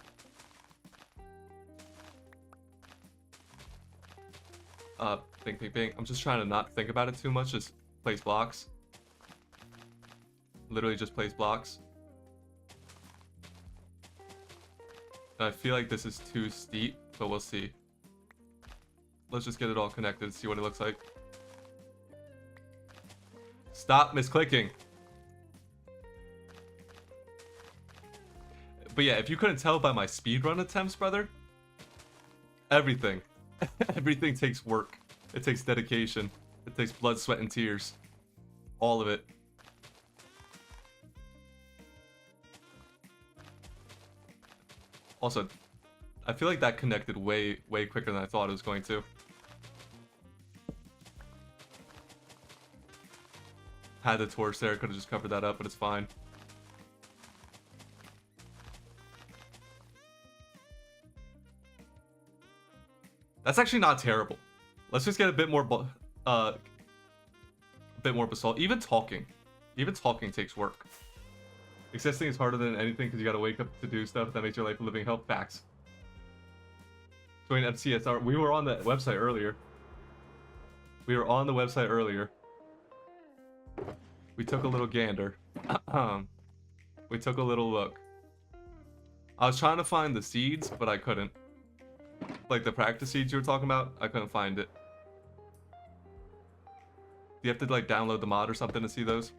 Bing. I'm just trying to not think about it too much. Just place blocks. Literally just place blocks. I feel like this is too steep, but we'll see. Let's just get it all connected, see what it looks like. Stop misclicking. But yeah, if you couldn't tell by my speedrun attempts, brother, everything takes work. It takes dedication. It takes blood, sweat, and tears. All of it. Also, I feel like that connected way quicker than I thought it was going to. Had the torch there, could have just covered that up, but it's fine. That's actually not terrible. Let's just get a bit more basalt. Even talking takes work. Existing is harder than anything because you gotta wake up to do stuff that makes your life a living hell. Facts. Join FCSR. We were on the website earlier. We took a little gander. We took a little look. I was trying to find the seeds, but I couldn't. Like the practice seeds you were talking about, I couldn't find it. Do you have to like download the mod or something to see those?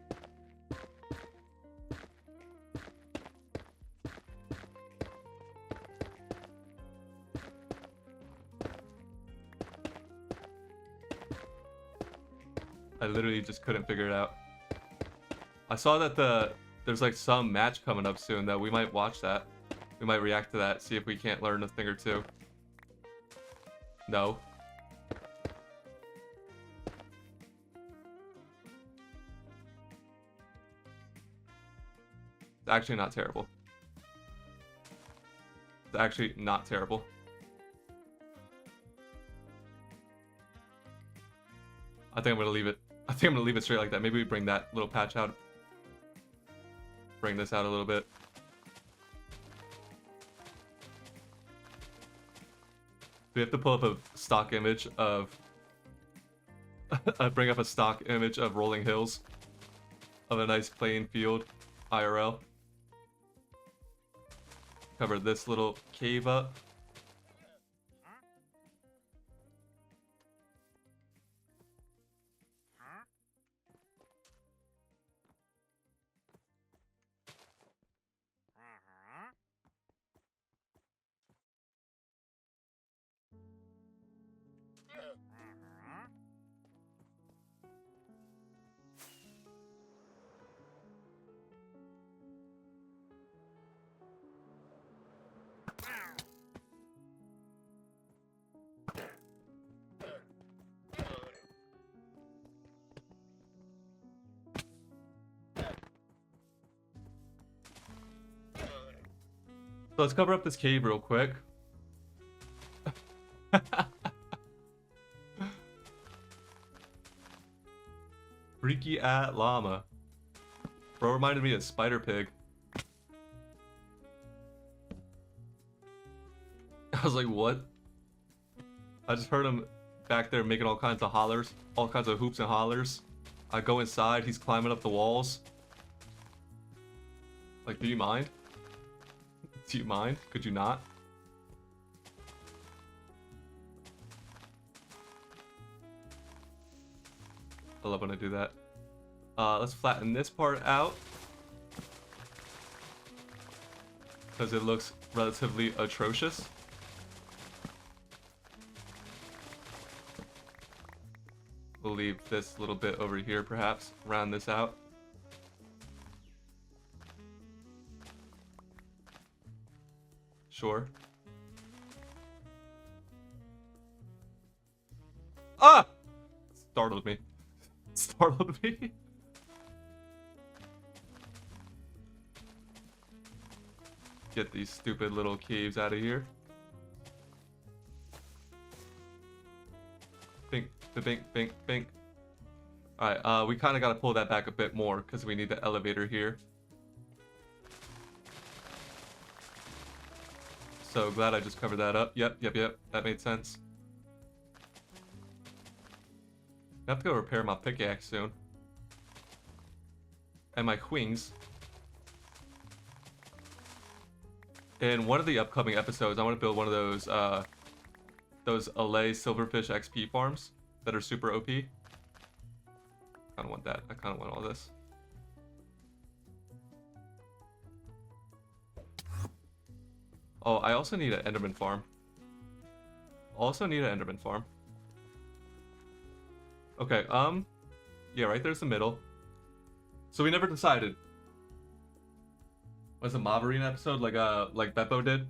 I literally just couldn't figure it out. I saw that there's like some match coming up soon that we might watch that. We might react to that, see if we can't learn a thing or two. No. It's actually not terrible. It's actually not terrible. I think I'm gonna leave it. I think I'm gonna leave it straight like that. Maybe we bring that little patch out. Bring this out a little bit. We have to pull up a stock image of... bring up a stock image of rolling hills. Of a nice plain field. IRL. Cover this little cave up. So let's cover up this cave real quick. Freaky at llama. Bro reminded me of Spider Pig. I was like, what? I just heard him back there making all kinds of hollers, all kinds of hoops and hollers. I go inside, he's climbing up the walls. Like, do you mind? Do you mind? Could you not? I love when I do that. Let's flatten this part out, because it looks relatively atrocious. We'll leave this little bit over here, perhaps. Round this out. Sure. Ah! Startled me. Startled me. Get these stupid little caves out of here. Bink, bink, bink, bink. Alright, we kind of got to pull that back a bit more because we need the elevator here. So glad I just covered that up. Yep. That made sense. I have to go repair my pickaxe soon. And my queens. In one of the upcoming episodes, I want to build one of those LA silverfish XP farms that are super OP. I kind of want that. I kind of want all this. Oh, I also need an Enderman farm. Okay, yeah, right there's the middle. So we never decided. Was a Mob Arena episode like Beppo did?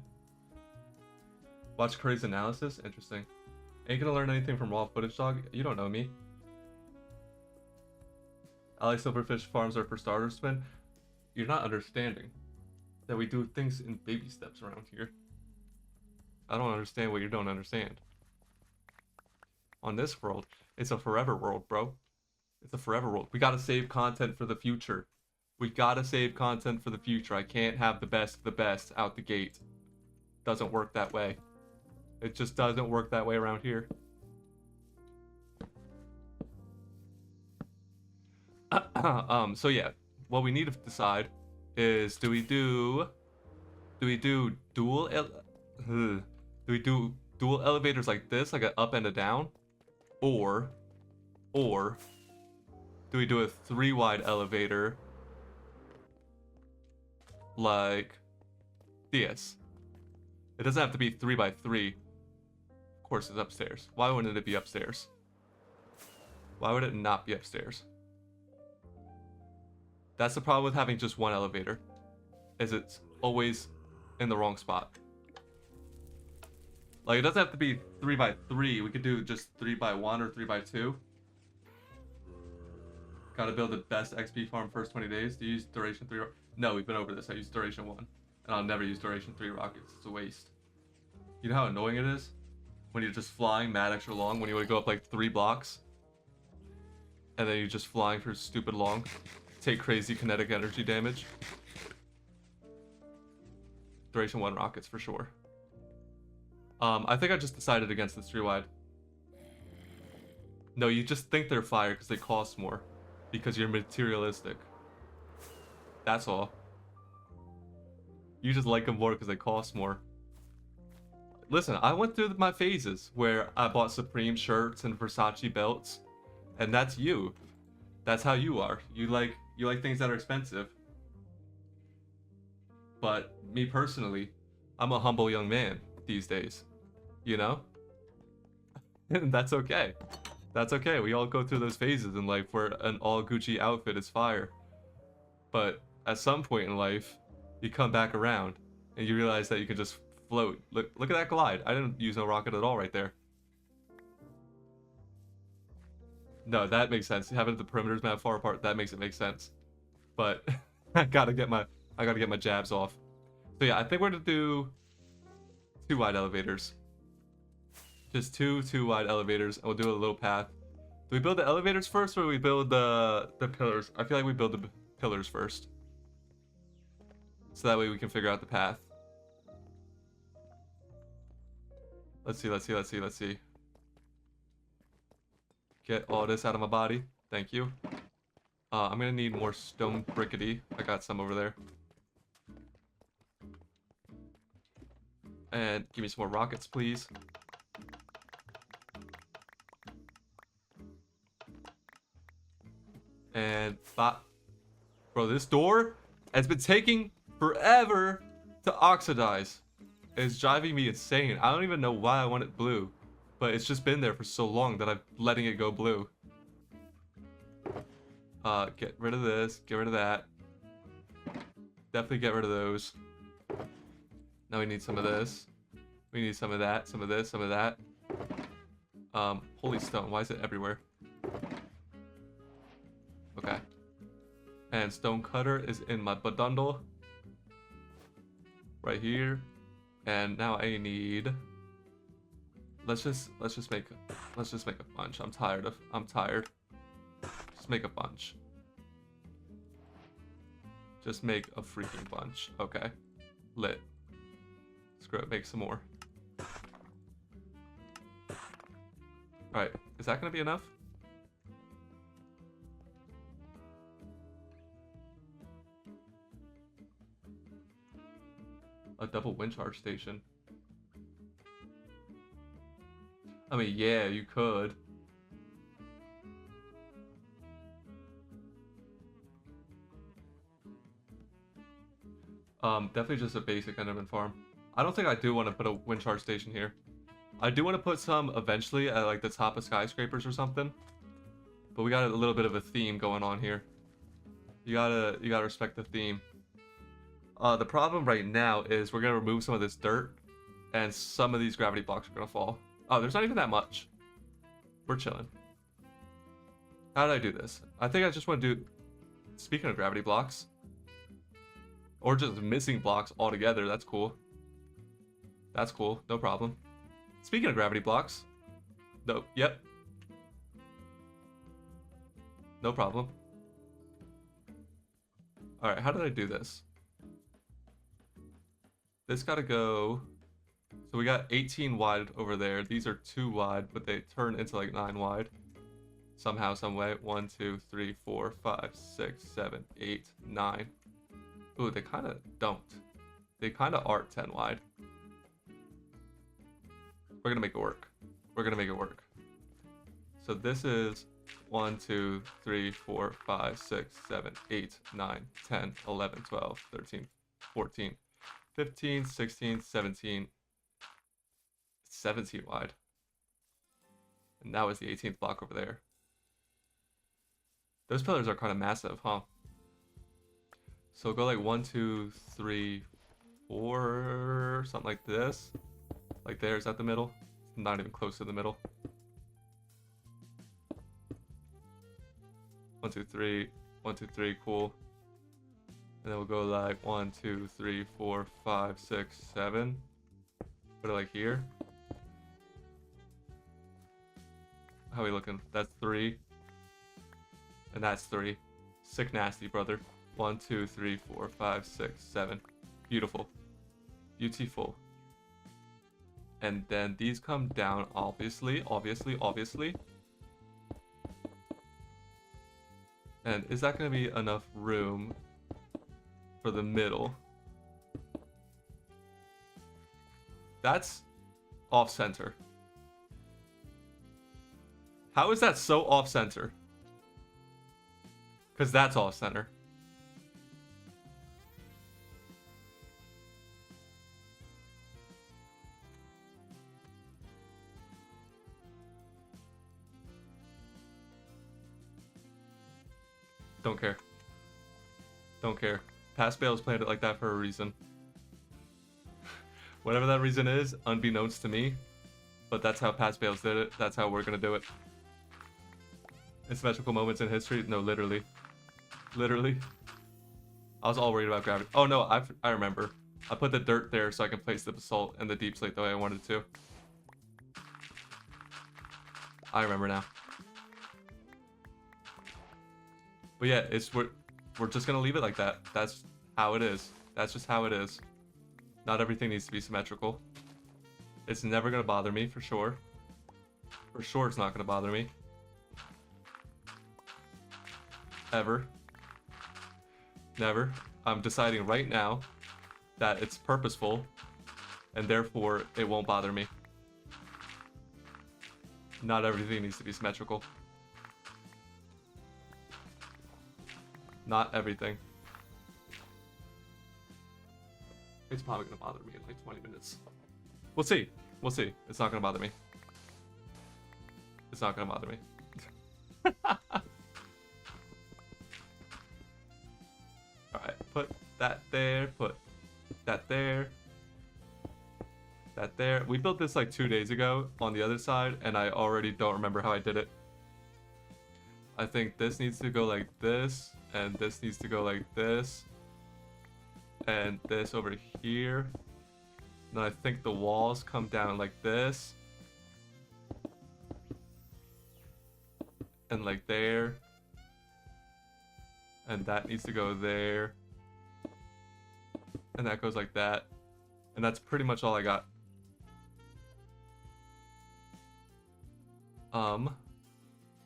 Watch Curry's analysis? Interesting. Ain't gonna learn anything from raw footage, dog? You don't know me. LA silverfish farms are for starters, Spin. You're not understanding that we do things in baby steps around here. I don't understand what you don't understand. On this world, it's a forever world, bro. It's a forever world. We gotta save content for the future. We gotta save content for the future. I can't have the best of the best out the gate. Doesn't work that way. It just doesn't work that way around here. So yeah, what we need to decide is do we do dual elevators like this, like an up and a down, or do we do a 3 wide elevator like this? It doesn't have to be 3 by 3. Of course it's upstairs. Why wouldn't it be upstairs? Why would it not be upstairs? That's the problem with having just one elevator, is it's always in the wrong spot. Like, it doesn't have to be 3 by 3. We could do just 3 by 1 or 3 by 2. Gotta build the best XP farm first 20 days. Do you use duration 3? No, we've been over this. I use duration 1. And I'll never use duration 3 rockets. It's a waste. You know how annoying it is? When you're just flying mad extra long, when you want to go up like 3 blocks. And then you're just flying for stupid long. Take crazy kinetic energy damage. Duration 1 rockets for sure. I think I just decided against this 3 wide. No, you just think they're fire because they cost more. Because you're materialistic. That's all. You just like them more because they cost more. Listen, I went through my phases where I bought Supreme shirts and Versace belts. And that's you. That's how you are. You like things that are expensive. But me personally, I'm a humble young man these days. You know? And that's okay. That's okay. We all go through those phases in life where an all Gucci outfit is fire. But at some point in life, you come back around and you realize that you can just float. Look at that glide. I didn't use no rocket at all right there. No, that makes sense. Having the perimeters map far apart, that makes it make sense. But I gotta get my jabs off. So yeah, I think we're gonna do 2 wide elevators. Just 2 wide elevators, and we'll do a little path. Do we build the elevators first, or do we build the pillars? I feel like we build the pillars first. So that way we can figure out the path. Let's see. Get all this out of my body. Thank you. I'm gonna need more stone brickety. I got some over there. And give me some more rockets, please. And bro, this door has been taking forever to oxidize. It's driving me insane. I don't even know why I want it blue, but it's just been there for so long that I'm letting it go blue. Get rid of this, get rid of that. Definitely get rid of those. Now we need some of this. We need some of that, some of this, some of that. Holy stone, why is it everywhere? Okay. And stone cutter is in my bundle. Right here. And now I need, let's just make a bunch. I'm tired. Just make a bunch. Just make a freaking bunch. Okay. Lit. Screw it, make some more. Alright, is that gonna be enough? A double wind charge station. I mean, yeah, you could. Definitely just a basic Enderman farm. I don't think I do want to put a wind charge station here. I do want to put some eventually at like the top of skyscrapers or something. But we got a little bit of a theme going on here. You gotta respect the theme. The problem right now is we're gonna remove some of this dirt, and some of these gravity blocks are gonna fall. Oh, there's not even that much. We're chilling. How did I do this? I think I just want to do. Speaking of gravity blocks, or just missing blocks altogether. That's cool. That's cool. No problem. Speaking of gravity blocks, no. Yep. No problem. All right. How did I do this? This gotta go. So we got 18 wide over there. These are 2 wide, but they turn into like 9 wide. Somehow, some way. 1, 2, 3, 4, 5, 6, 7, 8, 9. Ooh, they kind of don't. They kind of are 10 wide. We're gonna make it work. We're gonna make it work. So this is 1, 2, 3, 4, 5, 6, 7, 8, 9, 10, 11, 12, 13, 14, 15, 16, 17. 17 wide. And that was the 18th block over there. Those pillars are kind of massive, huh? So go like 1, 2, 3, 4, something like this. Like there's at the middle. It's not even close to the middle. 1, 2, 3, 1, 2, 3, cool. And then we'll go like 1, 2, 3, 4, 5, 6, 7. Put it like here. How are we looking? That's 3. And that's 3. Sick nasty, brother. 1, 2, 3, 4, 5, 6, 7. Beautiful. Beautiful. And then these come down, obviously. And is that going to be enough room for the middle? That's off center. How is that so off center? Because that's off center. Don't care. Don't care. Past Bales planned it like that for a reason. Whatever that reason is, unbeknownst to me. But that's how Past Bales did it. That's how we're gonna do it. In symmetrical moments in history? No, literally. Literally. I was all worried about gravity. Oh no, I remember. I put the dirt there so I can place the basalt and the deep slate the way I wanted to. I remember now. But yeah, we're just gonna leave it like that. That's how it is. That's just how it is. Not everything needs to be symmetrical. It's never gonna bother me, for sure. For sure it's not gonna bother me. Ever. Never. I'm deciding right now that it's purposeful, and therefore it won't bother me. Not everything needs to be symmetrical. Not everything. It's probably gonna bother me in like 20 minutes. We'll see. We'll see. It's not gonna bother me. It's not gonna bother me. Alright, put that there, put that there. That there. We built this like 2 days ago on the other side, and I already don't remember how I did it. I think this needs to go like this, and this needs to go like this, and this over here. Then I think the walls come down like this, and like there, and that needs to go there, and that goes like that, and that's pretty much all I got.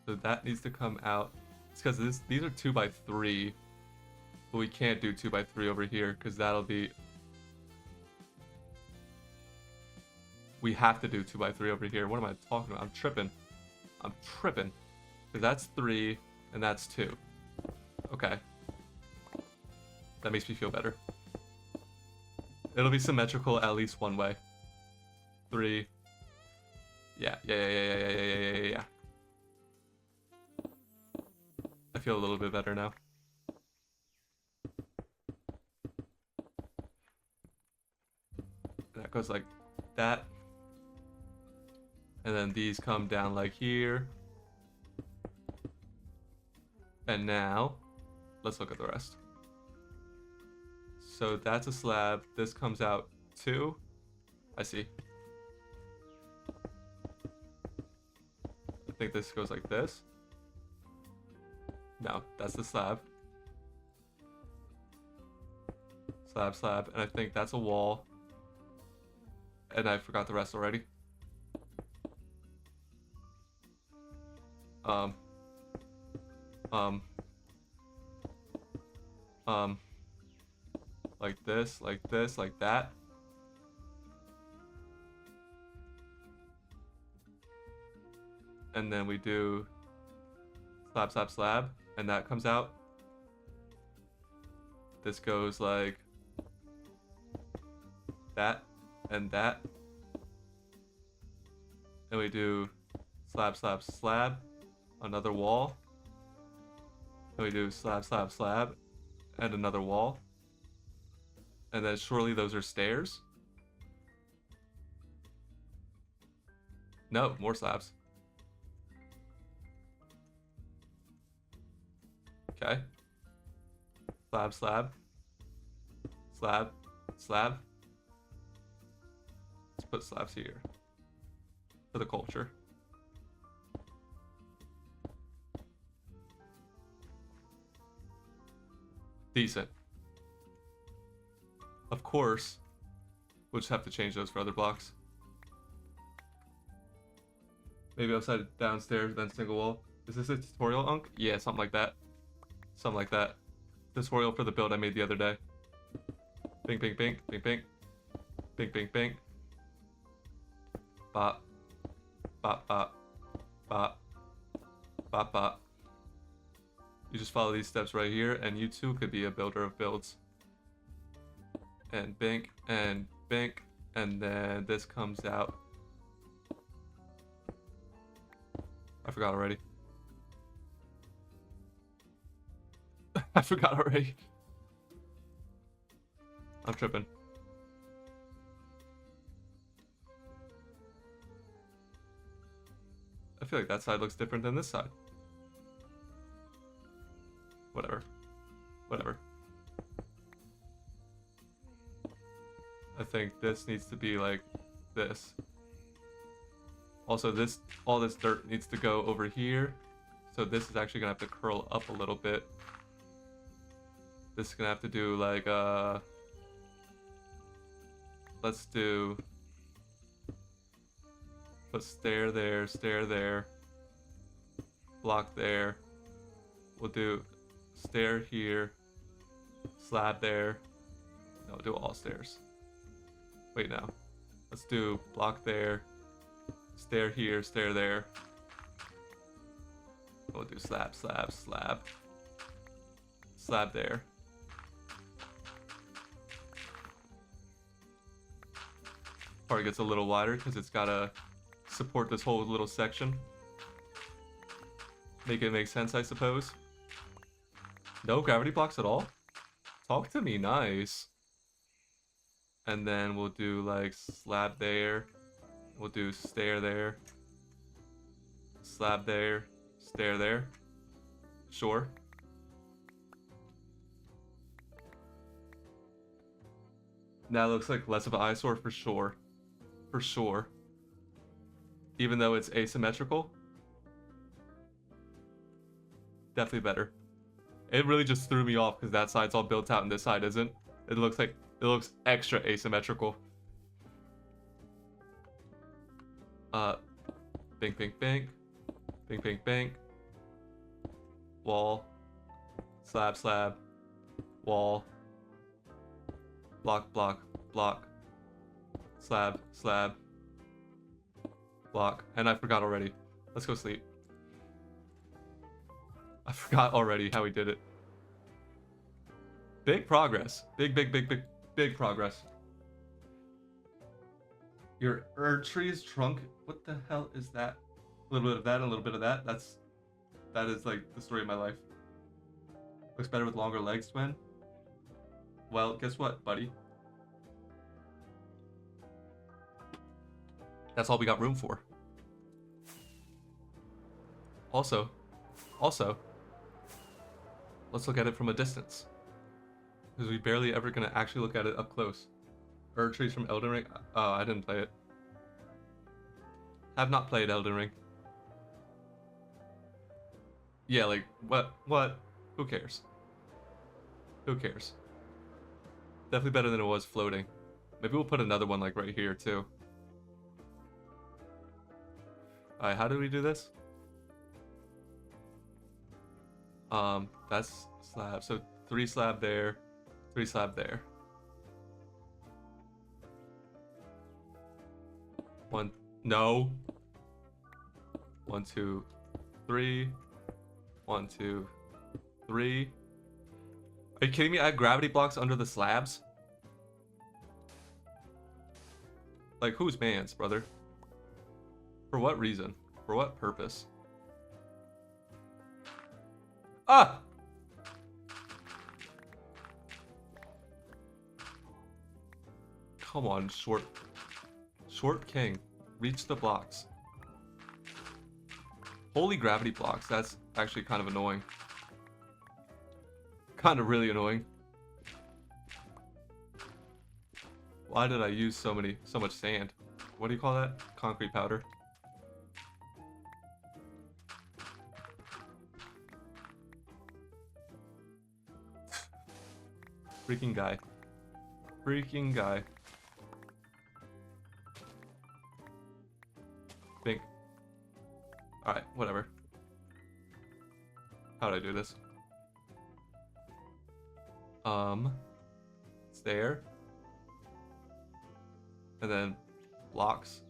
So that needs to come out. It's because these are 2x3, but we can't do 2x3 over here because that'll be. We have to do 2x3 over here. What am I talking about? I'm tripping. I'm tripping. Because that's 3 and that's 2. Okay. That makes me feel better. It'll be symmetrical at least one way. 3. Yeah. I feel a little bit better now. That goes like that. And then these come down like here. And now, let's look at the rest. So that's a slab. This comes out 2. I see. I think this goes like this. No, that's the slab. Slab, slab. And I think that's a wall. And I forgot the rest already. Like this, like this, like that. And then we do slab, slab, slab, and that comes out. This goes like that and that. And we do slab, slab, slab, another wall. And we do slab, slab, slab, and another wall. And then surely those are stairs? No, more slabs. Okay. Slab, slab. Slab, slab. Let's put slabs here. For the culture. Decent. Of course, we'll just have to change those for other blocks. Maybe upside downstairs, then single wall. Is this a tutorial, Unk? Yeah, something like that. Something like that. Tutorial for the build I made the other day. Bing, bing, bing, bing, bing. Bing, bing, bing. Bop. Bop, bop. Bop. Bop, bop. You just follow these steps right here, and you too could be a builder of builds. And bink, and bink, and then this comes out. I forgot already. I forgot already. I'm tripping. I feel like that side looks different than this side. Whatever. Whatever. I think this needs to be like this. Also, all this dirt needs to go over here. So this is actually gonna have to curl up a little bit. This is gonna have to do like let's do, put stair there, block there. We'll do stair here, slab there. No, we'll do all stairs. Wait, no. Let's do block there, stair here, stair there. We'll do slab, slab, slab. slab there. Part gets a little wider because it's gotta support this whole little section. Make it make sense, I suppose. No gravity blocks at all? Talk to me, nice. And then we'll do like slab there. We'll do stair there. Slab there. Stair there. Sure. That looks like less of an eyesore for sure. For sure. Even though it's asymmetrical. Definitely better. It really just threw me off because that side's all built out and this side isn't. It looks extra asymmetrical. Bink, bink, bink. Bink, bink, bink. Wall. Slab, slab. Wall. Block, block, block. Slab, slab. Block. And I forgot already. Let's go sleep. I forgot already how we did it. Big progress. Big progress. Your tree's trunk. What the hell is that? A little bit of that and a little bit of that. That is like the story of my life. Looks better with longer legs, twin. Well, guess what, buddy? That's all we got room for. Also, let's look at it from a distance. Because we barely ever gonna actually look at it up close. Trees from Elden Ring? Oh, I didn't play it. Have not played Elden Ring. Yeah, like, what? Who cares? Who cares? Definitely better than it was floating. Maybe we'll put another one like right here too. Alright, how do we do this? That's slab. So 3 slab there, 3 slab there. 1, no. 1, 2, 3. 1, 2, 3. Are you kidding me? I have gravity blocks under the slabs? Like, whose man's, brother? For what reason? For what purpose? Ah! Come on, short king. Reach the blocks. Holy gravity blocks. That's actually kind of annoying. Kind of really annoying. Why did I use so much sand? What do you call that? Concrete powder. Freaking guy. Freaking guy. Think. Alright, whatever. How do I do this? It's there. And then blocks.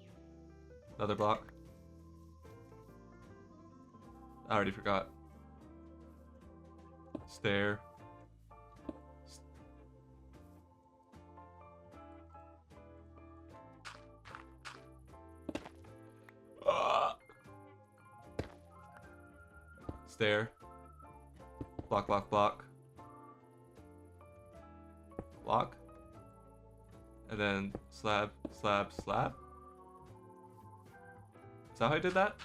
Another block. I already forgot. Stair. Stair. Block, block, block. Block. And then slab, slab, slab. Is that how I did that?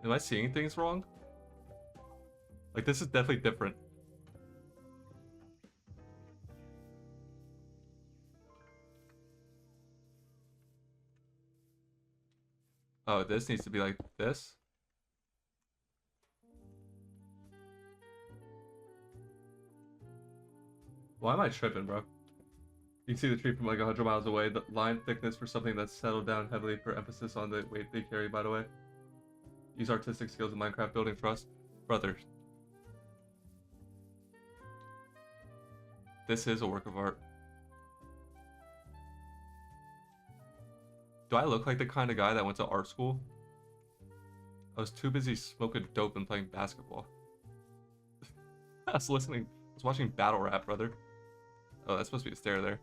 Am I seeing things wrong? Like, this is definitely different. Oh, this needs to be like this. Why am I tripping, bro? You can see the tree from like 100 miles away. The line thickness for something that's settled down heavily for emphasis on the weight they carry, by the way. Use artistic skills in Minecraft building trust. Brothers. This is a work of art. Do I look like the kind of guy that went to art school? I was too busy smoking dope and playing basketball. I was watching battle rap, brother. Oh, that's supposed to be a stair there.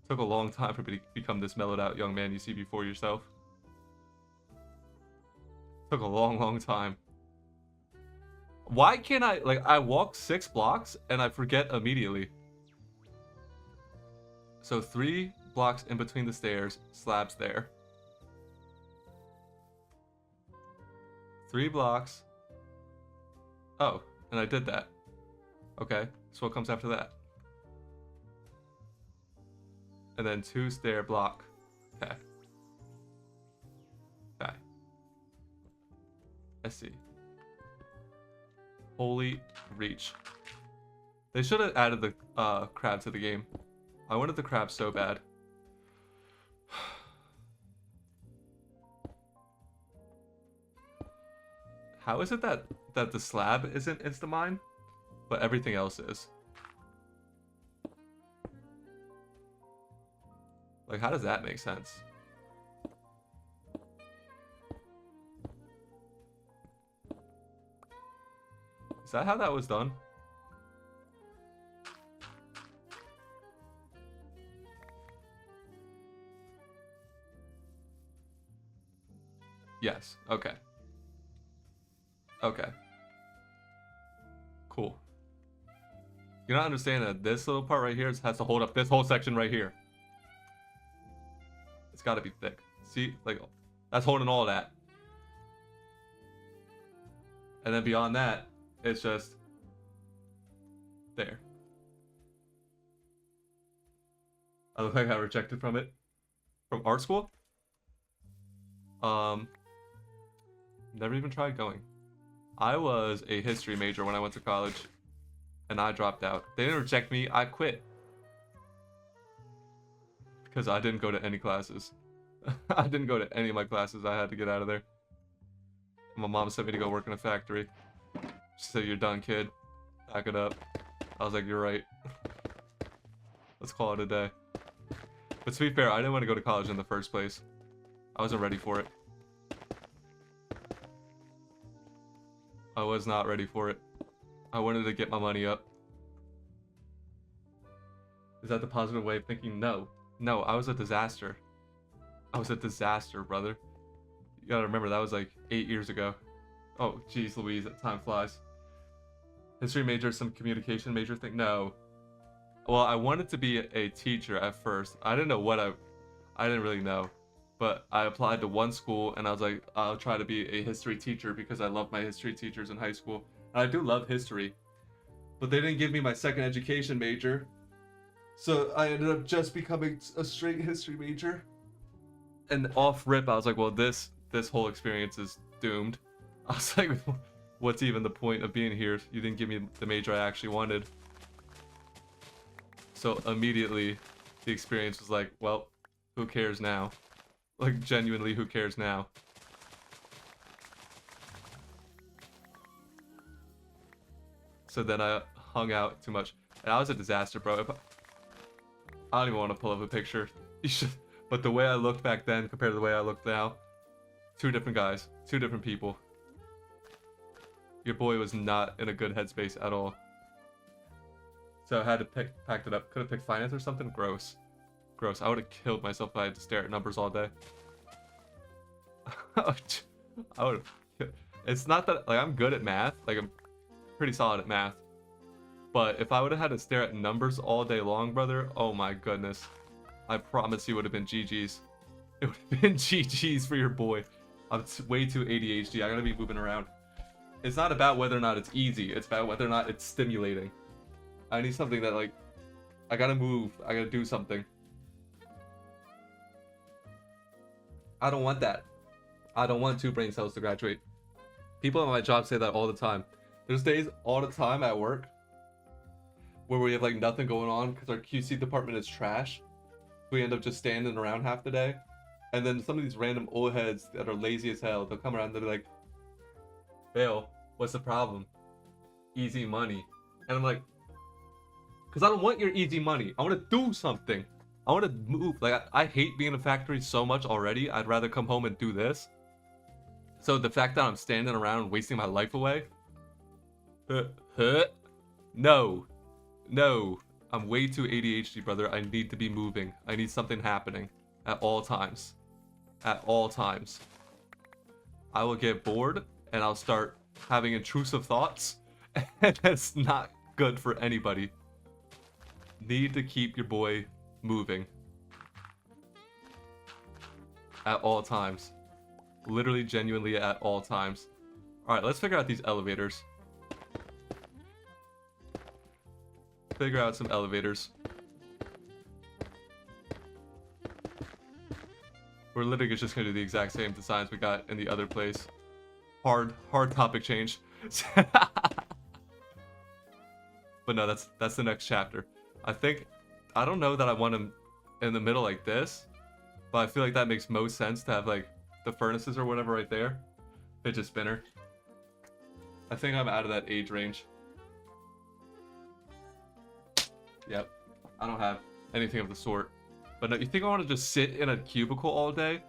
Took a long time for me to become this mellowed out young man you see before yourself. Took a long, long time. Why can't I walk 6 blocks and I forget immediately? So 3 blocks in between the stairs, slabs there. 3 blocks. Oh, and I did that. Okay, so what comes after that? And then 2 stair block. Okay. Okay. I see. Holy reach. They should have added the crab to the game. I wanted the crab so bad. How is it that the slab isn't insta-mine, but everything else is? Like, how does that make sense? Is that how that was done? Yes. Okay. Okay. Cool. You don't understand that this little part right here has to hold up this whole section right here. It's got to be thick. See? Like, that's holding all that. And then beyond that, it's just there. I look like I got rejected from it. From art school? Never even tried going. I was a history major when I went to college, and I dropped out. They didn't reject me, I quit. Because I didn't go to any classes. I didn't go to any of my classes. I had to get out of there. My mom sent me to go work in a factory. She said, "You're done, kid. Pack it up." I was like, "You're right." Let's call it a day. But to be fair, I didn't want to go to college in the first place. I wasn't ready for it. I was not ready for it. I wanted to get my money up. Is that the positive way of thinking? No. No, I was a disaster. I was a disaster, brother. You gotta remember, that was like 8 years ago. Oh, geez Louise, that time flies. History major, some communication major thing? No. Well, I wanted to be a teacher at first. I didn't know what I didn't really know. But I applied to one school and I was like, I'll try to be a history teacher because I love my history teachers in high school. And I do love history. But they didn't give me my second education major. So I ended up just becoming a straight history major. And off rip, I was like, well, this whole experience is doomed. I was like, what's even the point of being here? You didn't give me the major I actually wanted. So immediately, the experience was like, well, who cares now? Like, genuinely, who cares now? So then I hung out too much. And I was a disaster, bro. I don't even want to pull up a picture. You should. But the way I looked back then compared to the way I look now, 2 different guys, 2 different people. Your boy was not in a good headspace at all. So I had to packed it up. Could have picked finance or something. Gross. Gross. I would have killed myself if I had to stare at numbers all day. I would have. It's not that, like, I'm good at math. Like, I'm pretty solid at math. But if I would have had to stare at numbers all day long, brother, oh my goodness. I promise you would have been GG's. It would have been GG's for your boy. I'm way too ADHD. I gotta be moving around. It's not about whether or not it's easy. It's about whether or not it's stimulating. I need something that, like, I gotta move. I gotta do something. I don't want that. I don't want 2 brain cells to graduate. People at my job say that all the time. There's days all the time at work where we have, like, nothing going on because our QC department is trash. We end up just standing around half the day. And then some of these random old heads that are lazy as hell, they'll come around and they're like, "Bill, what's the problem? Easy money." And I'm like, because I don't want your easy money. I want to do something. I want to move. Like, I hate being in a factory so much already. I'd rather come home and do this. So the fact that I'm standing around wasting my life away. No. No. I'm way too ADHD, brother. I need to be moving. I need something happening at all times. At all times. I will get bored and I'll start having intrusive thoughts. And that's not good for anybody. Need to keep your boy moving. At all times. Literally, genuinely at all times. Alright, let's figure out these elevators. Figure out some elevators. We're literally just gonna do the exact same designs we got in the other place. Hard topic change. But no, that's the next chapter. I don't know that I want him in the middle like this, but I feel like that makes most sense to have like the furnaces or whatever right there. Fidget spinner. I think I'm out of that age range. Yep. I don't have anything of the sort. But no, you think I want to just sit in a cubicle all day?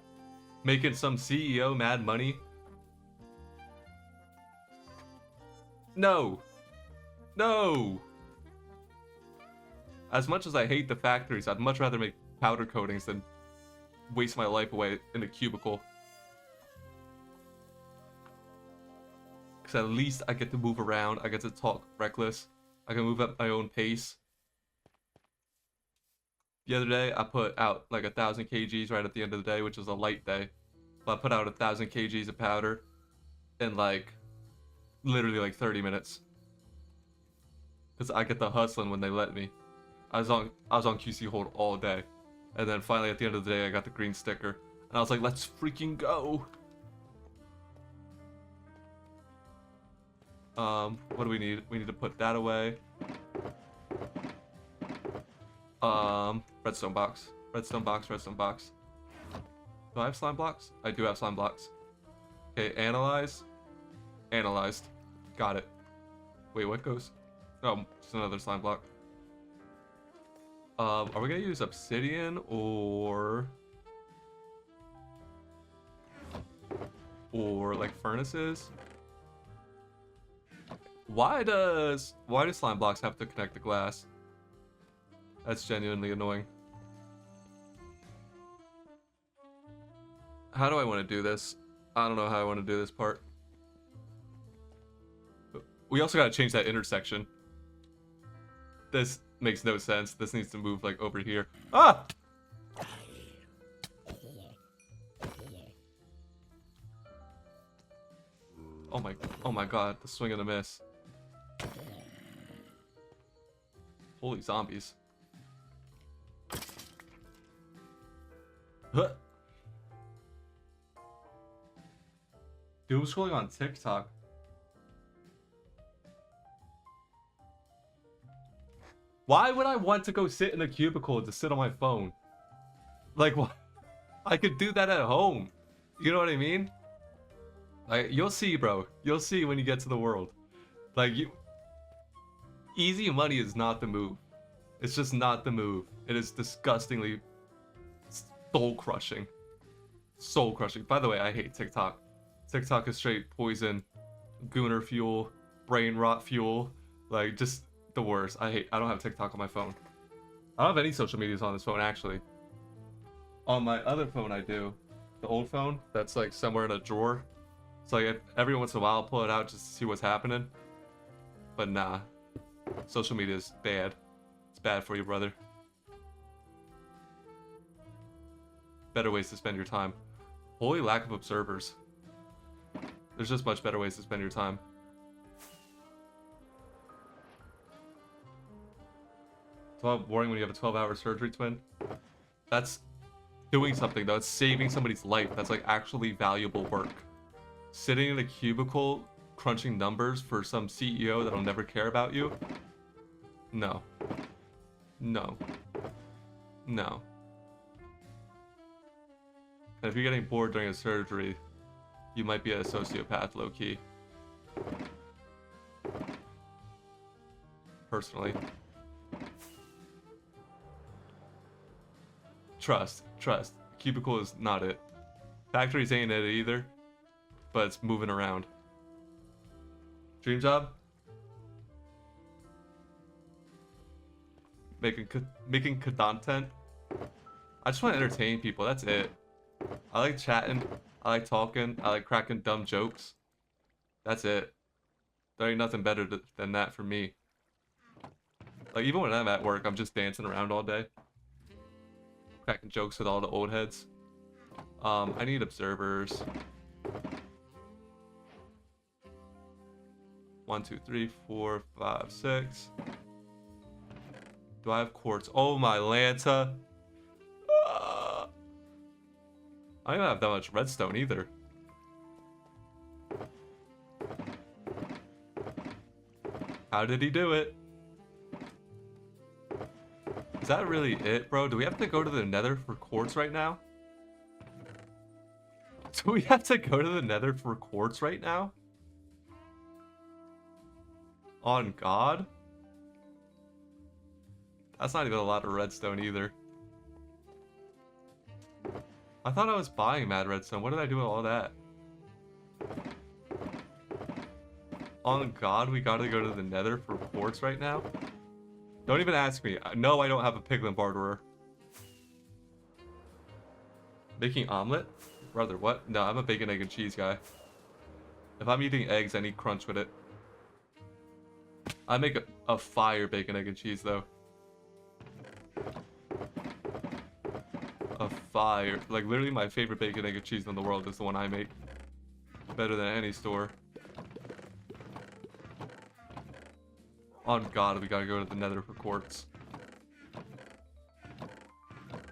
Making some CEO mad money? No. No. As much as I hate the factories, I'd much rather make powder coatings than waste my life away in a cubicle. Because at least I get to move around, I get to talk reckless, I can move at my own pace. The other day, I put out like 1,000 kgs right at the end of the day, which was a light day. But I put out 1,000 kgs of powder in like, literally like 30 minutes. Because I get the hustling when they let me. I was on QC hold all day. And then finally at the end of the day, I got the green sticker. And I was like, let's freaking go. What do we need? We need to put that away. Redstone box. Redstone box, redstone box. Do I have slime blocks? I do have slime blocks. Okay, analyze. Analyzed. Got it. Wait, what goes? Oh, just another slime block. Are we gonna use obsidian or like furnaces? Why do slime blocks have to connect to glass? That's genuinely annoying. How do I want to do this? I don't know how I want to do this part. We also gotta change that intersection. This makes no sense. This needs to move like over here. Ah! Oh my god, the swing and a miss. Holy zombies. Huh. Dude, I'm scrolling on TikTok. Why would I want to go sit in a cubicle to sit on my phone? Like, what? I could do that at home. You know what I mean? Like, you'll see, bro. You'll see when you get to the world. Like, easy money is not the move. It's just not the move. It is disgustingly soul-crushing. Soul-crushing. By the way, I hate TikTok. TikTok is straight poison, gooner fuel, brain rot fuel. Like, just the worst. I don't have TikTok on my phone. I don't have any social medias on this phone, actually. On my other phone, I do. The old phone, that's like somewhere in a drawer. So like every once in a while, I'll pull it out just to see what's happening. But nah. Social media is bad. It's bad for you, brother. Better ways to spend your time. Holy lack of observers. There's just much better ways to spend your time. It's a lot boring when you have a 12-hour surgery, twin. That's doing something, though. It's saving somebody's life. That's like actually valuable work. Sitting in a cubicle, crunching numbers for some CEO that'll never care about you? No. No. No. And if you're getting bored during a surgery, you might be a sociopath, low-key. personally. Trust. Cubicle is not it. Factories ain't it either, but it's moving around. Dream job? Making content. I just want to entertain people. That's it. I like chatting. I like talking. I like cracking dumb jokes. That's it. There ain't nothing better than that for me. Like, even when I'm at work, I'm just dancing around all day. Cracking jokes with all the old heads. I need observers. 1, 2, 3, 4, 5, 6. Do I have quartz? Oh my Lanta. I don't have that much redstone either. How did he do it? Is that really it, bro? Do we have to go to the nether for quartz right now? Do we have to go to the nether for quartz right now? On God? That's not even a lot of redstone either. I thought I was buying mad redstone. What did I do with all that? On God, we gotta go to the nether for quartz right now? Don't even ask me. No, I don't have a piglin barterer. Making omelet? Brother, what? No, I'm a bacon, egg, and cheese guy. If I'm eating eggs, I need crunch with it. I make a fire bacon, egg, and cheese, though. A fire. Like, literally my favorite bacon, egg, and cheese in the world is the one I make. Better than any store. On God, we gotta go to the nether for quartz.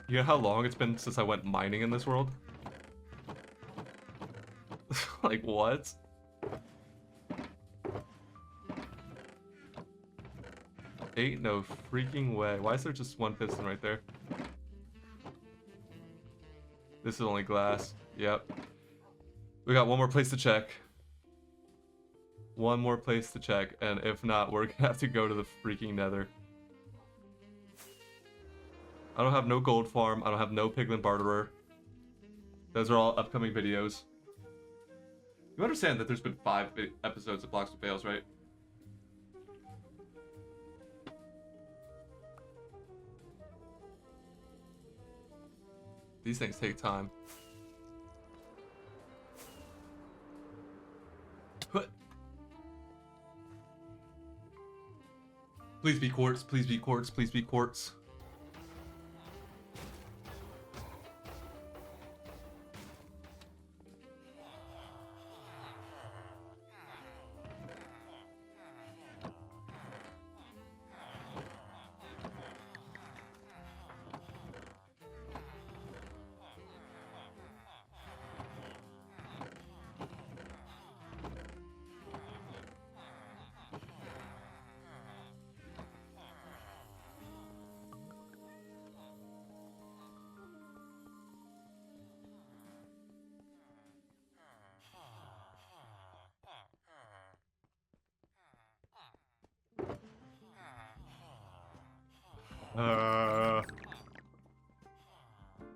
You know how long it's been since I went mining in this world? Like, what? Ain't no freaking way. Why is there just one piston right there? This is only glass. Yep. We got one more place to check. One more place to check, and if not, we're gonna have to go to the freaking nether. I don't have no gold farm. I don't have no piglin barterer. Those are all upcoming videos. You understand that there's been 5 episodes of Blocks and Fails, right? These things take time. Please be quartz, please be quartz, please be quartz.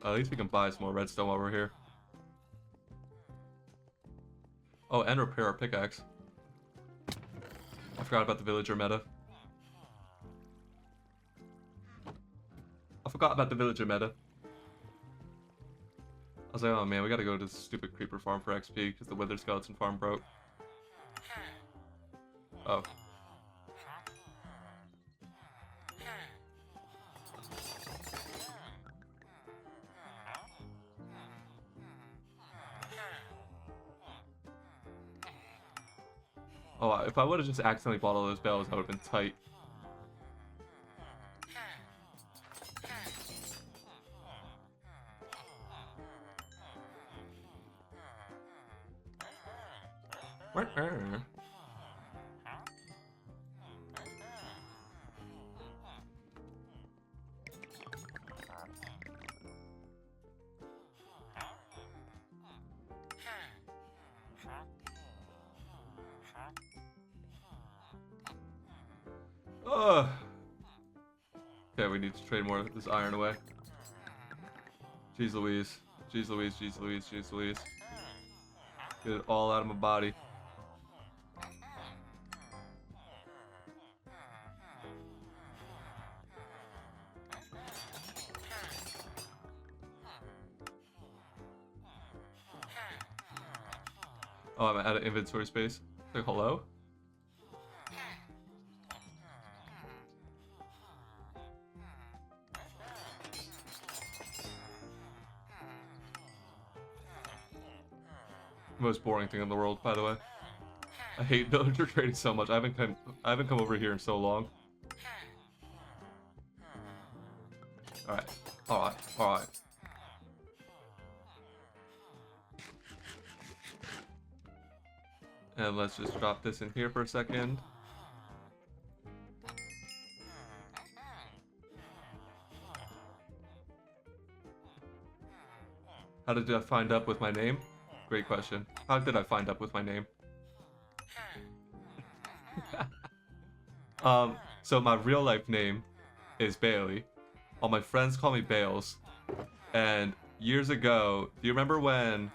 At least we can buy some more redstone while we're here. Oh, and repair our pickaxe. I forgot about the villager meta. I was like, oh man, we gotta go to the stupid creeper farm for XP because the wither skeleton farm broke. Oh. Oh, if I would have just accidentally bought all those bells, that would have been tight. Ugh. Okay, we need to trade more of this iron away. Jeez Louise. Jeez Louise, jeez Louise, jeez Louise. Get it all out of my body. Oh, I'm out of inventory space. Like, hello? Most boring thing in the world, by the way. I hate villager trading so much. I haven't come over here in so long. Alright. Alright. Alright. And let's just drop this in here for a second. How did I find up with my name? Great question. How did I find up with my name? So my real life name is Bailey. All my friends call me Bales. And years ago, do you remember when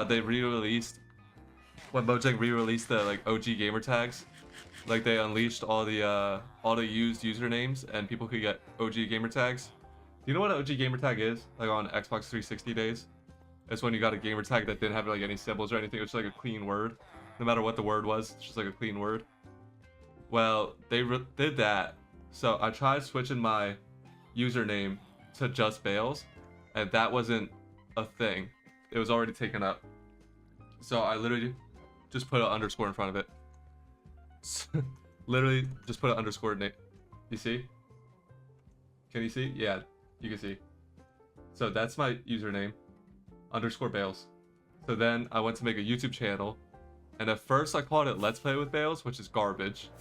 they re-released, when Mojang re-released the like OG gamer tags? Like they unleashed all the used usernames and people could get OG gamer tags. Do you know what an OG gamer tag is? Like on Xbox 360 days? It's when you got a gamer tag that didn't have like any symbols or anything. It was just like a clean word. No matter what the word was, it's just like a clean word. Well, they did that. So I tried switching my username to just Bales, and that wasn't a thing. It was already taken up. So I literally just put an underscore in front of it. Literally just put an underscore name. You see? Can you see? Yeah, you can see. So that's my username. Underscore Bales. So then I went to make a YouTube channel, and at first I called it Let's Play with Bales, which is garbage.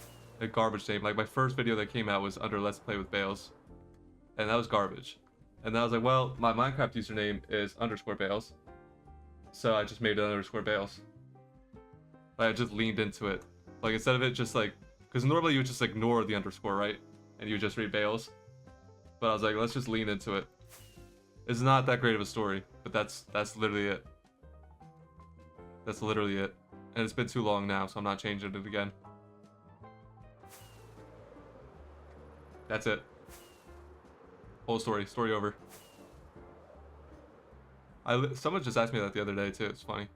A garbage name. Like my first video that came out was under Let's Play with Bales, and that was garbage. And then I was like, well, my Minecraft username is underscore Bales, so I just made it underscore Bales. Like I just leaned into it. Like instead of it just like, because normally you would just ignore the underscore, right? And you would just read Bales. But I was like, let's just lean into it. It's not that great of a story, but that's literally it. That's literally it. And it's been too long now, so I'm not changing it again. That's it. Whole story. Story over. Someone just asked me that the other day too. It's funny.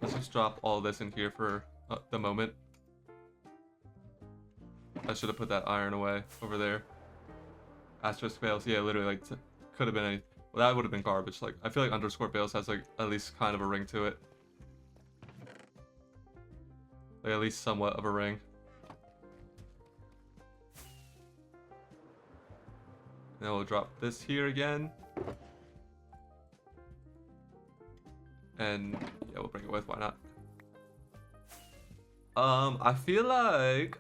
Let's just drop all this in here for the moment. I should have put that iron away over there. Asterisk Bales. Yeah, literally, like, could have been any. Well, that would have been garbage. Like, I feel like underscore Bales has, like, at least kind of a ring to it. Like, at least somewhat of a ring. Then we'll drop this here again. And, yeah, we'll bring it with. Why not? I feel like,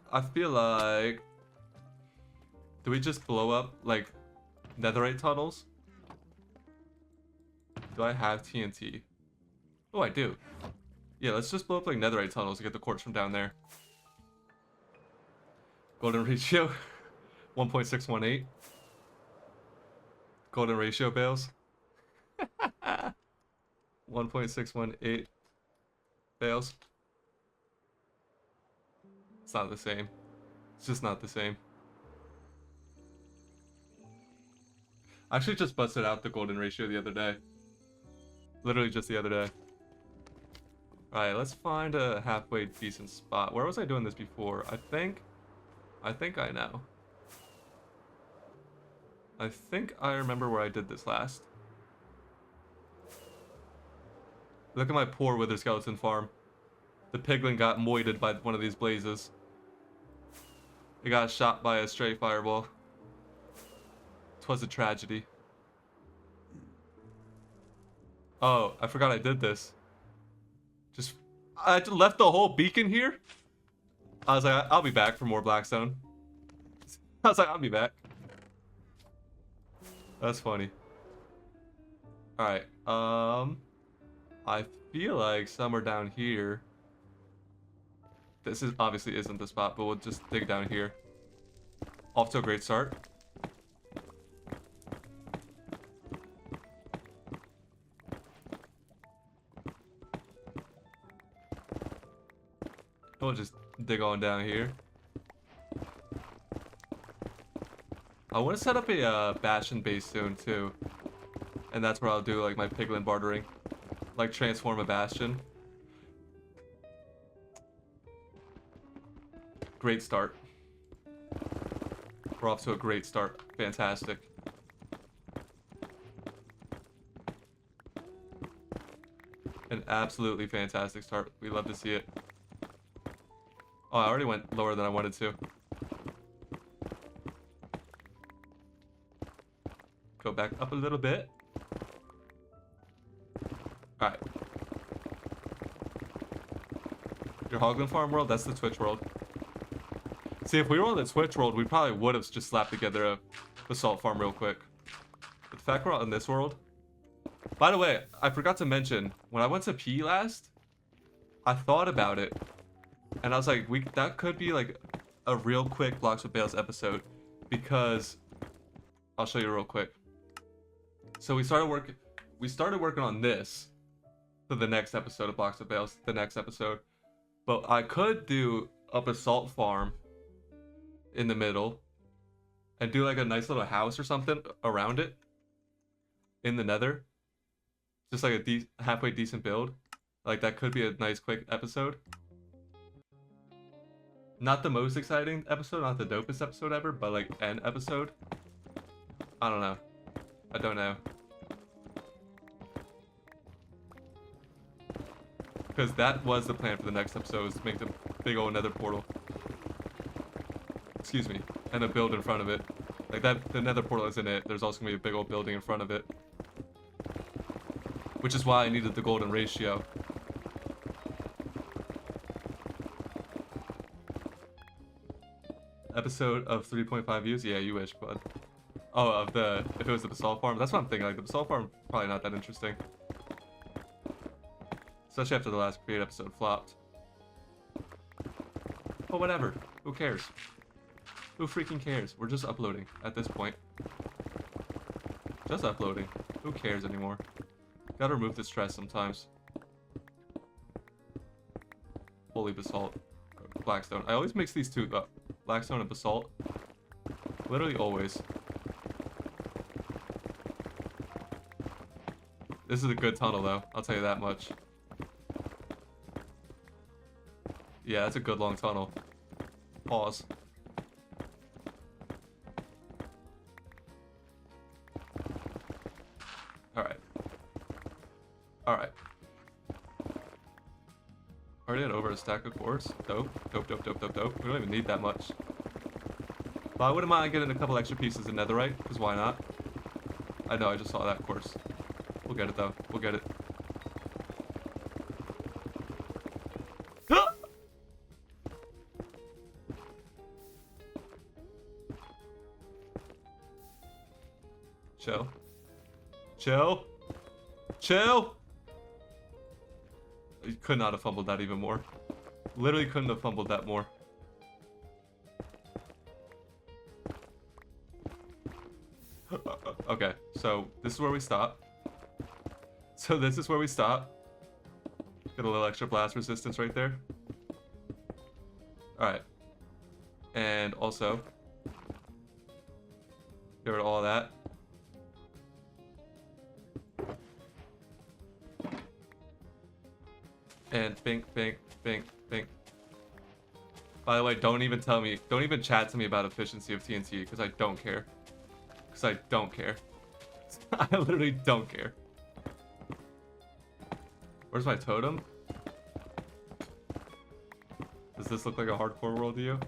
do we just blow up, like, netherite tunnels? Do I have TNT? Oh, I do. Yeah, let's just blow up, like, netherite tunnels to get the quartz from down there. Golden ratio, 1.618. Golden ratio Bales. 1.618 Bales. It's not the same. It's just not the same. I actually just busted out the golden ratio the other day. Literally just the other day. Alright, let's find a halfway decent spot. Where was I doing this before? I think I know. I think I remember where I did this last. Look at my poor wither skeleton farm. The piglin got moited by one of these blazes. It got shot by a stray fireball. 'Twas a tragedy. Oh, I forgot I did this. I just left the whole beacon here. I was like, I'll be back for more blackstone. I was like, I'll be back. That's funny. Alright, I feel like somewhere down here This is obviously isn't the spot, but we'll just dig down here. Off to a great start. We'll just dig on down here. I want to set up a Bastion base soon too, and that's where I'll do like my piglin bartering, like transform a Bastion. Great start. We're off to a great start. Fantastic. An absolutely fantastic start. We love to see it. Oh, I already went lower than I wanted to. Go back up a little bit. Alright. Your Hoglin Farm world? That's the Twitch world. See, if we were on the Twitch world, we probably would have just slapped together a basalt farm real quick. But the fact we're on this world... By the way, I forgot to mention, when I went to P last, I thought about it. And I was like, that could be like a real quick Blocks with Bales episode. Because... I'll show you real quick. So we started working on this for the next episode of Blocks with Bales, the next episode. But I could do a basalt farm in the middle and do like a nice little house or something around it in the nether. Just like a halfway decent build. Like that could be a nice quick episode. Not the most exciting episode, not the dopest episode ever, but like an episode. I don't know. I don't know. Because that was the plan for the next episode, was to make the big old nether portal. Excuse me. And a build in front of it. Like that, the nether portal isn't it. There's also going to be a big old building in front of it. Which is why I needed the golden ratio. Episode of 3.5 views? Yeah, you wish, bud. Oh, if it was the basalt farm? That's what I'm thinking. Like, the basalt farm, probably not that interesting. Especially after the last Create episode flopped. But whatever. Who cares? Who freaking cares? We're just uploading at this point. Just uploading. Who cares anymore? Gotta remove the stress sometimes. Holy basalt. Blackstone. I always mix these two up. Blackstone and basalt. Literally always. This is a good tunnel though, I'll tell you that much. Yeah, that's a good long tunnel. Pause. Alright. Alright. Already had over a stack of quartz. Dope. Dope, dope, dope, dope, dope. We don't even need that much. But I wouldn't mind getting a couple extra pieces of netherite, because why not? I know, I just saw that course. We'll get it though. We'll get it. Chill. Chill. Chill. You could not have fumbled that even more. Literally couldn't have fumbled that more. Okay, so this is where we stop. So this is where we stop. Get a little extra blast resistance right there. Alright. And also, get rid of all that. And bink, bink, bink, bink. By the way, don't even chat to me about efficiency of TNT, because I don't care. Because I don't care. I literally don't care. Where's my totem? Does this look like a hardcore world to you?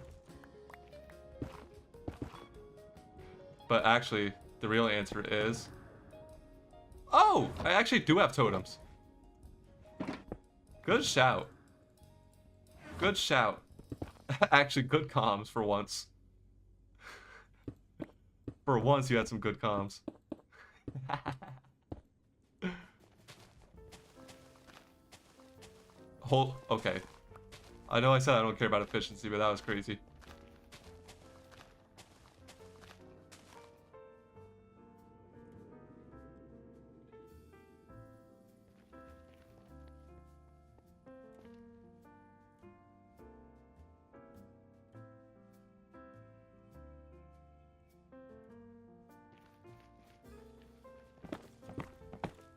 But actually, the real answer is... Oh! I actually do have totems. Good shout. Good shout. Actually, good comms for once. For once, you had some good comms. Okay. I know I said I don't care about efficiency, but that was crazy.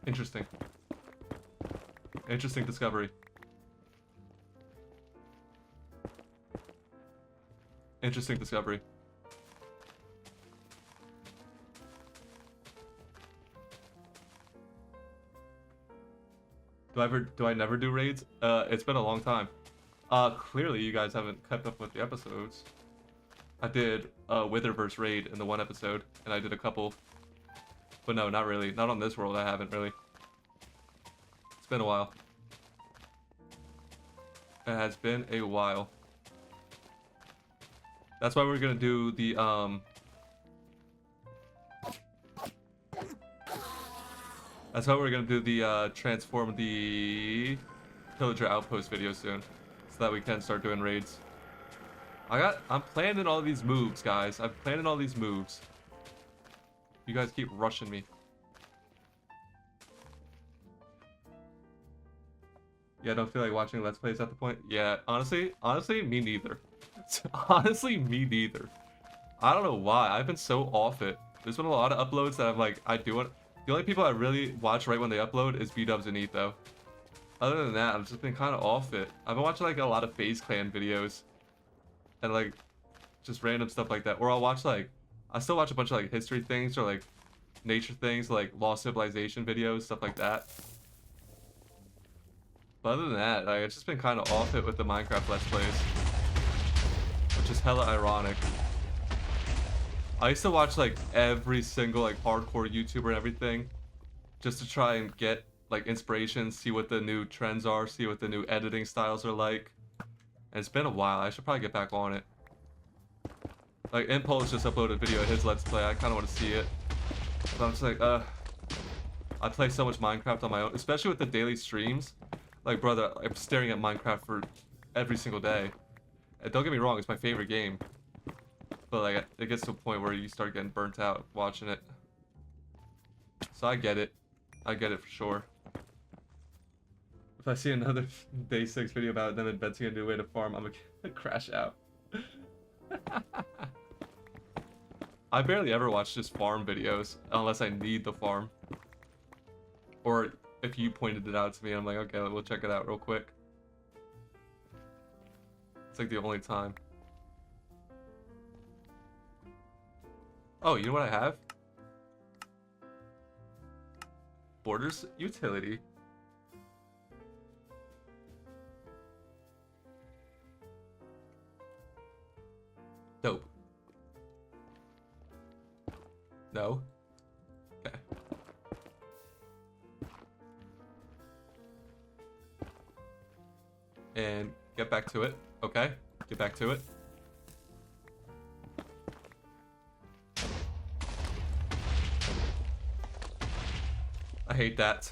Interesting. Interesting discovery. Interesting discovery. Do I never do raids? It's been a long time. Clearly you guys haven't kept up with the episodes. I did a Witherverse raid in the one episode, and I did a couple. But no, not really. Not on this world, I haven't really. It's been a while. It has been a while. That's why we're gonna do the, That's why we're gonna do the, transform the Pillager Outpost video soon. So that we can start doing raids. I'm planning all these moves, guys. I'm planning all these moves. You guys keep rushing me. Yeah, I don't feel like watching Let's Plays at the point. Yeah, honestly, me neither. Honestly, me neither. I don't know why. I've been so off it. There's been a lot of uploads that I'm like, I do it. The only people I really watch right when they upload is B-Dubs and Etho. Other than that, I've just been kind of off it. I've been watching like a lot of FaZe Clan videos. And like, just random stuff like that. Or I'll watch like, I still watch a bunch of like history things or like nature things, like Lost Civilization videos, stuff like that. But other than that, like, it's just been kind of off it with the Minecraft Let's Plays. Which is hella ironic. I used to watch like every single like hardcore YouTuber and everything. Just to try and get like inspiration, see what the new trends are, see what the new editing styles are like. And it's been a while, I should probably get back on it. Like, Impulse just uploaded a video of his Let's Play. I kind of want to see it. But I'm just like, I play so much Minecraft on my own, especially with the daily streams. Like, brother, I'm staring at Minecraft for every single day. And don't get me wrong, it's my favorite game. But, like, it gets to a point where you start getting burnt out watching it. So I get it. I get it for sure. If I see another Day 6 video about it, then inventing a new way to farm, I'm gonna crash out. I barely ever watch just farm videos unless I need the farm. Or if you pointed it out to me, I'm like, okay, we'll check it out real quick. It's like the only time. Oh, you know what I have? Borders utility. Dope. No? Okay. And get back to it. Okay. Get back to it. I hate that.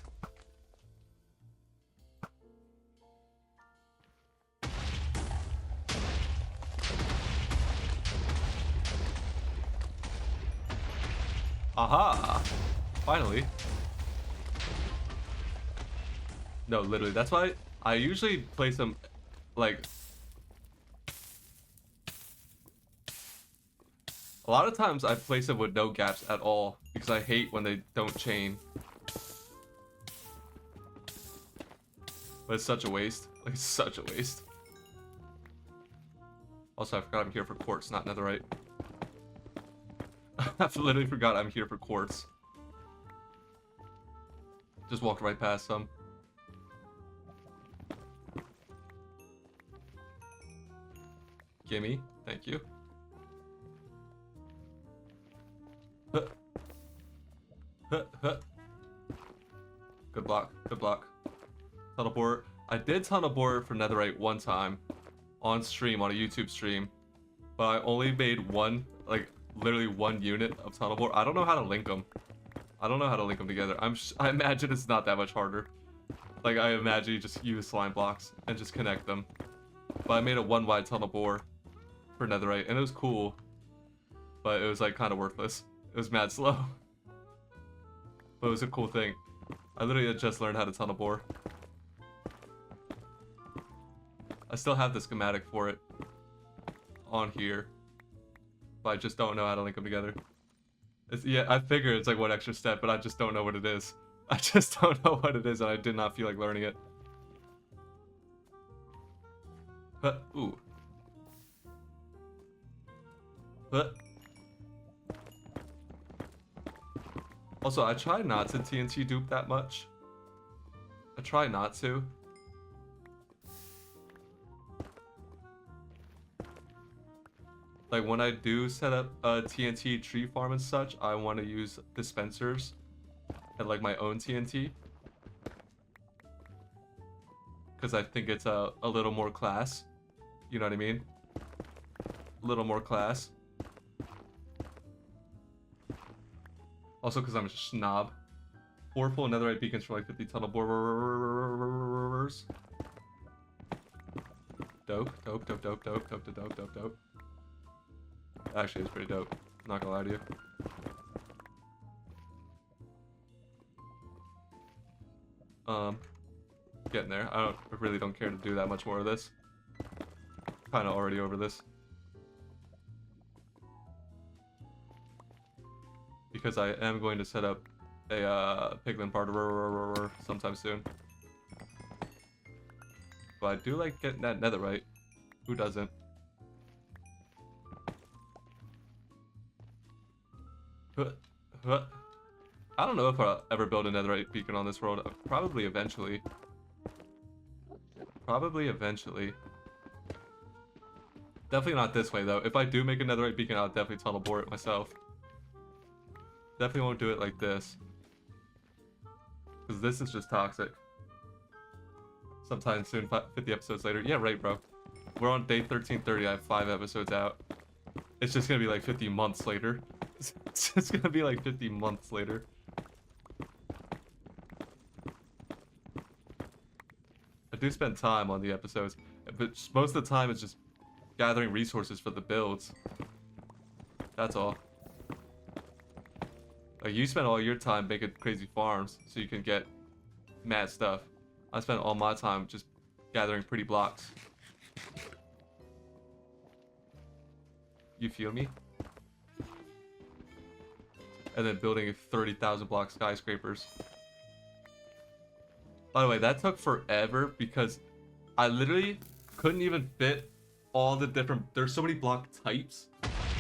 Aha! Finally. No, literally. That's why I usually play some, like... A lot of times I place them with no gaps at all, because I hate when they don't chain. But it's such a waste. Like, it's such a waste. Also, I forgot I'm here for quartz, not netherite. I literally forgot I'm here for quartz. Just walked right past some. Gimme. Thank you. Huh. Huh, huh. Good block. Good block. Tunnel bore. I did tunnel bore for netherite one time. On stream, on a YouTube stream. But I only made one, like, literally one unit of tunnel bore. I don't know how to link them. I don't know how to link them together. I imagine it's not that much harder. Like, I imagine you just use slime blocks and just connect them. But I made a 1 wide tunnel bore for netherite, and it was cool. But it was like kind of worthless. It was mad slow. But it was a cool thing. I literally had just learned how to tunnel bore. I still have the schematic for it on here, but I just don't know how to link them together. Yeah, I figure it's like one extra step, but I just don't know what it is. I just don't know what it is, and I did not feel like learning it. But, ooh. But. Also, I try not to TNT dupe that much. I try not to. Like, when I do set up a TNT tree farm and such, I want to use dispensers and, like, my own TNT. Because I think it's a little more class. You know what I mean? A little more class. Also, because I'm a snob. 4 full netherite beacons for, like, 50 tunnel bores. Dope, dope, dope, dope, dope, dope, dope, dope, dope. Actually, it's pretty dope. I'm not gonna lie to you. Getting there. I really don't care to do that much more of this. Kind of already over this. Because I am going to set up a piglin part sometime soon. But I do like getting that netherite. Who doesn't? I don't know if I'll ever build a netherite beacon on this world. Probably eventually. Probably eventually. Definitely not this way, though. If I do make a netherite beacon, I'll definitely tunnel bore it myself. Definitely won't do it like this. Because this is just toxic. Sometime soon, 50 episodes later. Yeah, right, bro. We're on day 1330. I have 5 episodes out. It's just gonna be like 50 months later. It's just gonna be like 50 months later. I do spend time on the episodes, but most of the time it's just gathering resources for the builds. That's all. Like, you spend all your time making crazy farms so you can get mad stuff. I spend all my time just gathering pretty blocks. You feel me? And then building 30,000 block skyscrapers. By the way, that took forever because I literally couldn't even fit all the different... There's so many block types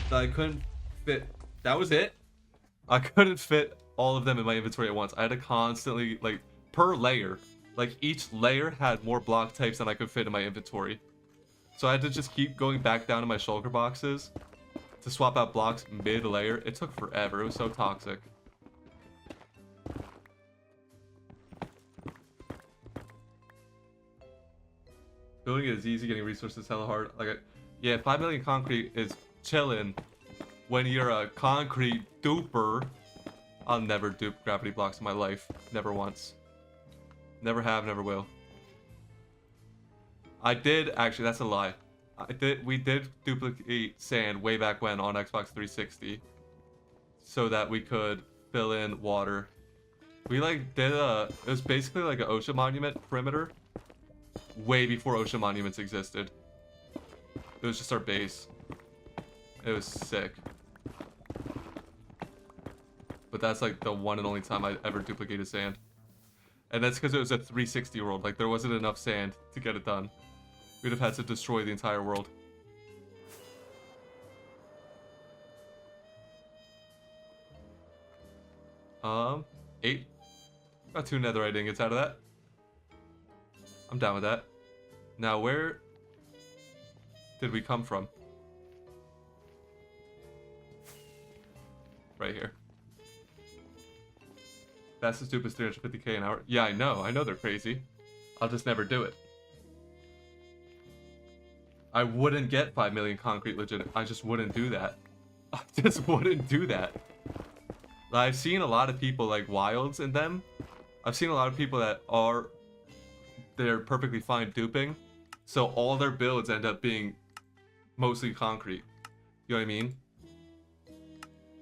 that I couldn't fit. That was it. I couldn't fit all of them in my inventory at once. I had to constantly, like, per layer. Like, each layer had more block types than I could fit in my inventory. So I had to just keep going back down to my shulker boxes to swap out blocks mid-layer. It took forever. It was so toxic. Building it is easy, getting resources hella hard. Like, yeah, 5 million concrete is chillin'. When you're a concrete duper, I'll never dupe gravity blocks in my life. Never once. Never have, never will. I did, actually, that's a lie. We did duplicate sand way back when on Xbox 360. So that we could fill in water. We like did it was basically like an ocean monument perimeter. Way before ocean monuments existed. It was just our base. It was sick. But that's like the one and only time I ever duplicated sand. And that's because it was a 360 world. Like, there wasn't enough sand to get it done. We'd have had to destroy the entire world. Um, 8. Got 2 netherite ingots out of that. I'm down with that. Now, where did we come from? Right here. Fastest dupe is 350k an hour. Yeah, I know they're crazy. I'll just never do it. I wouldn't get 5 million concrete legit. I just wouldn't do that. I just wouldn't do that. I've seen a lot of people like wilds in them. I've seen a lot of people that they're perfectly fine duping So all their builds end up being mostly concrete. You know what I mean?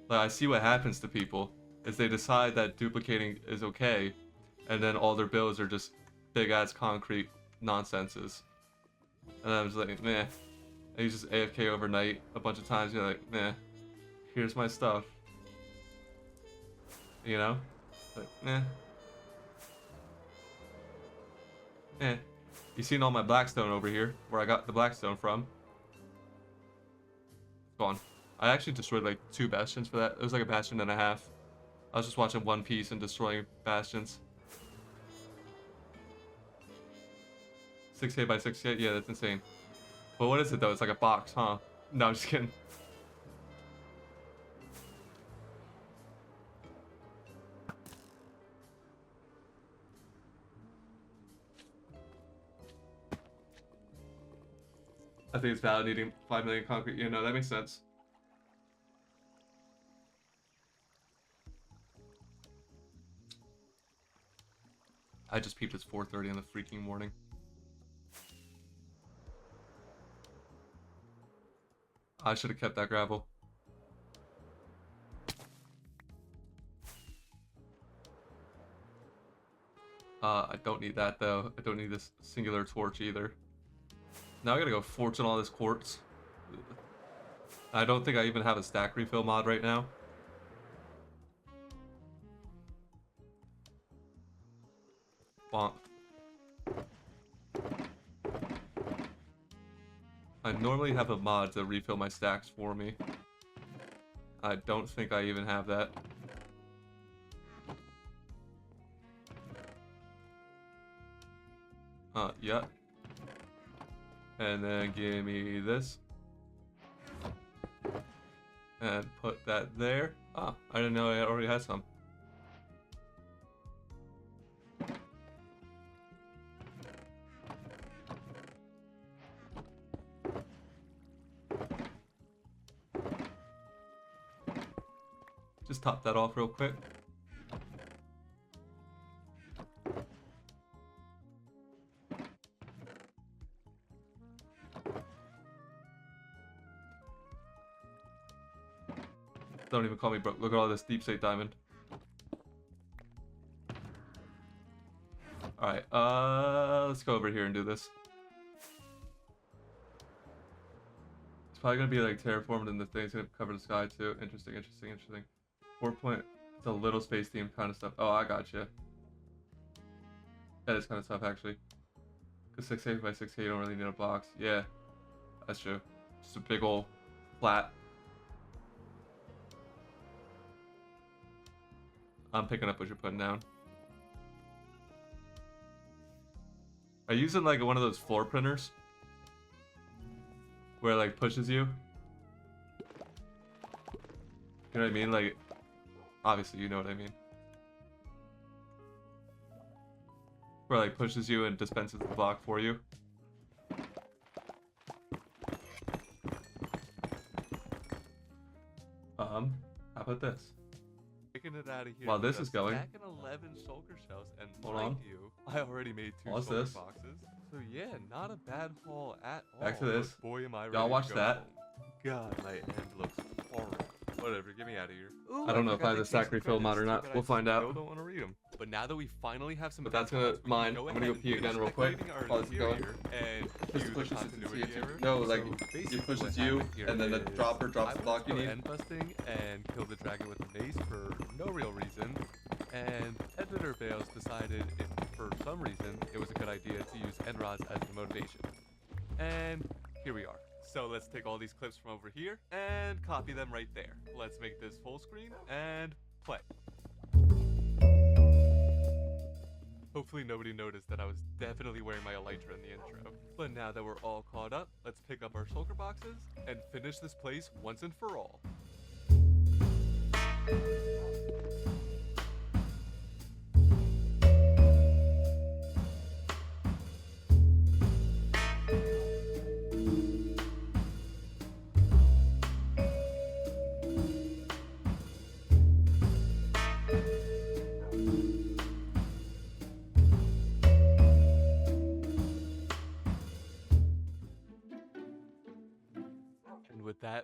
Like, I see what happens to people is they decide that duplicating is okay, and then all their builds are just big ass concrete nonsenses. And I'm just like, meh. And you just AFK overnight a bunch of times. You're like, meh. Here's my stuff. You know? Like, meh. Eh. You seen all my blackstone over here, where I got the blackstone from. It's gone. I actually destroyed like 2 bastions for that. It was like a bastion and a half. I was just watching One Piece and destroying bastions. 6K by 6K? Yeah, that's insane. But what is it though? It's like a box, huh? No, I'm just kidding. I think it's valid needing 5 million concrete. You know, that makes sense. I just peeped it's 4:30 in the freaking morning. I should have kept that gravel. I don't need that though. I don't need this singular torch either. Now I gotta go fortune all this quartz. I don't think I even have a stack refill mod right now. Bonk. I normally have a mod to refill my stacks for me. I don't think I even have that. Yeah. And then give me this. And put that there. Ah, I didn't know I already had some. Just top that off real quick. Don't even call me broke. Look at all this deep state diamond. Alright, let's go over here and do this. It's probably gonna be like terraformed and the thing's gonna cover the sky too. Interesting, interesting, interesting. 4 point, it's a little space themed kind of stuff. Oh, I gotcha. That is kind of tough actually. Cause 6K by 6K you don't really need a box. Yeah, that's true. Just a big old flat. I'm picking up what you're putting down. Are you using like one of those floor printers? Where it like pushes you? You know what I mean? Like, obviously you know what I mean. Where it like pushes you and dispenses the block for you. How about this? Taking it out of here. While this is going. Stack and 11 shulker shells, and Hold mind on. you, I already made 2 What's shulker this? boxes. So yeah, not a bad haul at all. Back to this. But boy, am I ready Y'all to watch go that. home. God, my end looks horrible. Whatever, get me out of here. Ooh, I don't know if I have forgot the to stack take some refill mod or credits, not. too bad We'll find I out. still don't want to read them. But now that we finally have some But that's advanced gonna mods, we can mine. I'm gonna go ahead pee and again finish real quick activating our while this is going. interior and Just cue the pushes to see continuity if you error. no, like So it basically pushes what you, happened here and then the is dropper drops I the block you went need. for end busting and killed the dragon with a mace for no real reason, and editor Bales decided for some reason it was a good idea to use end rods as the motivation. And here we are. So let's take all these clips from over here and copy them right there. Let's make this full screen and play. Hopefully nobody noticed that I was definitely wearing my elytra in the intro. But now that we're all caught up, let's pick up our shulker boxes and finish this place once and for all.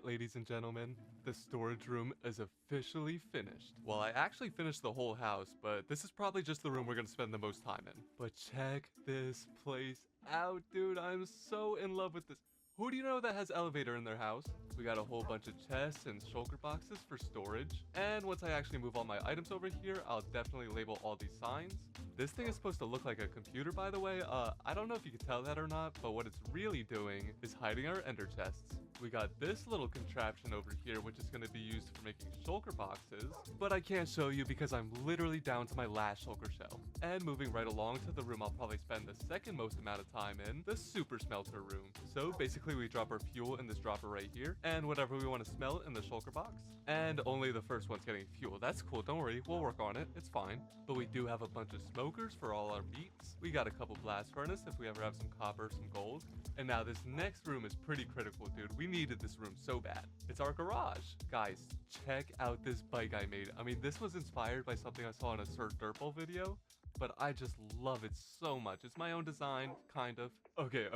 ladies and gentlemen, the storage room is officially finished. Well, I actually finished the whole house, but this is probably just the room we're gonna spend the most time in. But check this place out, dude. I'm so in love with this. Who do you know that has elevator in their house? We got a whole bunch of chests and shulker boxes for storage. And once I actually move all my items over here, I'll definitely label all these signs. This thing is supposed to look like a computer, by the way. I don't know if you can tell that or not, but what it's really doing is hiding our ender chests. We got this little contraption over here, which is going to be used for making shulker boxes, but I can't show you because I'm literally down to my last shulker shell. And moving right along to the room I'll probably spend the second most amount of time in, the super smelter room. So basically we drop our fuel in this dropper right here, and whatever we want to smelt in the shulker box. And only the first one's getting fuel. That's cool, don't worry, we'll work on it, it's fine. But we do have a bunch of smokers for all our meats. We got a couple blast furnace if we ever have some copper, some gold. And now this next room is pretty critical, dude. We needed this room so bad. It's our garage. Guys, check out this bike I made. I mean, this was inspired by something I saw in a Sir Durple video, but I just love it so much. It's my own design, kind of. Okay,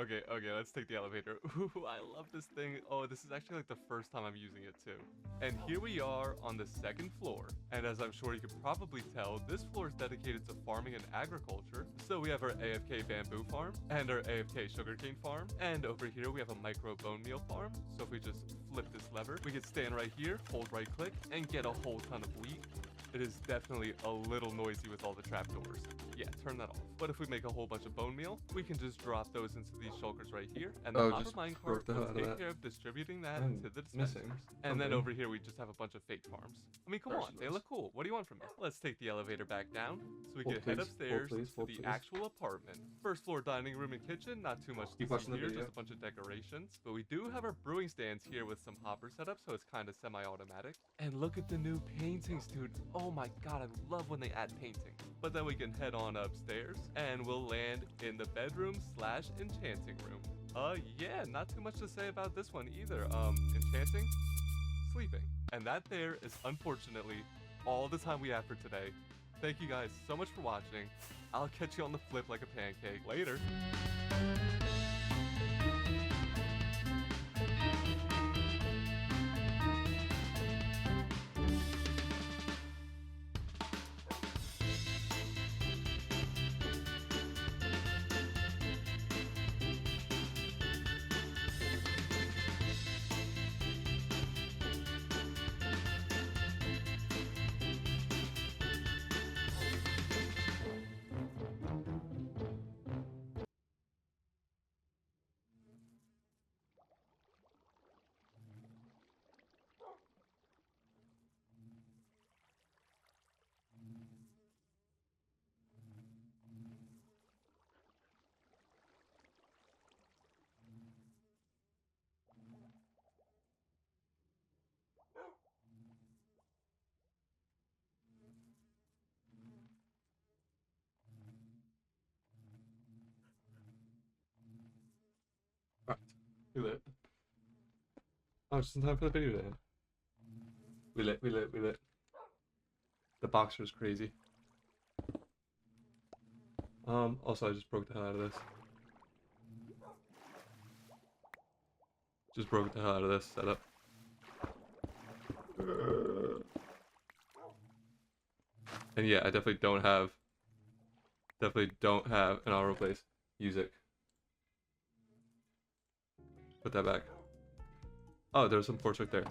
let's take the elevator. Ooh, I love this thing. Oh, this is actually like the first time I'm using it too. And here we are on the second floor. And as I'm sure you can probably tell, this floor is dedicated to farming and agriculture. So we have our AFK bamboo farm and our AFK sugarcane farm. And over here we have a micro bone meal farm. So if we just flip this lever, we can stand right here, hold right click, and get a whole ton of wheat. It is definitely a little noisy with all the trapdoors. Yeah, turn that off. But if we make a whole bunch of bone meal, we can just drop those into these shulkers right here. And the hopper minecart will take care of distributing that to the dispensers. And then over here, we just have a bunch of fake farms. I mean, come on, they look cool. What do you want from me? Let's take the elevator back down so we can head upstairs to the actual apartment. First floor dining room and kitchen, not too much to see here, just a bunch of decorations. But we do have our brewing stands here with some hopper setup, so it's kind of semi-automatic. And look at the new paintings, dude. Oh my god, I love when they add painting. But then we can head on upstairs and we'll land in the bedroom slash enchanting room. Yeah, not too much to say about this one either. Enchanting, sleeping. And that there is unfortunately all the time we have for today. Thank you guys so much for watching. I'll catch you on the flip like a pancake later. We lit. Oh, just in time for the video then. We lit. The boxer is crazy. Also I just broke the hell out of this. Just broke the hell out of this setup. And yeah, I definitely don't have an auto replace music. Put that back. Oh, there's some ports right there.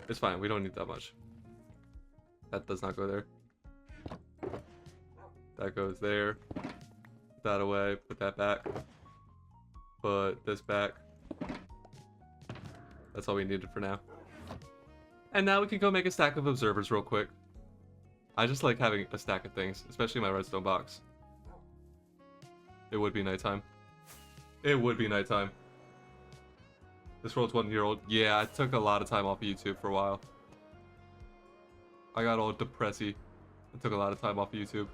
It's fine, we don't need that much. That does not go there. That goes there. Put that away, put that back. Put this back. That's all we needed for now. And now we can go make a stack of observers real quick. I just like having a stack of things, especially my redstone box. It would be nighttime. It would be nighttime. This world's 1 year old. Yeah, I took a lot of time off of YouTube for a while. I got all depressy. I took a lot of time off of YouTube.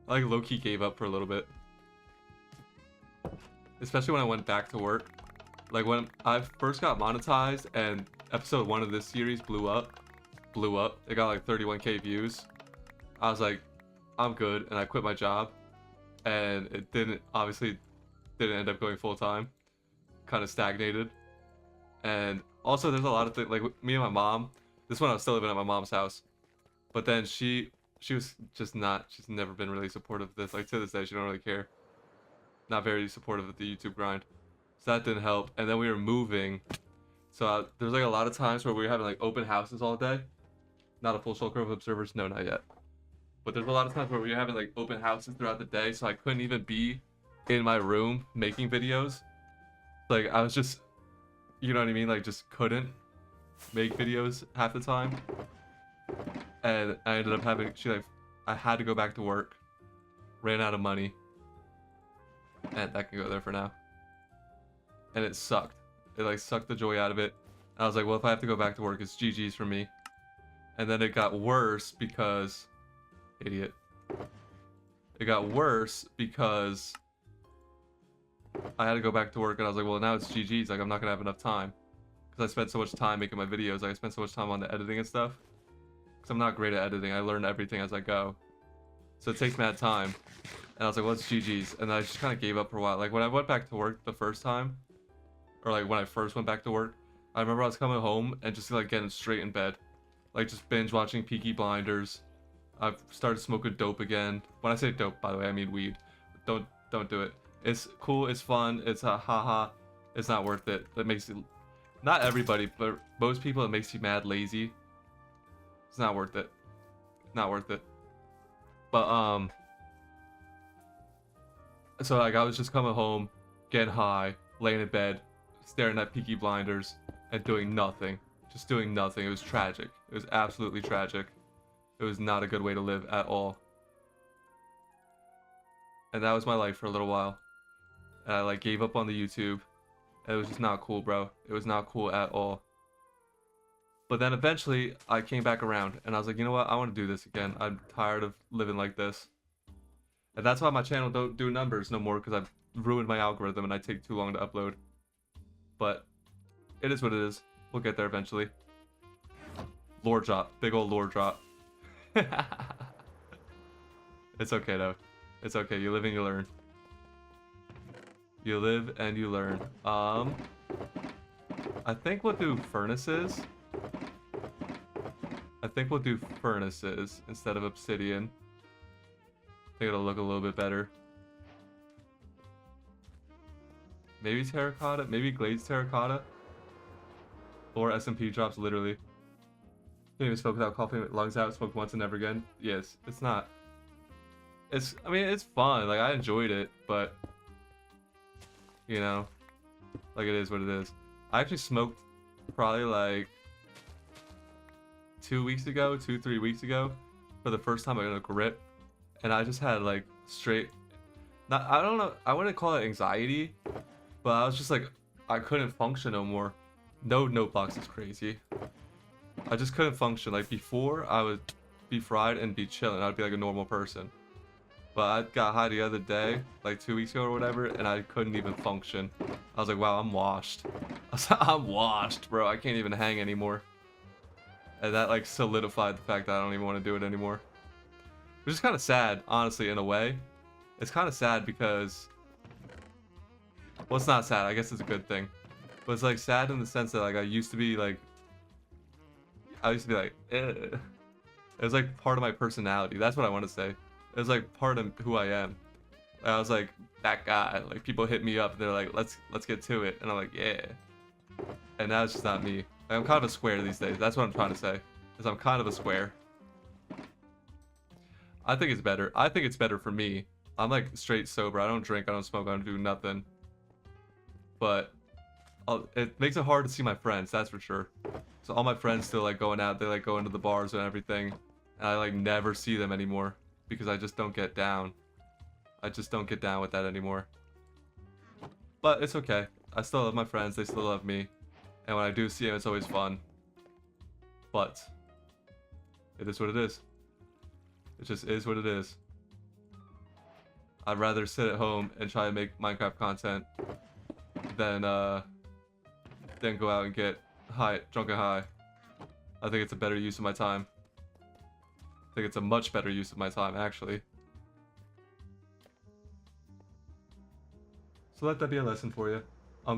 I like low-key gave up for a little bit. Especially when I went back to work. Like when I first got monetized and episode 1 of this series blew up. It got like 31k views. I was like, I'm good, and I quit my job. And it obviously didn't end up going full time. Kind of stagnated. And also, there's a lot of things, like me and my mom. This one I was still living at my mom's house, but then she was just not. She's never been really supportive of this. Like to this day, she don't really care. Not very supportive of the YouTube grind, so that didn't help. And then we were moving, so there's like a lot of times where we were having like open houses all day. Not a full Shulker of observers, no, not yet. But there's a lot of times where we were having like open houses throughout the day, so I couldn't even be in my room making videos. Like I was just, you know what I mean? Like just couldn't make videos half the time. And I ended up having, I had to go back to work, ran out of money, and that can go there for now. And it sucked. It like sucked the joy out of it. I was like, well, if I have to go back to work, it's GG's for me. And then it got worse because, idiot. It got worse because I had to go back to work, and I was like, well, now it's GG's. Like, I'm not gonna have enough time because I spent so much time making my videos. Like, I spent so much time on the editing and stuff. Because I'm not great at editing. I learn everything as I go, so it takes mad time. And I was like, well, it's GG's. And I just kind of gave up for a while. Like, when I went back to work the first time, or like when I first went back to work, I remember I was coming home and just like getting straight in bed, like just binge watching Peaky Blinders. I've started smoking dope again. When I say dope, by the way, I mean weed. Don't do it. It's cool. It's fun. It's a haha. It's not worth it. That makes it. Not everybody, but most people, it makes you mad lazy. It's not worth it. Not worth it. But so like I was just coming home, getting high, laying in bed, staring at Peaky Blinders, and doing nothing. Just doing nothing. It was tragic. It was absolutely tragic. It was not a good way to live at all. And that was my life for a little while. And I like gave up on the YouTube. And it was just not cool, bro. It was not cool at all. But then eventually I came back around and I was like, you know what? I want to do this again. I'm tired of living like this. And that's why my channel don't do numbers no more, because I've ruined my algorithm and I take too long to upload. But it is what it is. We'll get there eventually. Lore drop. Big old lore drop. It's okay though. It's okay. You live and you learn. You live and you learn. I think we'll do furnaces. I think we'll do furnaces instead of obsidian. I think it'll look a little bit better. Maybe terracotta, maybe glazed terracotta. Or SMP drops literally. Can't even smoke without coughing lungs out, smoked once and never again. Yes, it's not. I mean, it's fun, like I enjoyed it, but you know, like it is what it is. I actually smoked probably like 3 weeks ago for the first time I got a grip, and I just had like straight, I don't know, I wouldn't call it anxiety, but I was just like, I couldn't function no more. No note blocks is crazy. I just couldn't function. Like before, I would be fried and be chilling. I'd be like a normal person. But I got high the other day, like 2 weeks ago or whatever, and I couldn't even function. I was like, wow, I'm washed. I'm washed, bro. I can't even hang anymore. And that like solidified the fact that I don't even want to do it anymore. Which is kind of sad, honestly, in a way. It's kind of sad because, well, it's not sad. I guess it's a good thing. But it's like sad in the sense that like I used to be like, eh. It was like part of my personality. That's what I want to say. It was like part of who I am. I was like that guy. Like people hit me up and they're like, let's get to it, and I'm like, yeah. And now it's just not me. Like, I'm kind of a square these days. That's what I'm trying to say. Is I'm kind of a square. I think it's better. I think it's better for me. I'm like straight sober. I don't drink. I don't smoke. I don't do nothing. But it makes it hard to see my friends. That's for sure. So all my friends still like going out. They like go into the bars and everything, and I like never see them anymore because I just don't get down. I just don't get down with that anymore. But it's okay. I still love my friends. They still love me. And when I do see them, it's always fun. But it is what it is. It just is what it is. I'd rather sit at home and try to make Minecraft content than go out and get high, drunk and high. I think it's a better use of my time. I think it's a much better use of my time, actually. So let that be a lesson for you.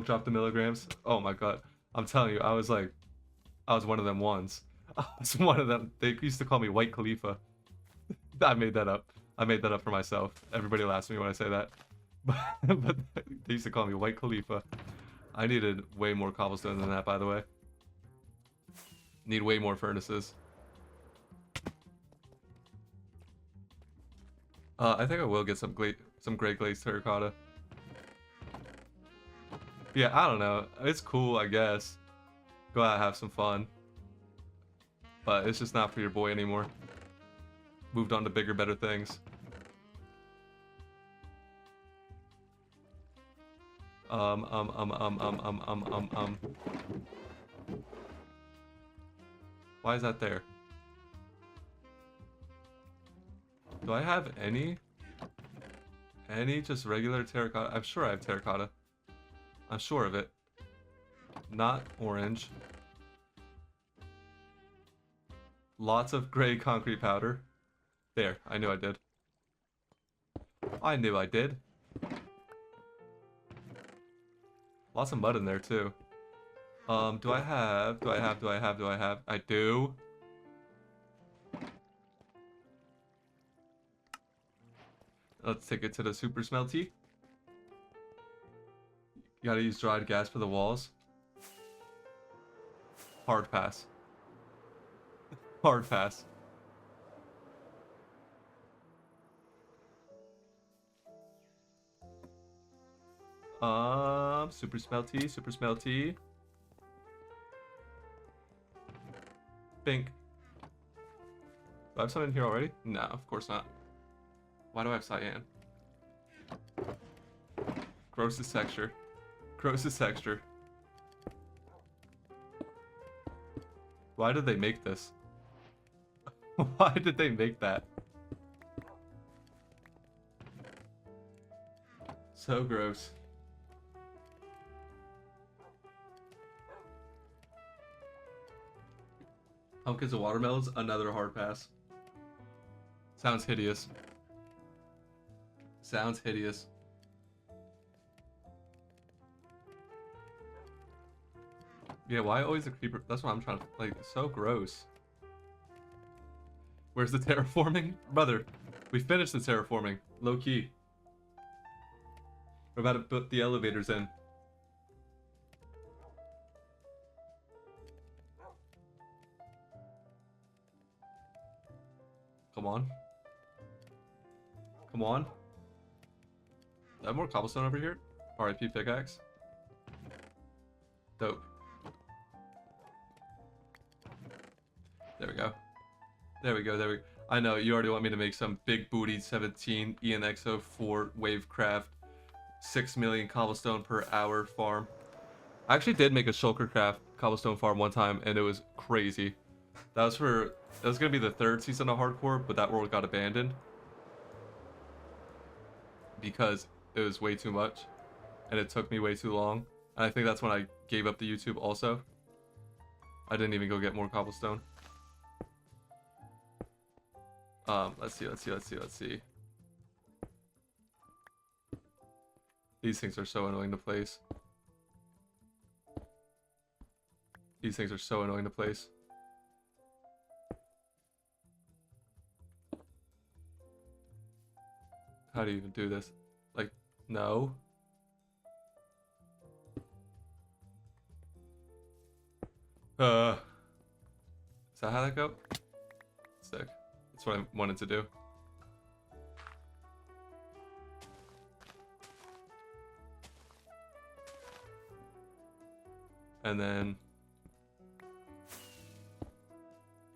Drop the milligrams. Oh my god. I'm telling you, I was one of them ones. I was one of them. They used to call me White Khalifa. I made that up. I made that up for myself. Everybody laughs at me when I say that. But they used to call me White Khalifa. I needed way more cobblestone than that, by the way. Need way more furnaces. I think I will get some gray glazed terracotta. Yeah, I don't know. It's cool, I guess. Go out and have some fun. But it's just not for your boy anymore. Moved on to bigger, better things. Why is that there? Do I have any just regular terracotta? I'm sure I have terracotta. I'm sure of it. Not orange. Lots of gray concrete powder. There, I knew I did. I knew I did. Lots of mud in there too. Do I have? I do. Let's take it to the super smelty. You gotta use dried gas for the walls. Hard pass. Hard pass. Super smelty. Bink. Do I have something in here already? No, of course not. Why do I have cyan? Grossest texture. Grossest texture. Why did they make this? Why did they make that? So gross. Pumpkins and watermelons, another hard pass. Sounds hideous. Sounds hideous. Yeah, why always a creeper? That's what I'm trying to, like, so gross. Where's the terraforming? Brother, we finished the terraforming. Low key. We're about to put the elevators in. Come on. Come on. Do I have more cobblestone over here? RIP pickaxe. Dope. There we go. There we go, there we go. I know, you already want me to make some big booty 17 ENXO4 Wavecraft 6 million cobblestone per hour farm. I actually did make a Shulkercraft cobblestone farm one time and it was crazy. That was gonna be the 3rd season of Hardcore, but that world got abandoned. Because it was way too much. And it took me way too long. And I think that's when I gave up the YouTube also. I didn't even go get more cobblestone. Let's see. These things are so annoying to place. These things are so annoying to place. How do you even do this? Like, no. Is that how that go? Sick. That's what I wanted to do. And then...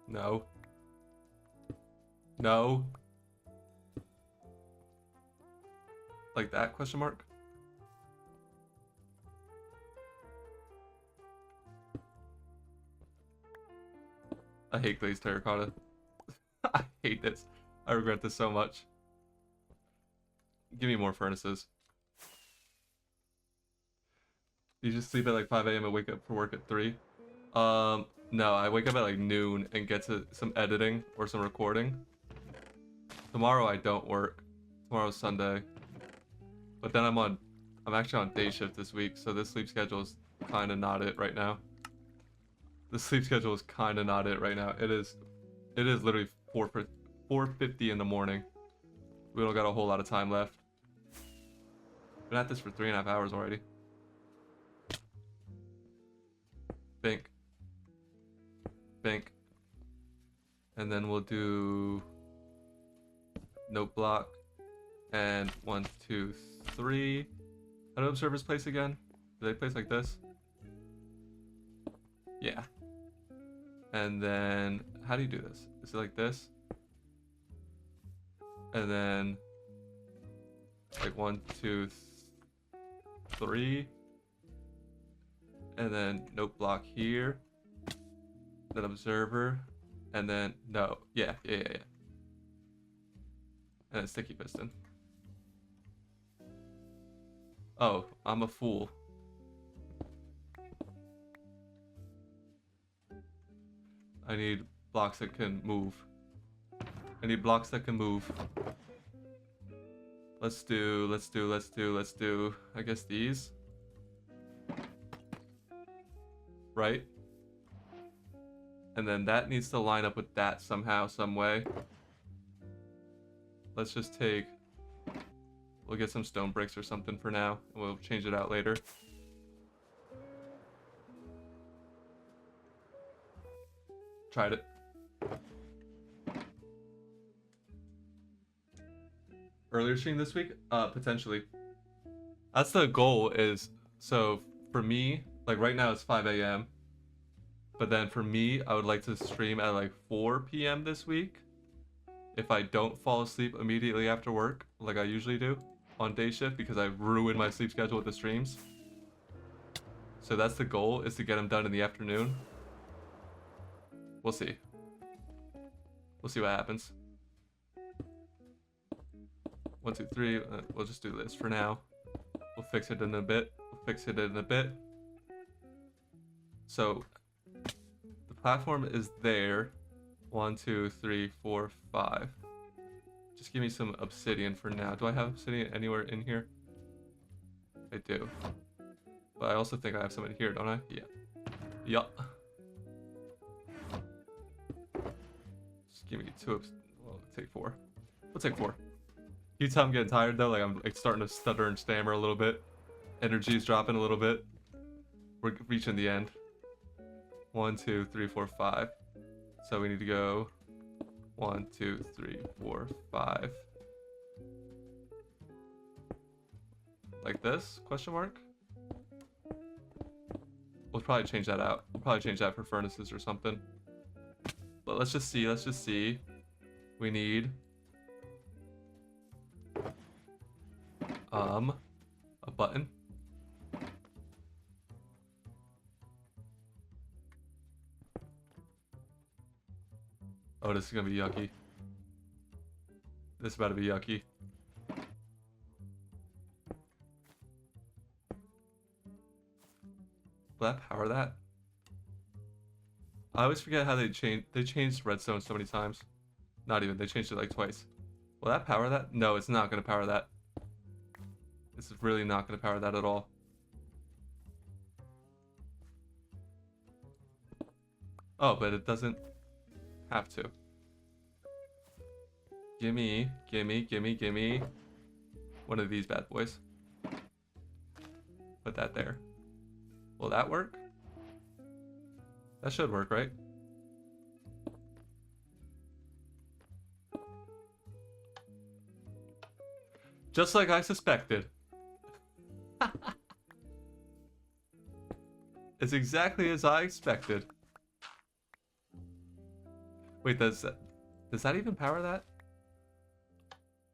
No. No. Like that, question mark? I hate glazed terracotta. I hate this. I regret this so much. Give me more furnaces. You just sleep at like 5 a.m. and wake up for work at 3? No, I wake up at like noon and get to some editing or some recording. Tomorrow I don't work. Tomorrow's Sunday. But then I'm actually on day shift this week, so this sleep schedule is kind of not it right now. The sleep schedule is kind of not it right now. It is literally 4:50 in the morning. We don't got a whole lot of time left. Been at this for 3.5 hours already. Think. And then we'll do note block and 1, 2, 3. How do observers place again? Do they place like this? Yeah. And then how do you do this? Is it like this? And then like 1, 2, 3. And then note block here. Then observer. And then no. Yeah. And then sticky piston. Oh, I'm a fool. I need blocks that can move. I need blocks that can move. Let's do, I guess these. Right? And then that needs to line up with that somehow, some way. Let's just take, we'll get some stone bricks or something for now, and we'll change it out later. Tried it. Earlier stream this week? Potentially. That's the goal is, so for me, like right now it's 5 a.m. But then for me, I would like to stream at like 4 p.m. this week. If I don't fall asleep immediately after work, like I usually do on day shift, because I ruined my sleep schedule with the streams. So that's the goal, is to get them done in the afternoon. We'll see. We'll see what happens. 1, 2, 3. We'll just do this for now. We'll fix it in a bit. So the platform is there. 1, 2, 3, 4, 5. Just give me some obsidian for now. Do I have obsidian anywhere in here? I do. But I also think I have some in here, don't I? Yeah. Yup. Just give me 2 well, take 4. We'll take 4. You tell I'm getting tired though, like I'm like starting to stutter and stammer a little bit. Energy's dropping a little bit. We're reaching the end. 1, 2, 3, 4, 5. So we need to go 1, 2, 3, 4, 5. Like this? Question mark? We'll probably change that out. We'll probably change that for furnaces or something. But let's just see. We need a button. Oh, this is gonna be yucky. This is about to be yucky. Will that power that? I always forget how they changed redstone so many times. Not even, they changed it like twice. Will that power that? No, it's not gonna power that. This is really not gonna power that at all. Oh, but it doesn't have to. Gimme one of these bad boys. Put that there. Will that work? That should work, right? Just like I suspected. It's exactly as I expected. Wait, does that even power that?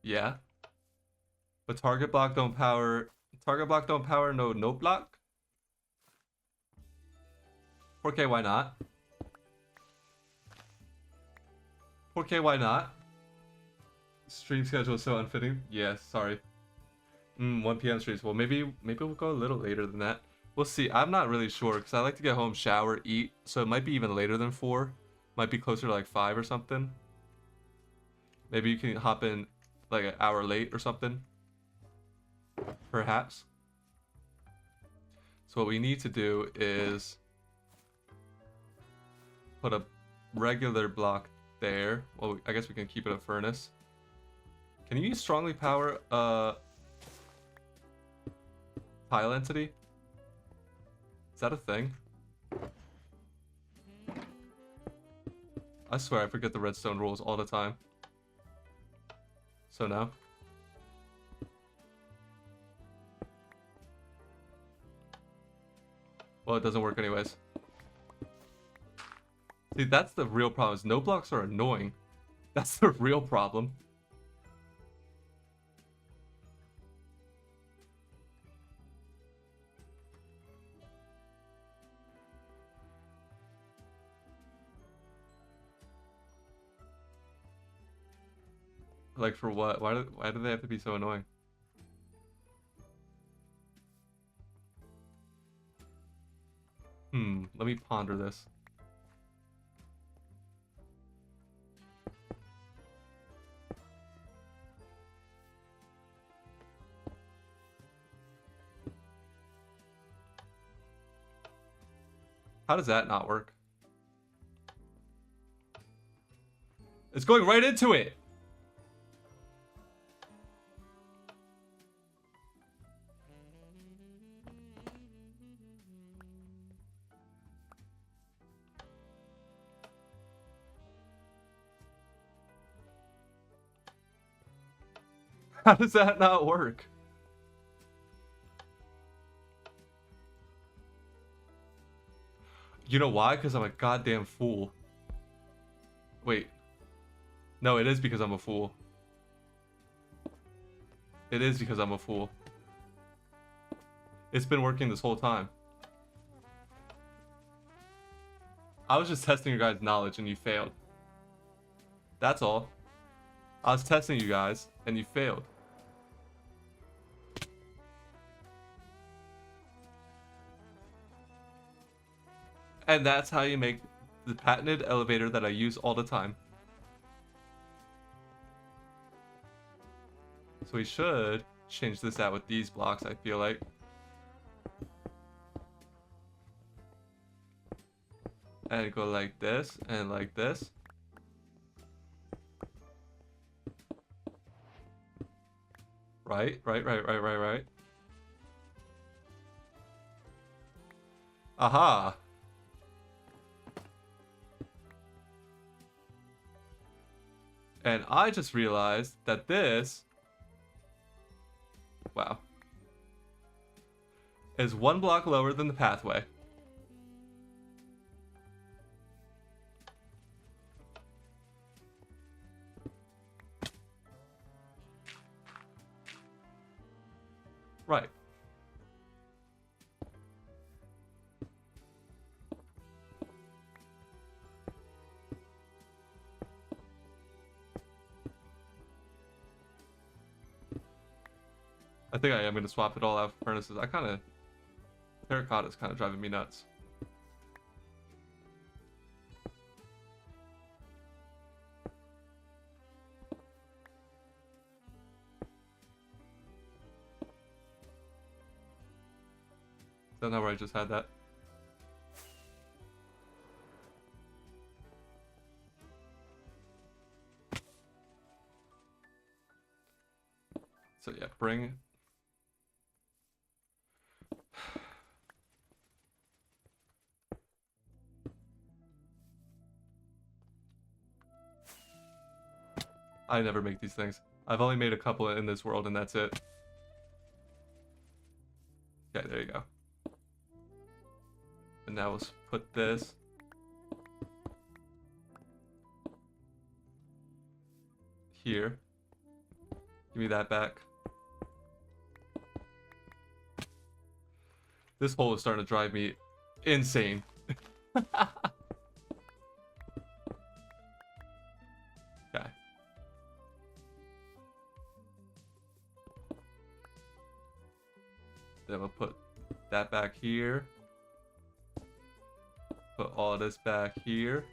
Yeah. But target block don't power no note block? 4K, why not? 4K, why not? Stream schedule is so unfitting. Yes, sorry. 1 p.m. streams. Well, maybe we'll go a little later than that. We'll see. I'm not really sure because I like to get home, shower, eat. So it might be even later than 4. Might be closer to like 5 or something. Maybe you can hop in like an hour late or something. Perhaps. So what we need to do is put a regular block there. Well, I guess we can keep it a furnace. Can you strongly power a tile entity? Is that a thing? I swear I forget the redstone rules all the time. So no. Well, it doesn't work anyways. See, that's the real problem, is no blocks are annoying. That's the real problem. Like, for what? Why do they have to be so annoying? Let me ponder this. How does that not work? It's going right into it! How does that not work? You know why? Because I'm a goddamn fool. Wait. No, it is because I'm a fool. It is because I'm a fool. It's been working this whole time. I was just testing your guys' knowledge and you failed. That's all. I was testing you guys and you failed. And that's how you make the patented elevator that I use all the time. So we should change this out with these blocks, I feel like. And go like this and like this. Right. Aha. And I just realized that this, wow, is one block lower than the pathway. Right. I think I am going to swap it all out for furnaces. Terracotta is kind of driving me nuts. Is that not where I just had that? So yeah, bring... I never make these things. I've only made a couple in this world and that's it. Okay, there you go. And now let's put this here. Give me that back. This hole is starting to drive me insane. Okay. Then we'll put that back here. Put all this back here.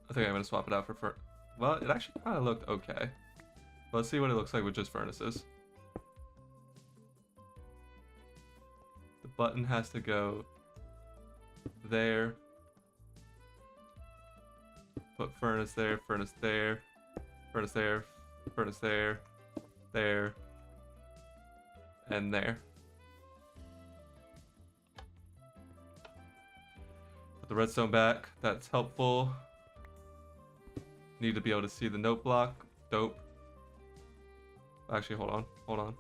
I think I'm gonna swap it out for well, it actually kind of looked okay. Let's see what it looks like with just furnaces. The button has to go there. Put furnace there, furnace there, furnace there, furnace there, there, and there. Put the redstone back. That's helpful. Need to be able to see the note block. Dope. Actually, hold on.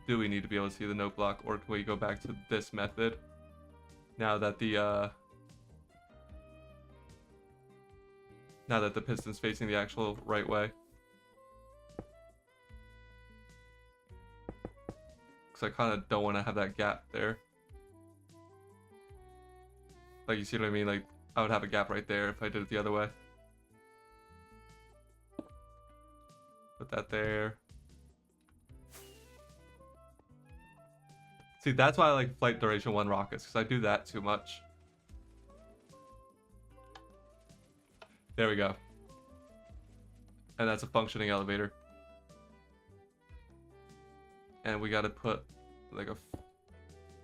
Do we need to be able to see the note block, or can we go back to this method now that the piston's facing the actual right way? Because I kind of don't want to have that gap there. Like, you see what I mean? Like, I would have a gap right there if I did it the other way. Put that there. See, that's why I like flight duration 1 rockets, because I do that too much. There we go. And that's a functioning elevator. And we gotta put like a...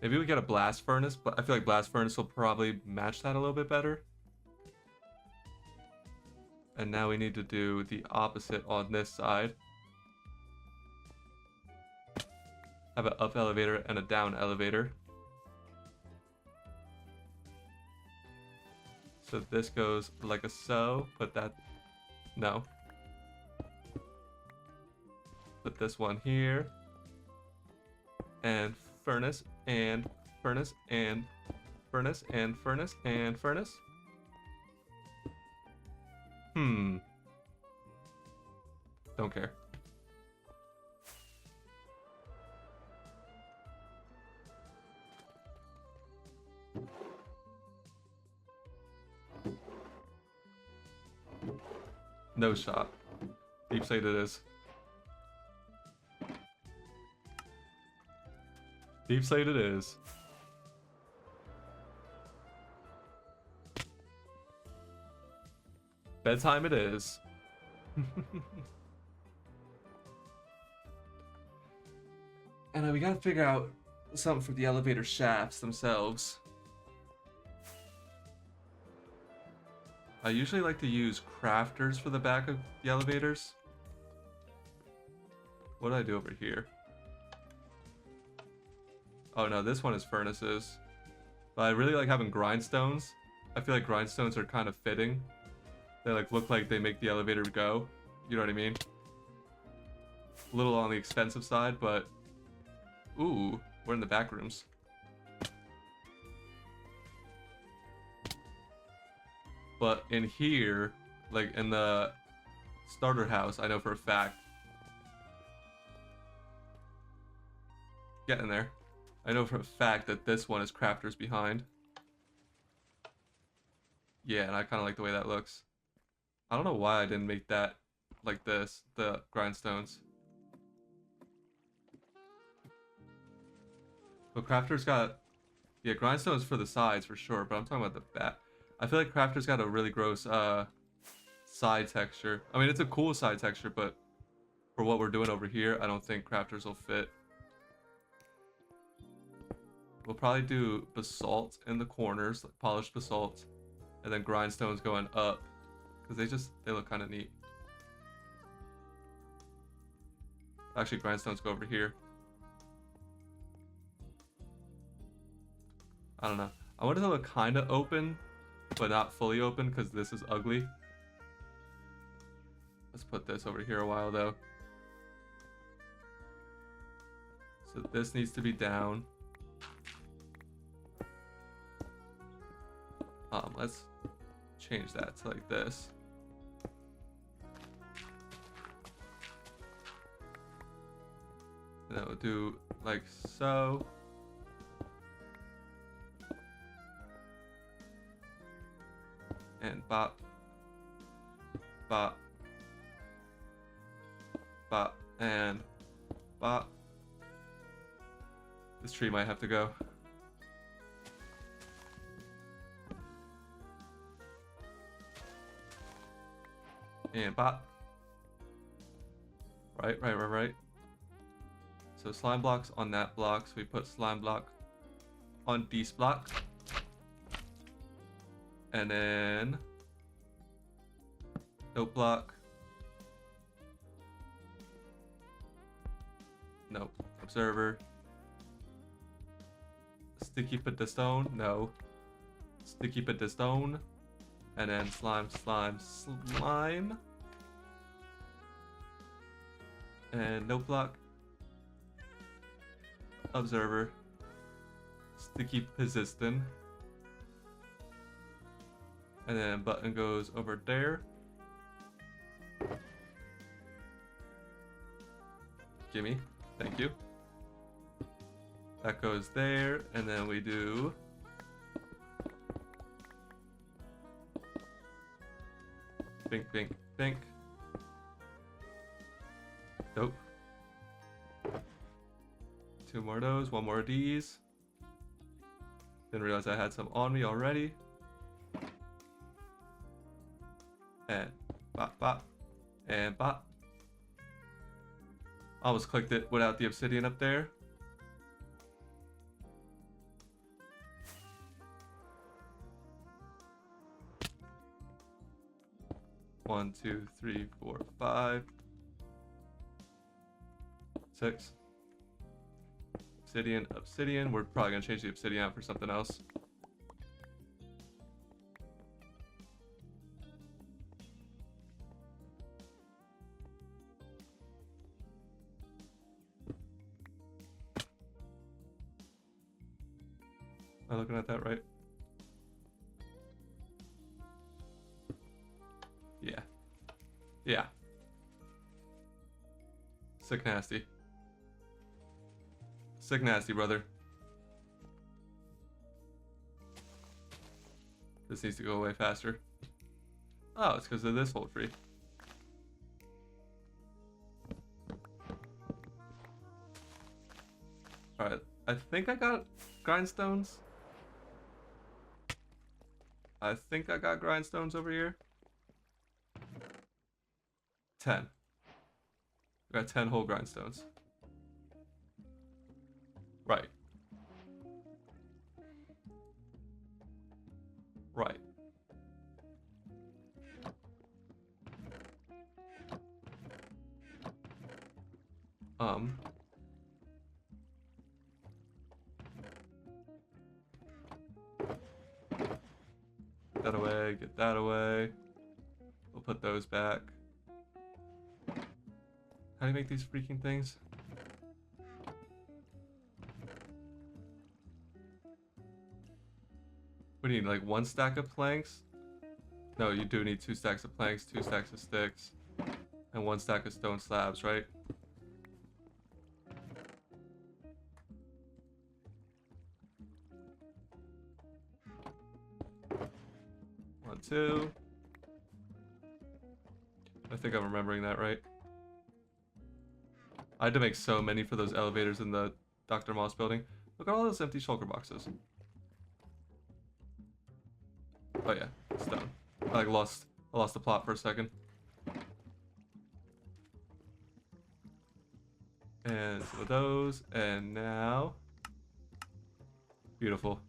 Maybe we get a blast furnace, but I feel like blast furnace will probably match that a little bit better. And now we need to do the opposite on this side. Have an up elevator and a down elevator. So this goes like a so, put that, no. Put this one here. And furnace, and furnace, and furnace, and furnace, and furnace. Don't care. No shot. Deep slate it is. Deep slate it is. Bedtime it is. And we gotta figure out something for the elevator shafts themselves. I usually like to use crafters for the back of the elevators. What do I do over here? Oh no, this one is furnaces. But I really like having grindstones. I feel like grindstones are kind of fitting. They like look like they make the elevator go. You know what I mean? A little on the expensive side, but... Ooh, we're in the back rooms. But in here, like in the starter house, I know for a fact. Get in there. I know for a fact that this one is crafters behind. Yeah, and I kind of like the way that looks. I don't know why I didn't make that like this, the grindstones. But crafters got, yeah, grindstones for the sides for sure, but I'm talking about the back. I feel like crafters got a really gross side texture. I mean, it's a cool side texture, but for what we're doing over here, I don't think crafters will fit. We'll probably do basalt in the corners, like polished basalt, and then grindstones going up, because they look kind of neat. Actually, grindstones go over here. I don't know. I want it to look kind of open, but not fully open, because this is ugly. Let's put this over here a while, though. So this needs to be down. Let's change that to like this. And then we'll do like so. And bop, bop, bop, and bop. This tree might have to go. And bop. Right. So slime blocks on that block. So we put slime block on this block. And then nope block. Nope. Observer. Sticky put the stone. No. Sticky put the stone. And then slime. And nope block. Observer. Sticky piston. And then button goes over there. Gimme. Thank you. That goes there. And then we do Bink. Nope. 2 more of those, 1 more of these. Didn't realize I had some on me already. And bop. And bop. Almost clicked it without the obsidian up there. One, 2, 3, 4, 5, 6. Obsidian. We're probably gonna change the obsidian out for something else. Am I looking at that right? Yeah. Sick nasty, brother. This needs to go away faster. Oh, it's because of this whole tree. Alright, I think I got grindstones. Over here. 10. We got 10 whole grindstones. Right. Get that away. We'll put those back. How do you make these freaking things? What do you need, like 1 stack of planks? No, you do need 2 stacks of planks, 2 stacks of sticks, and 1 stack of stone slabs, right? One, 2. I think I'm remembering that right. I had to make so many for those elevators in the Dr. Moss building. Look at all those empty shulker boxes. Oh yeah, stone. I lost the plot for a second. And some of those, and now beautiful.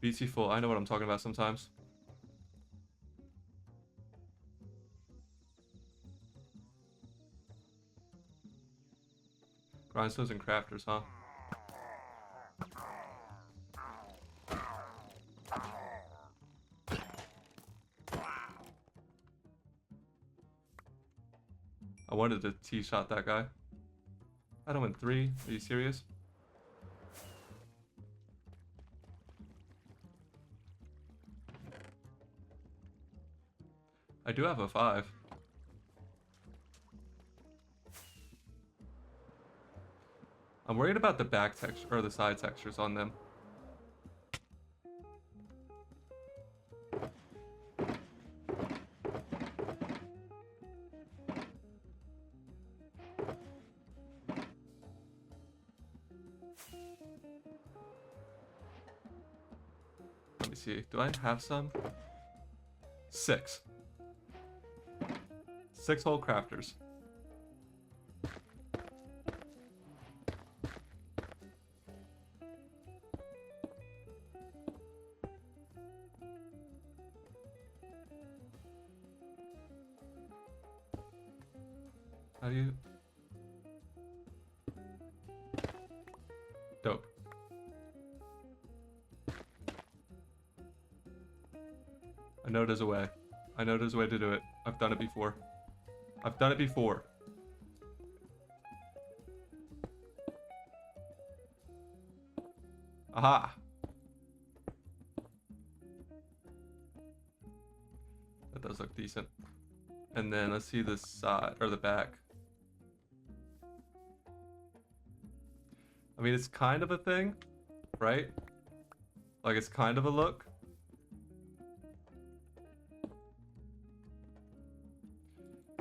Beautiful. I know what I'm talking about sometimes. Grindstones and crafters, huh? I wanted to T-shot that guy. I don't win 3. Are you serious? I do have a 5. I'm worried about the back texture or the side textures on them. Let me see. Do I have some? 6. 6-hole crafters. How do you... Dope. I know there's a way. I know there's a way to do it. I've done it before. I've done it before. Aha! That does look decent. And then let's see the side, or the back. I mean, it's kind of a thing, right? Like, it's kind of a look.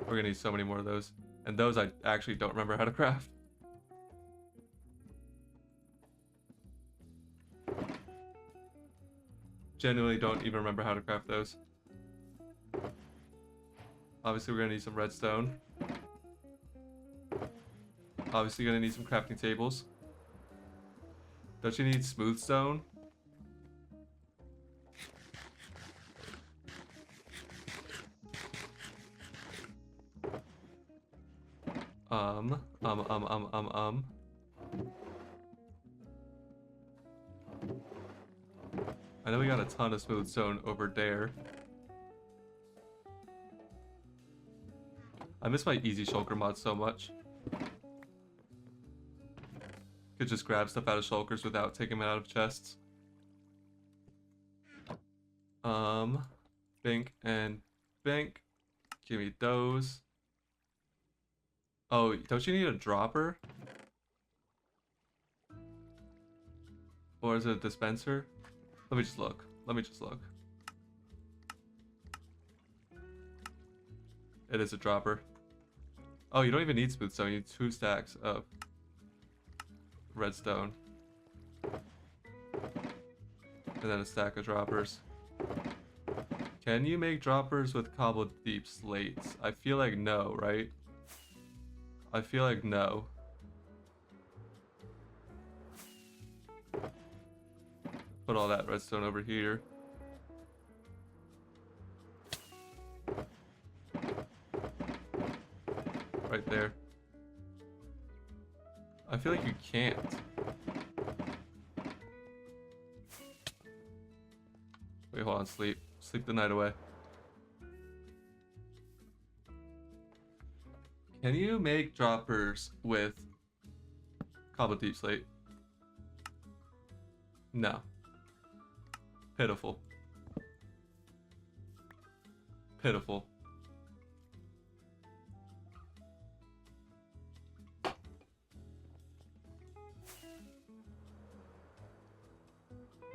We're gonna need so many more of those. And those I actually don't remember how to craft. Genuinely don't even remember how to craft those. Obviously, we're gonna need some redstone. Obviously, gonna need some crafting tables. Don't you need smooth stone? I know we got a ton of smooth stone over there. I miss my easy shulker mod so much. Could just grab stuff out of shulkers without taking them out of chests. Bink and bink. Give me those. Oh, don't you need a dropper? Or is it a dispenser? Let me just look. Let me just look. It is a dropper. Oh, you don't even need smooth stone. You need 2 stacks of redstone. And then a stack of droppers. Can you make droppers with cobbled deep slates? I feel like no, right? I feel like no. Put all that redstone over here. Right there. I feel like you can't. Wait, hold on, sleep. Sleep the night away. Can you make droppers with cobbled deep slate? No. Pitiful. Pitiful.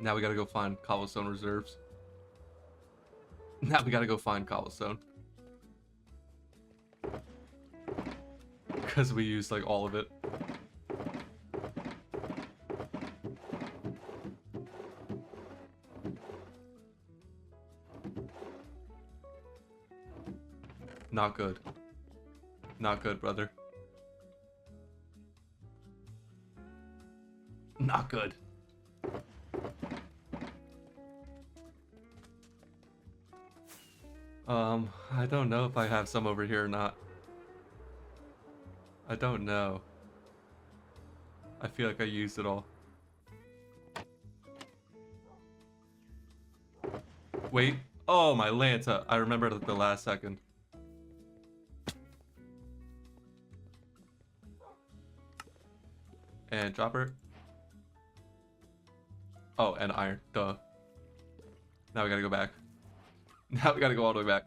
Now we gotta go find cobblestone reserves. Now we gotta go find cobblestone. Because we used like all of it. Not good. Not good, brother. Not good. I don't know if I have some over here or not. I don't know. I feel like I used it all. Wait. Oh, my Lanta. I remembered at the last second. And dropper. Oh, and iron. Duh. Now we gotta go back. Now we gotta go all the way back.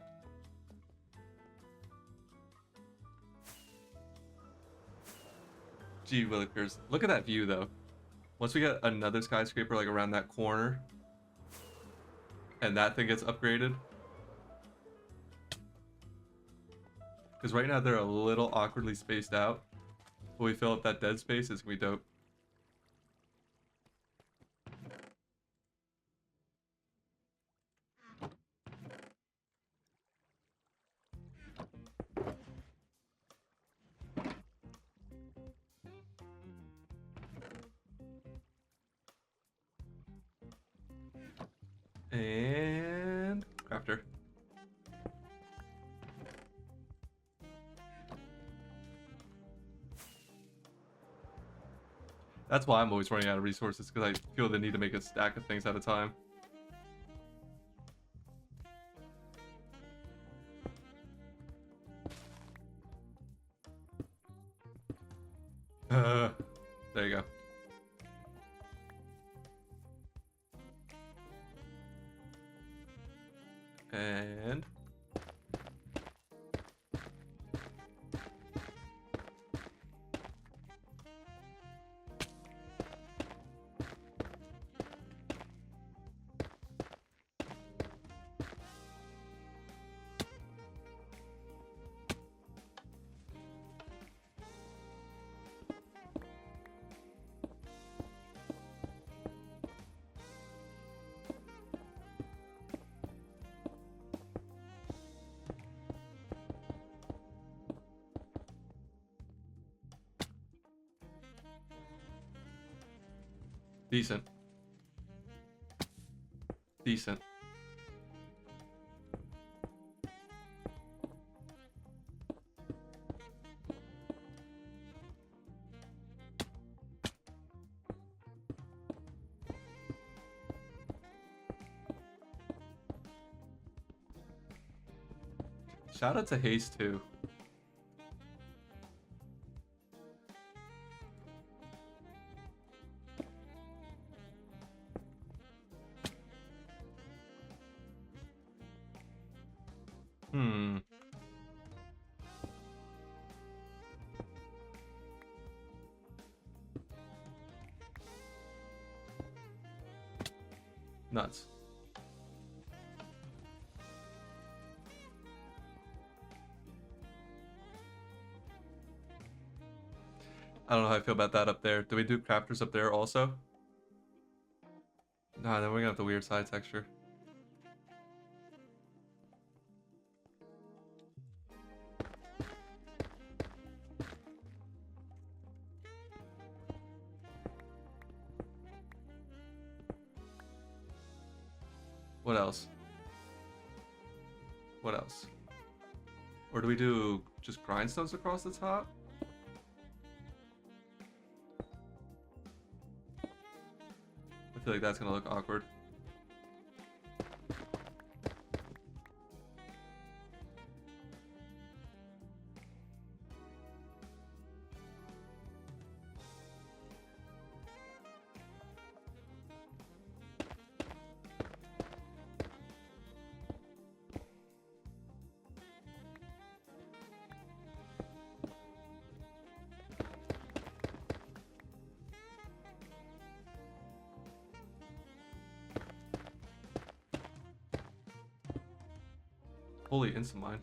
Gee willikers. Look at that view though. Once we get another skyscraper like around that corner and that thing gets upgraded. Because right now they're a little awkwardly spaced out. When we fill up that dead space, it's gonna be dope. And crafter. That's why I'm always running out of resources, because I feel the need to make a stack of things at a time. There you go. And decent. Decent. Shout out to Haste too. Nuts. I don't know how I feel about that up there. Do we do crafters up there also? Nah, then we're gonna have the weird side texture. What else? What else? Or do we do just grindstones across the top? I feel like that's gonna look awkward. Holy instant mine.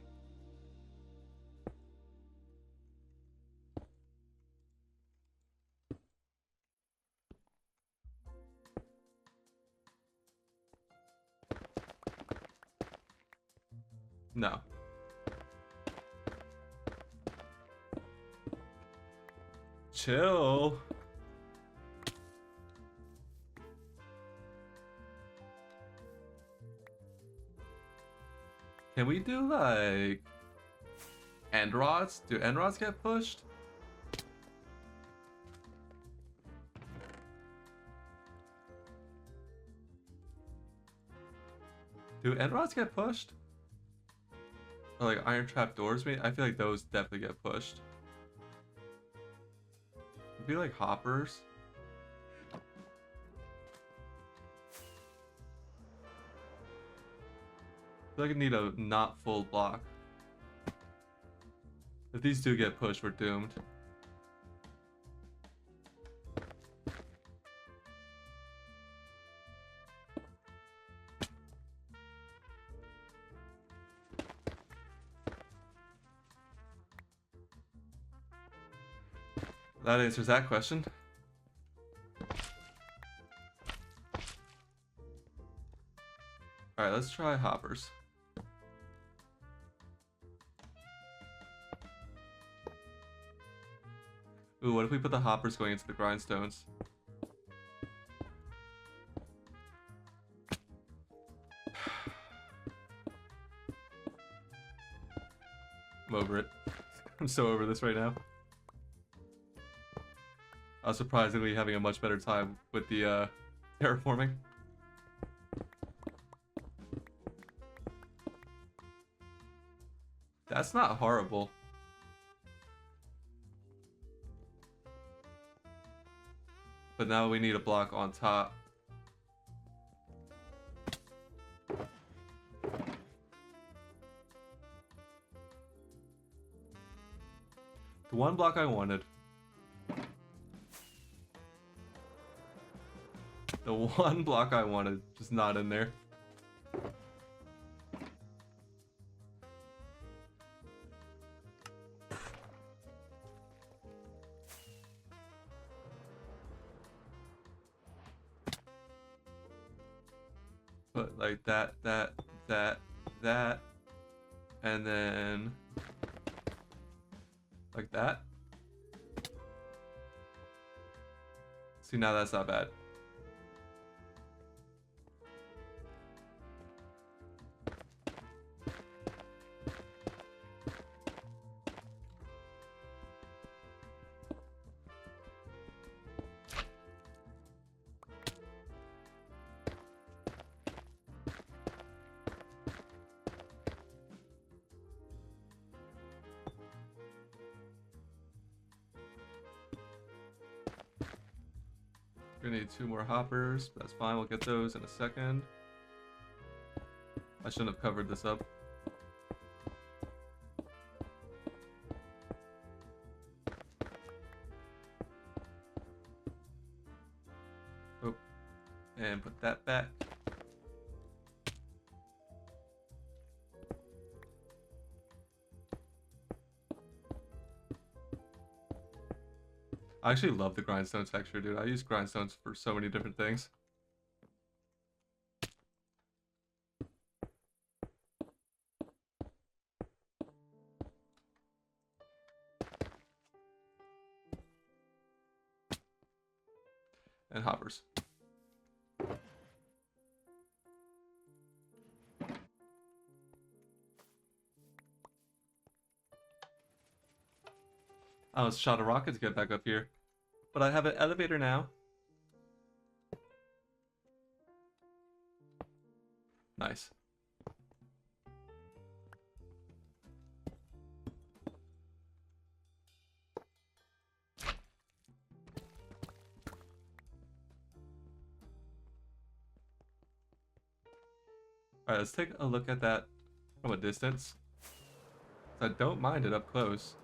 No. Chill. Can we do like end rods? Do end rods get pushed? Do end rods get pushed? Or like iron trap doors? I feel like those definitely get pushed. Maybe like hoppers. I feel like I need a not full block. If these two get pushed, we're doomed. That answers that question. Alright, let's try hoppers. Ooh, what if we put the hoppers going into the grindstones? I'm over it. I'm so over this right now. I was surprisingly having a much better time with the terraforming. That's not horrible. But now we need a block on top. The one block I wanted. The one block I wanted, just not in there. But like that, and then like that. See, now that's not bad. We're gonna need 2 more hoppers, but that's fine. We'll get those in a second. I shouldn't have covered this up. Oh, and put that back. I actually love the grindstone texture, dude. I use grindstones for so many different things. And hoppers. I was shot a rocket to get back up here. But I have an elevator now. Nice. Alright, let's take a look at that from a distance. I don't mind it up close.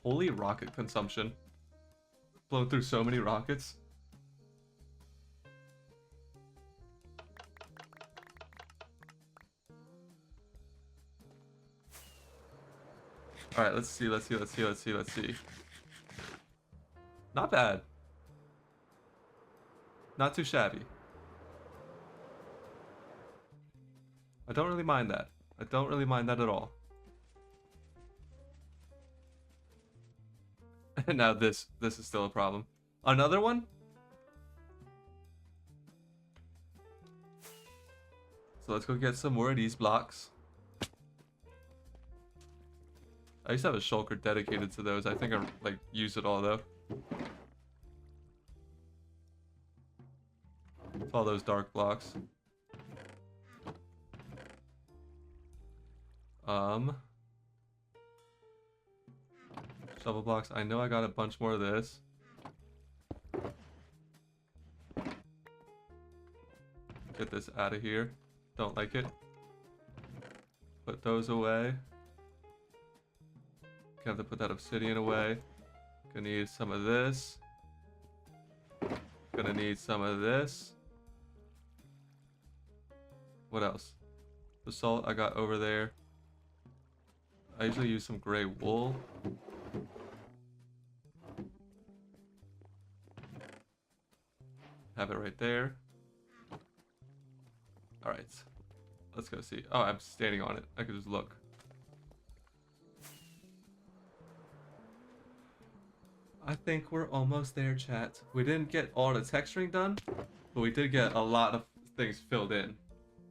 Holy rocket consumption. Blown through so many rockets. Alright, let's see. Not bad. Not too shabby. I don't really mind that. I don't really mind that at all. And now this is still a problem. Another one? So let's go get some more of these blocks. I used to have a shulker dedicated to those. I think I like used it all though. With all those dark blocks. Shovel blocks. I know I got a bunch more of this. Get this out of here. Don't like it. Put those away. Have to put that obsidian away. Gonna need some of this. Gonna need some of this. What else? The salt I got over there. I usually use some gray wool. Have it right there. Alright. Let's go see. Oh, I'm standing on it. I could just look. I think we're almost there, chat. We didn't get all the texturing done, but we did get a lot of things filled in,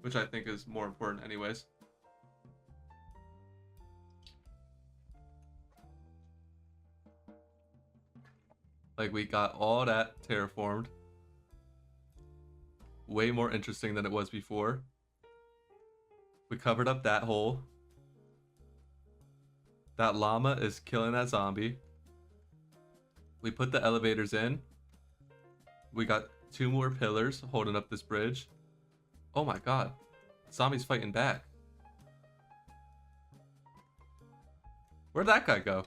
which I think is more important anyways. Like, we got all that terraformed. Way more interesting than it was before. We covered up that hole. That llama is killing that zombie. We put the elevators in. We got 2 more pillars holding up this bridge. Oh my god. Zombie's fighting back. Where'd that guy go?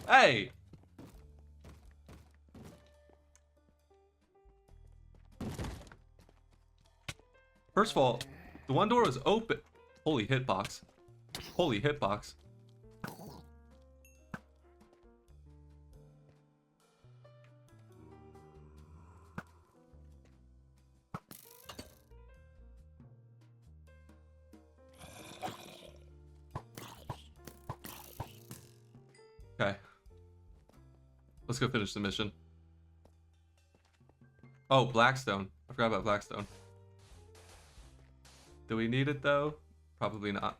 Hey! First of all, the one door was open. Holy hitbox. Holy hitbox. Okay. Let's go finish the mission. Oh, Blackstone. I forgot about Blackstone. Do we need it though? Probably not.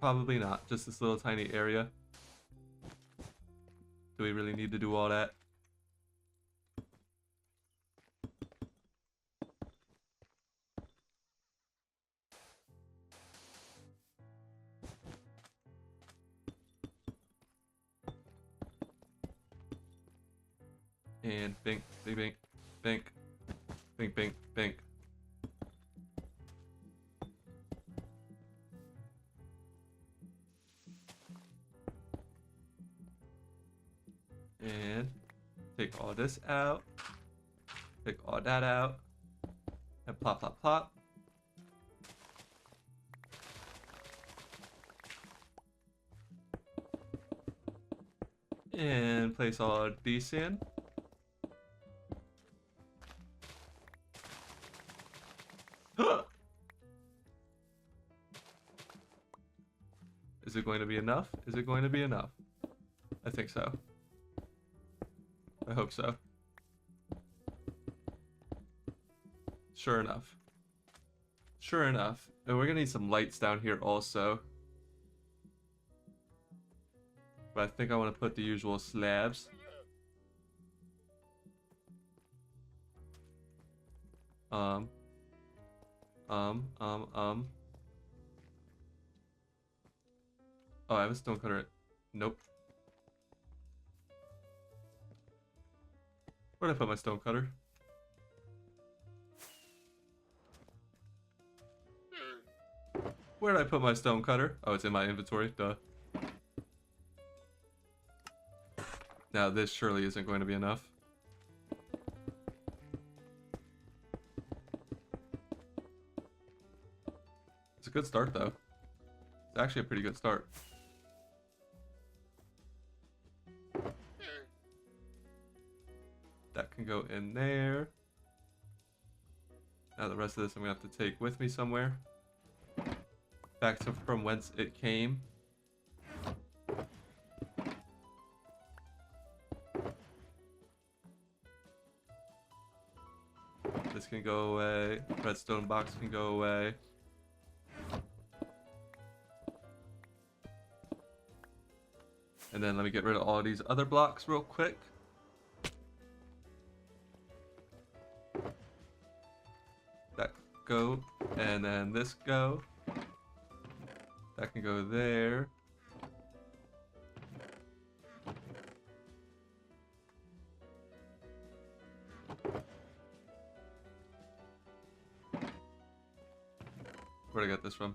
Probably not. Just this little tiny area. Do we really need to do all that? And bink, bink, bink, bink, bink, bink, bink. And take all this out. Take all that out. And plop, plop, plop. And place all these in. Is it going to be enough? Is it going to be enough? I think so. I hope so. Sure enough. Sure enough. And we're gonna need some lights down here also. But I think I want to put the usual slabs. Oh, I have a stonecutter. Nope. Where'd I put my stonecutter? Where'd I put my stonecutter? Oh, it's in my inventory. Duh. Now this surely isn't going to be enough. It's a good start though. It's actually a pretty good start. That can go in there. Now the rest of this I'm gonna have to take with me somewhere. Back to from whence it came. This can go away. Redstone box can go away. And then let me get rid of all these other blocks real quick. That go, and then this go. That can go there. Where'd I get this from?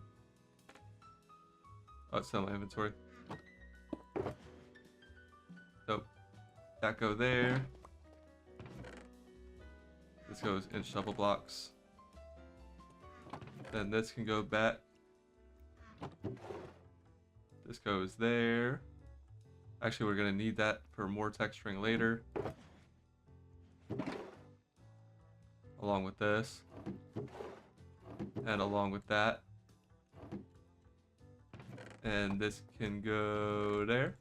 Oh, it's still in my inventory. Nope. That go there. This goes in shovel blocks. Then this can go back. This goes there. Actually, we're gonna need that for more texturing later. along with this, and along with that. And this can go there.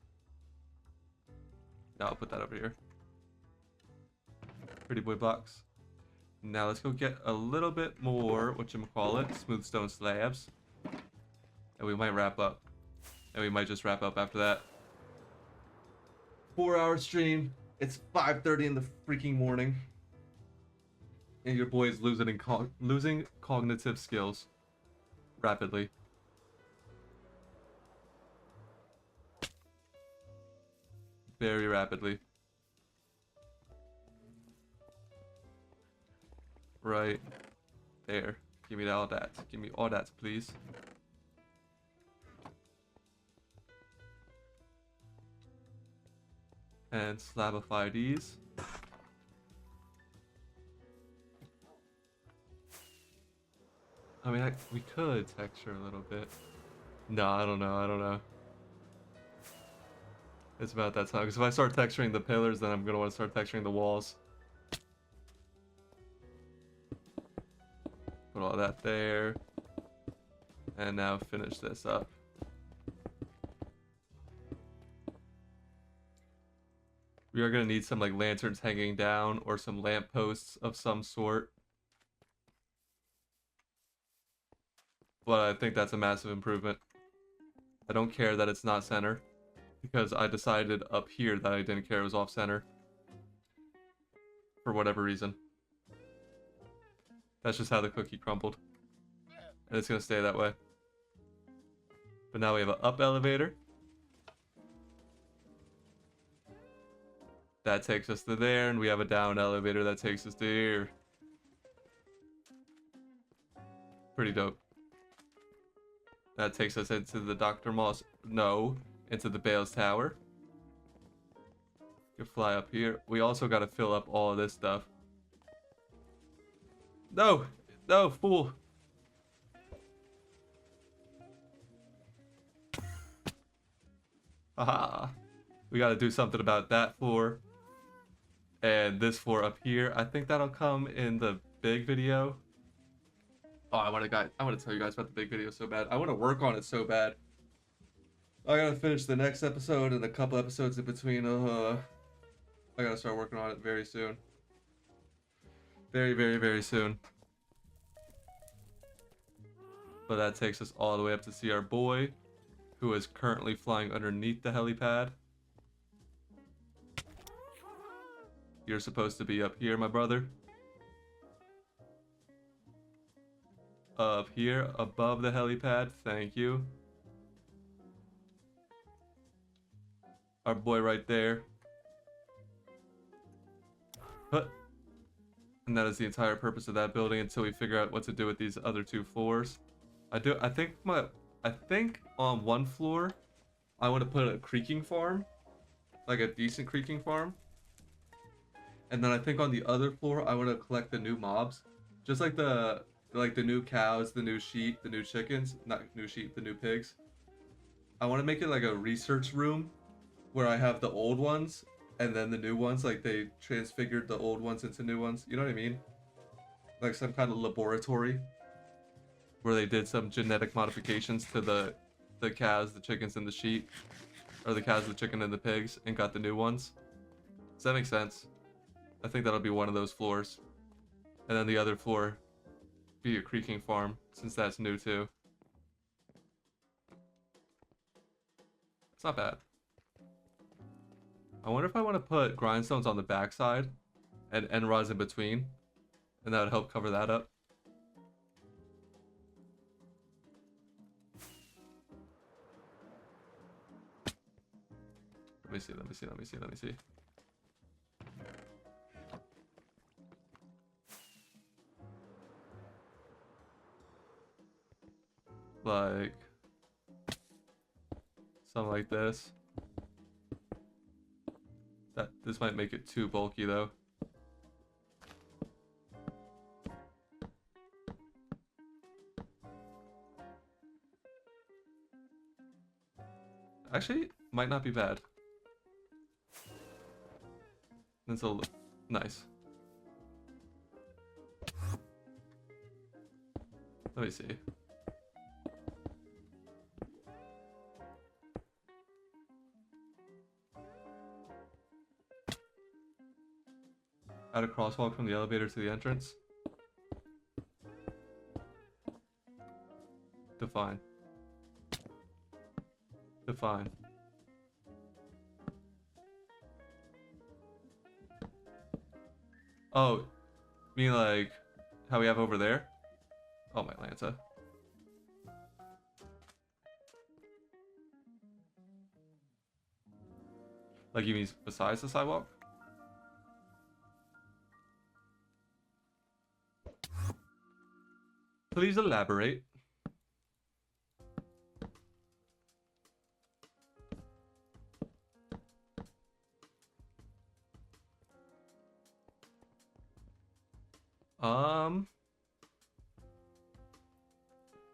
Now I'll put that over here. Pretty boy blocks. Now let's go get a little bit more, whatchamacallit, smooth stone slabs. And we might wrap up. And we might just wrap up after that. 4-hour stream. It's 5:30 in the freaking morning. And your boy is losing cognitive skills rapidly. Very rapidly. Right there. Give me all that. Give me all that, please. And slabify these. I mean, we could texture a little bit. No, I don't know. It's about that time. Because if I start texturing the pillars, then I'm going to want to start texturing the walls. Put all that there. And now finish this up. We are going to need some like lanterns hanging down or some lampposts of some sort. But I think that's a massive improvement. I don't care that it's not center, because I decided up here that I didn't care it was off center. For whatever reason. That's just how the cookie crumbled. And it's going to stay that way. But now we have an up elevator. That takes us to there, and we have a down elevator that takes us to here. Pretty dope. That takes us into the Dr. Moss... No, into the Bales Tower. You can fly up here. We also got to fill up all of this stuff. No! No, fool! Haha. We got to do something about that floor. And this floor up here. I think that'll come in the big video. Oh, I want to tell you guys about the big video so bad. I want to work on it so bad. I gotta finish the next episode and a couple episodes in between. I gotta start working on it very soon. Very, very, very soon. But that takes us all the way up to see our boy, who is currently flying underneath the helipad. You're supposed to be up here, my brother. Up here, above the helipad. Thank you. Our boy right there. And that is the entire purpose of that building until we figure out what to do with these other 2 floors. I think on one floor I want to put a creaking farm. Like a decent creaking farm. And then I think on the other floor I want to collect the new mobs. Just like the new cows, the new sheep, the new chickens. Not new sheep, the new pigs. I want to make it like a research room where I have the old ones and then the new ones, like they transfigured the old ones into new ones. You know what I mean? Like some kind of laboratory where they did some genetic modifications to the cows, the chickens, and the sheep. Or the cows, the chicken, and the pigs, and got the new ones. Does that make sense? I think that'll be one of those floors. And then the other floor be a creaking farm, since that's new too. It's not bad. I wonder if I want to put grindstones on the backside and end rods in between, and that would help cover that up. Let me see. Like something like this. This might make it too bulky though. Actually, might not be bad. That's a nice. Let me see. Add a crosswalk from the elevator to the entrance. Define. Define. Oh, you mean like how we have over there? Oh, my Lanta. Like you mean besides the sidewalk? Please elaborate.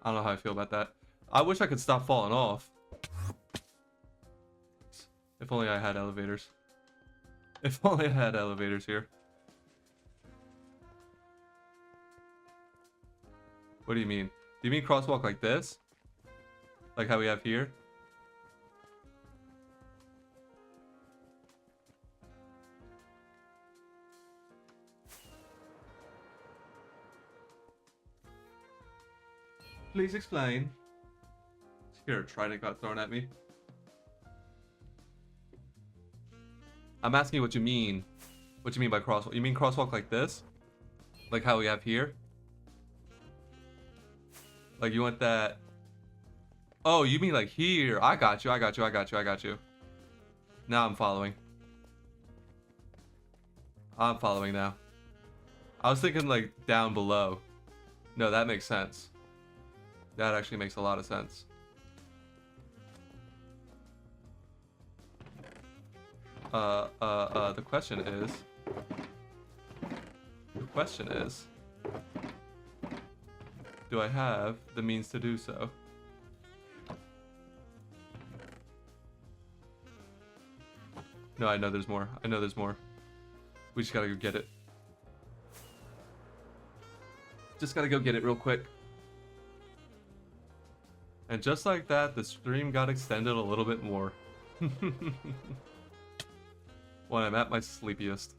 I don't know how I feel about that. I wish I could stop falling off. If only I had elevators. If only I had elevators here. What do you mean? Do you mean crosswalk like this? Like how we have here? Please explain. Here, a trident got thrown at me. I'm asking you what you mean. What you mean by crosswalk? You mean crosswalk like this? Like how we have here? Like you want that... Oh, you mean like here. I got you, I got you, I got you, I got you. Now I'm following. I'm following now. I was thinking like down below. No, that makes sense. That actually makes a lot of sense. The question is... The question is... Do I have the means to do so? No, I know there's more. I know there's more. We just gotta go get it. Just gotta go get it real quick. And just like that, the stream got extended a little bit more. When I'm at my sleepiest.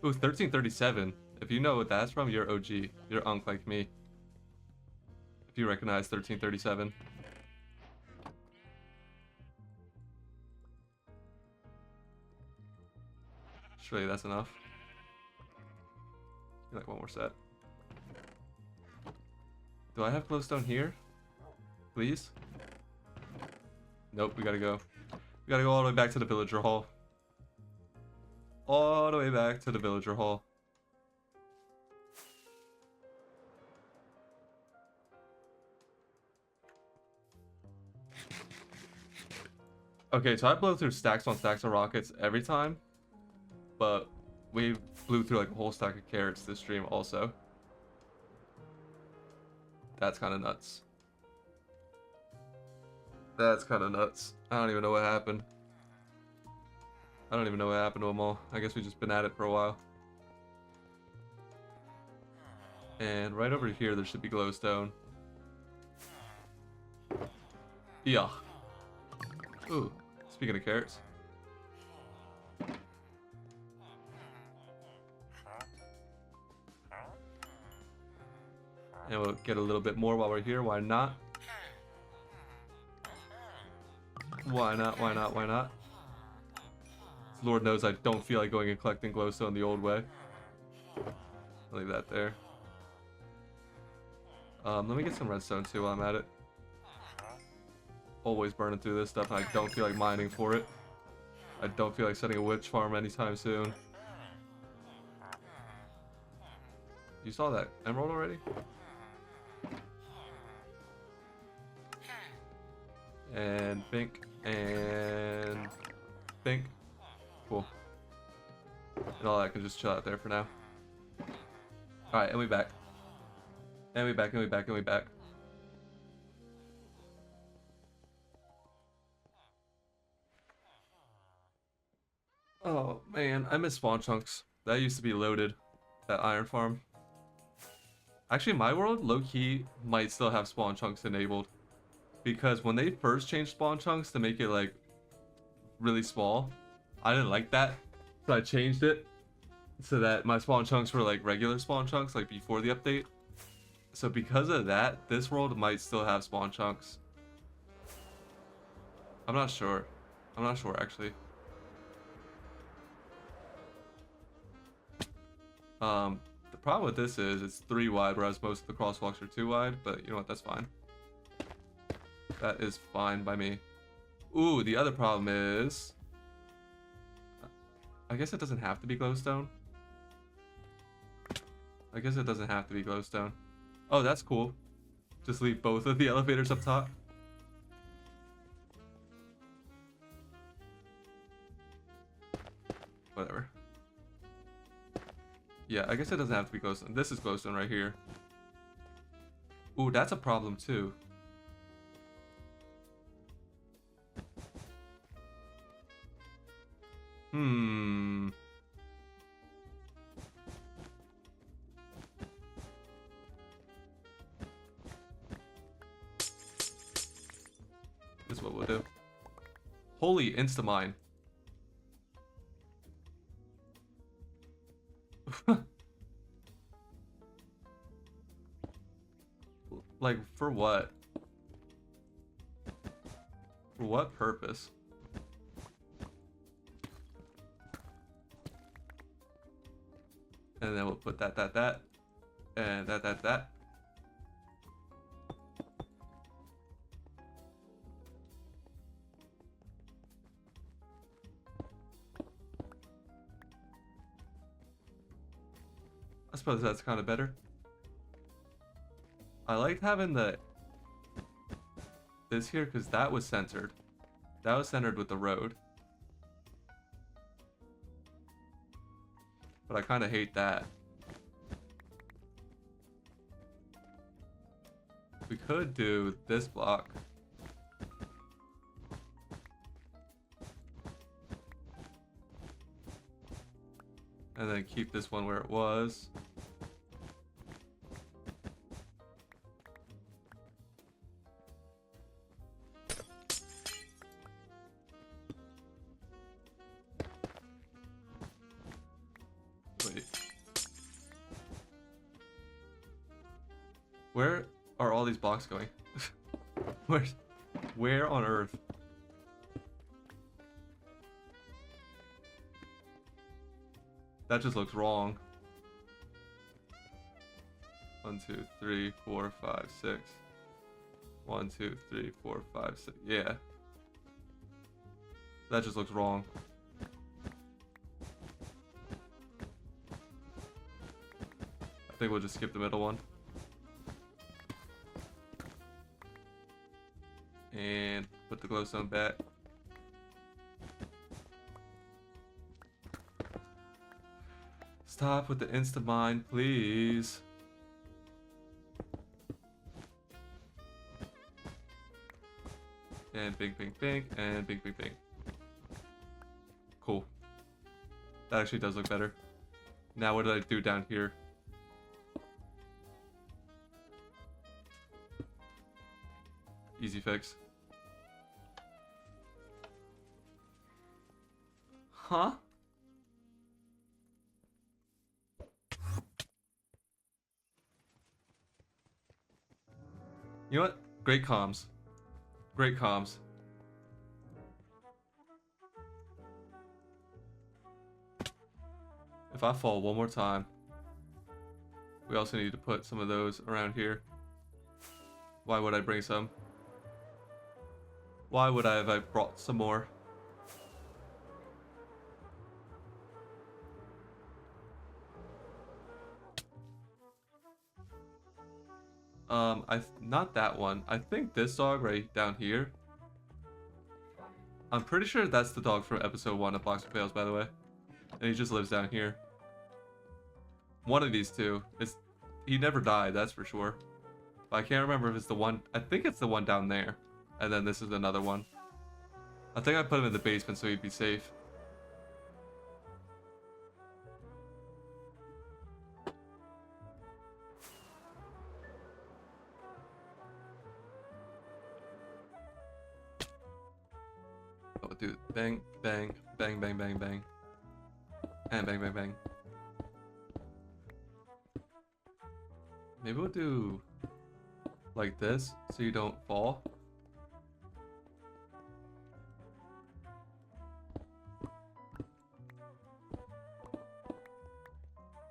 Ooh, 1337. If you know what that's from, you're OG. You're unk like me. If you recognize 1337. Surely that's enough. Like one more set. Do I have glowstone here? Please? Nope, we gotta go. We gotta go all the way back to the villager hall. All the way back to the villager hall. Okay, so I blow through stacks on stacks of rockets every time. But we blew through like a whole stack of carrots this stream also. That's kind of nuts. That's kind of nuts. I don't even know what happened. I don't even know what happened to them all. I guess we've just been at it for a while. And right over here, there should be glowstone. Yeah. Ooh, speaking of carrots. And we'll get a little bit more while we're here. Why not? Why not? Why not? Why not? Lord knows I don't feel like going and collecting glowstone the old way. I'll leave that there. Let me get some redstone too while I'm at it. Always burning through this stuff, and I don't feel like mining for it. I don't feel like setting a witch farm anytime soon. You saw that emerald already? And bink, and bink. Cool. And all that can just chill out there for now. Alright, and we back. And we back, and we back, and we back. Oh man, I miss spawn chunks. That used to be loaded. That iron farm. Actually, my world, low-key, might still have spawn chunks enabled. Because when they first changed spawn chunks to make it, like, really small, I didn't like that. So I changed it so that my spawn chunks were, like, regular spawn chunks, like, before the update. So because of that, this world might still have spawn chunks. I'm not sure. I'm not sure, actually. The problem with this is it's 3 wide, whereas most of the crosswalks are 2 wide, but you know what, that's fine. That is fine by me. Ooh, the other problem is... I guess it doesn't have to be glowstone. I guess it doesn't have to be glowstone. Oh, that's cool. Just leave both of the elevators up top. Whatever. Yeah, I guess it doesn't have to be glowstone. This is glowstone right here. Ooh, that's a problem too. This is what we'll do. Holy Instamine. Like, for what? For what purpose? And then we'll put that, and that. I suppose that's kind of better. I liked having this here because that was centered. That was centered with the road. But I kind of hate that. We could do this block. And then keep this one where it was. Wait. Where are all these blocks going? Where on earth? That just looks wrong. 1, 2, 3, 4, 5, 6. 1, 2, 3, 4, 5, 6. Yeah. That just looks wrong. I think we'll just skip the middle one. And put the glowstone back. Stop with the Instamine, please. And bing, bing, bing, and bing, bing, bing. Cool. That actually does look better. Now what did I do down here? Easy fix. Huh? You know what? Great comms. Great comms. If I fall one more time, we also need to put some of those around here. Why would I bring some? Why would I have I brought some more? Not that one. I think this dog right down here. I'm pretty sure that's the dog from episode 1 of Box of Fails, by the way. And he just lives down here. One of these two. He never died, that's for sure. But I can't remember if it's the one. I think it's the one down there. And then this is another one. I think I put him in the basement so he'd be safe. do bang, bang, bang, bang, bang, bang. And bang, bang, bang. Maybe we'll do like this so you don't fall.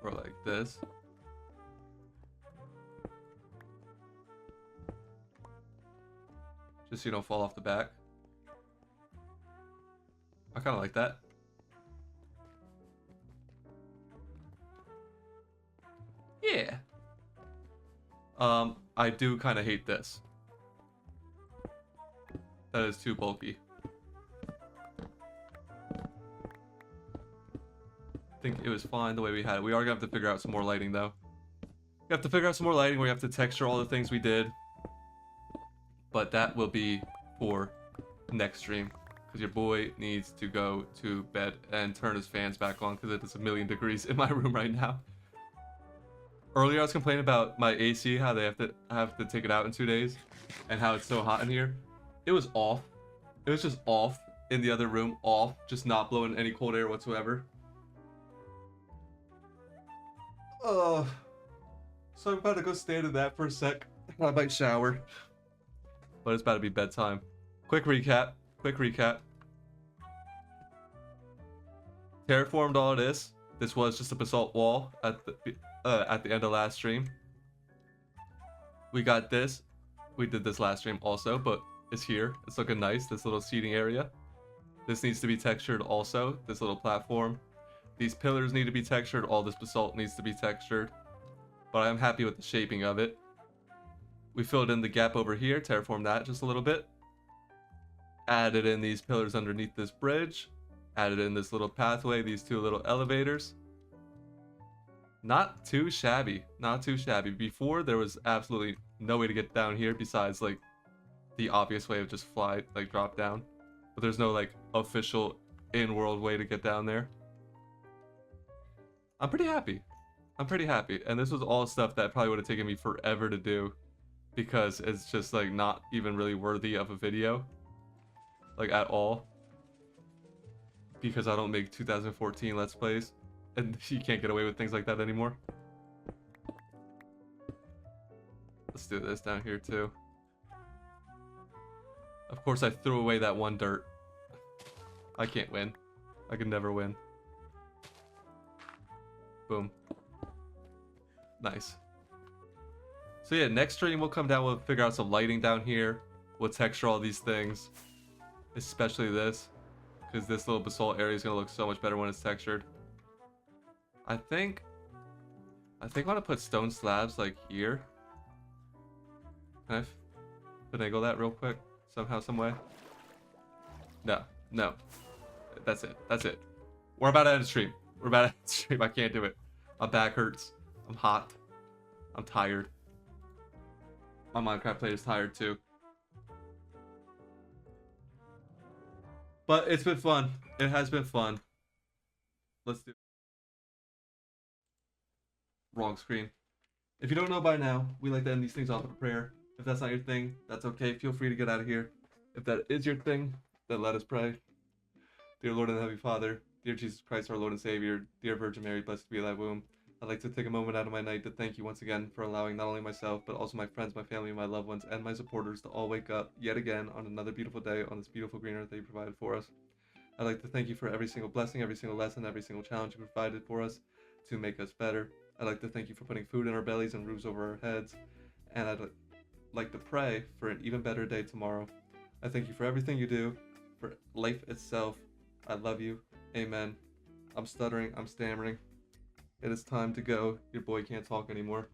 Or like this. Just so you don't fall off the back. I kind of like that. Yeah. I do kind of hate this. That is too bulky. I think it was fine the way we had it. We are gonna have to figure out some more lighting though. We have to figure out some more lighting. We have to texture all the things we did. But that will be for next stream. Because your boy needs to go to bed and turn his fans back on because it is 1,000,000 degrees in my room right now. Earlier I was complaining about my AC, how they have to take it out in 2 days, and how it's so hot in here. It was off. It was just off in the other room, off, just not blowing any cold air whatsoever. So I'm about to go stand in that for a sec. I might shower. But it's about to be bedtime. Quick recap. Terraformed all of this. This was just a basalt wall at the end of last stream. We got this. We did this last stream also, but it's here. It's looking nice. This little seating area. This needs to be textured also. This little platform. These pillars need to be textured. All this basalt needs to be textured. But I'm happy with the shaping of it. We filled in the gap over here, terraformed that just a little bit. Added in these pillars underneath this bridge. Added in this little pathway, these two little elevators. Not too shabby, not too shabby. Before, there was absolutely no way to get down here besides like the obvious way of just fly, like drop down. But there's no like official in-world way to get down there. I'm pretty happy. And this was all stuff that probably would have taken me forever to do. Because it's just like not even really worthy of a video. Like at all. Because I don't make 2014 Let's Plays. And you can't get away with things like that anymore. Let's do this down here too. Of course I threw away that one dirt. I can't win. I can never win. Boom. Nice. So yeah, next stream we'll come down, we'll figure out some lighting down here. We'll texture all these things. Especially this. Because this little basalt area is going to look so much better when it's textured. I think I want to put stone slabs like here. Can I finagle that real quick? Somehow, some way? No. That's it. We're about to end the stream. I can't do it. My back hurts. I'm hot. I'm tired. My Minecraft player is tired too. But it's been fun. It has been fun. Let's do. Wrong screen. If you don't know by now, we like to end these things off with a prayer. If that's not your thing, that's okay. Feel free to get out of here. If that is your thing, then let us pray. Dear Lord and Heavenly Father, dear Jesus Christ, our Lord and Savior, dear Virgin Mary, blessed be thy womb. I'd like to take a moment out of my night to thank you once again for allowing not only myself, but also my friends, my family, my loved ones, and my supporters to all wake up yet again on another beautiful day on this beautiful green earth that you provided for us. I'd like to thank you for every single blessing, every single lesson, every single challenge you provided for us to make us better. I'd like to thank you for putting food in our bellies and roofs over our heads. And I'd like to pray for an even better day tomorrow. I thank you for everything you do, for life itself. I love you. Amen. I'm stuttering. I'm stammering. It is time to go. Your boy can't talk anymore.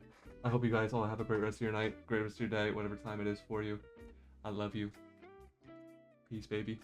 I hope you guys all have a great rest of your night, great rest of your day, whatever time it is for you. I love you. Peace, baby.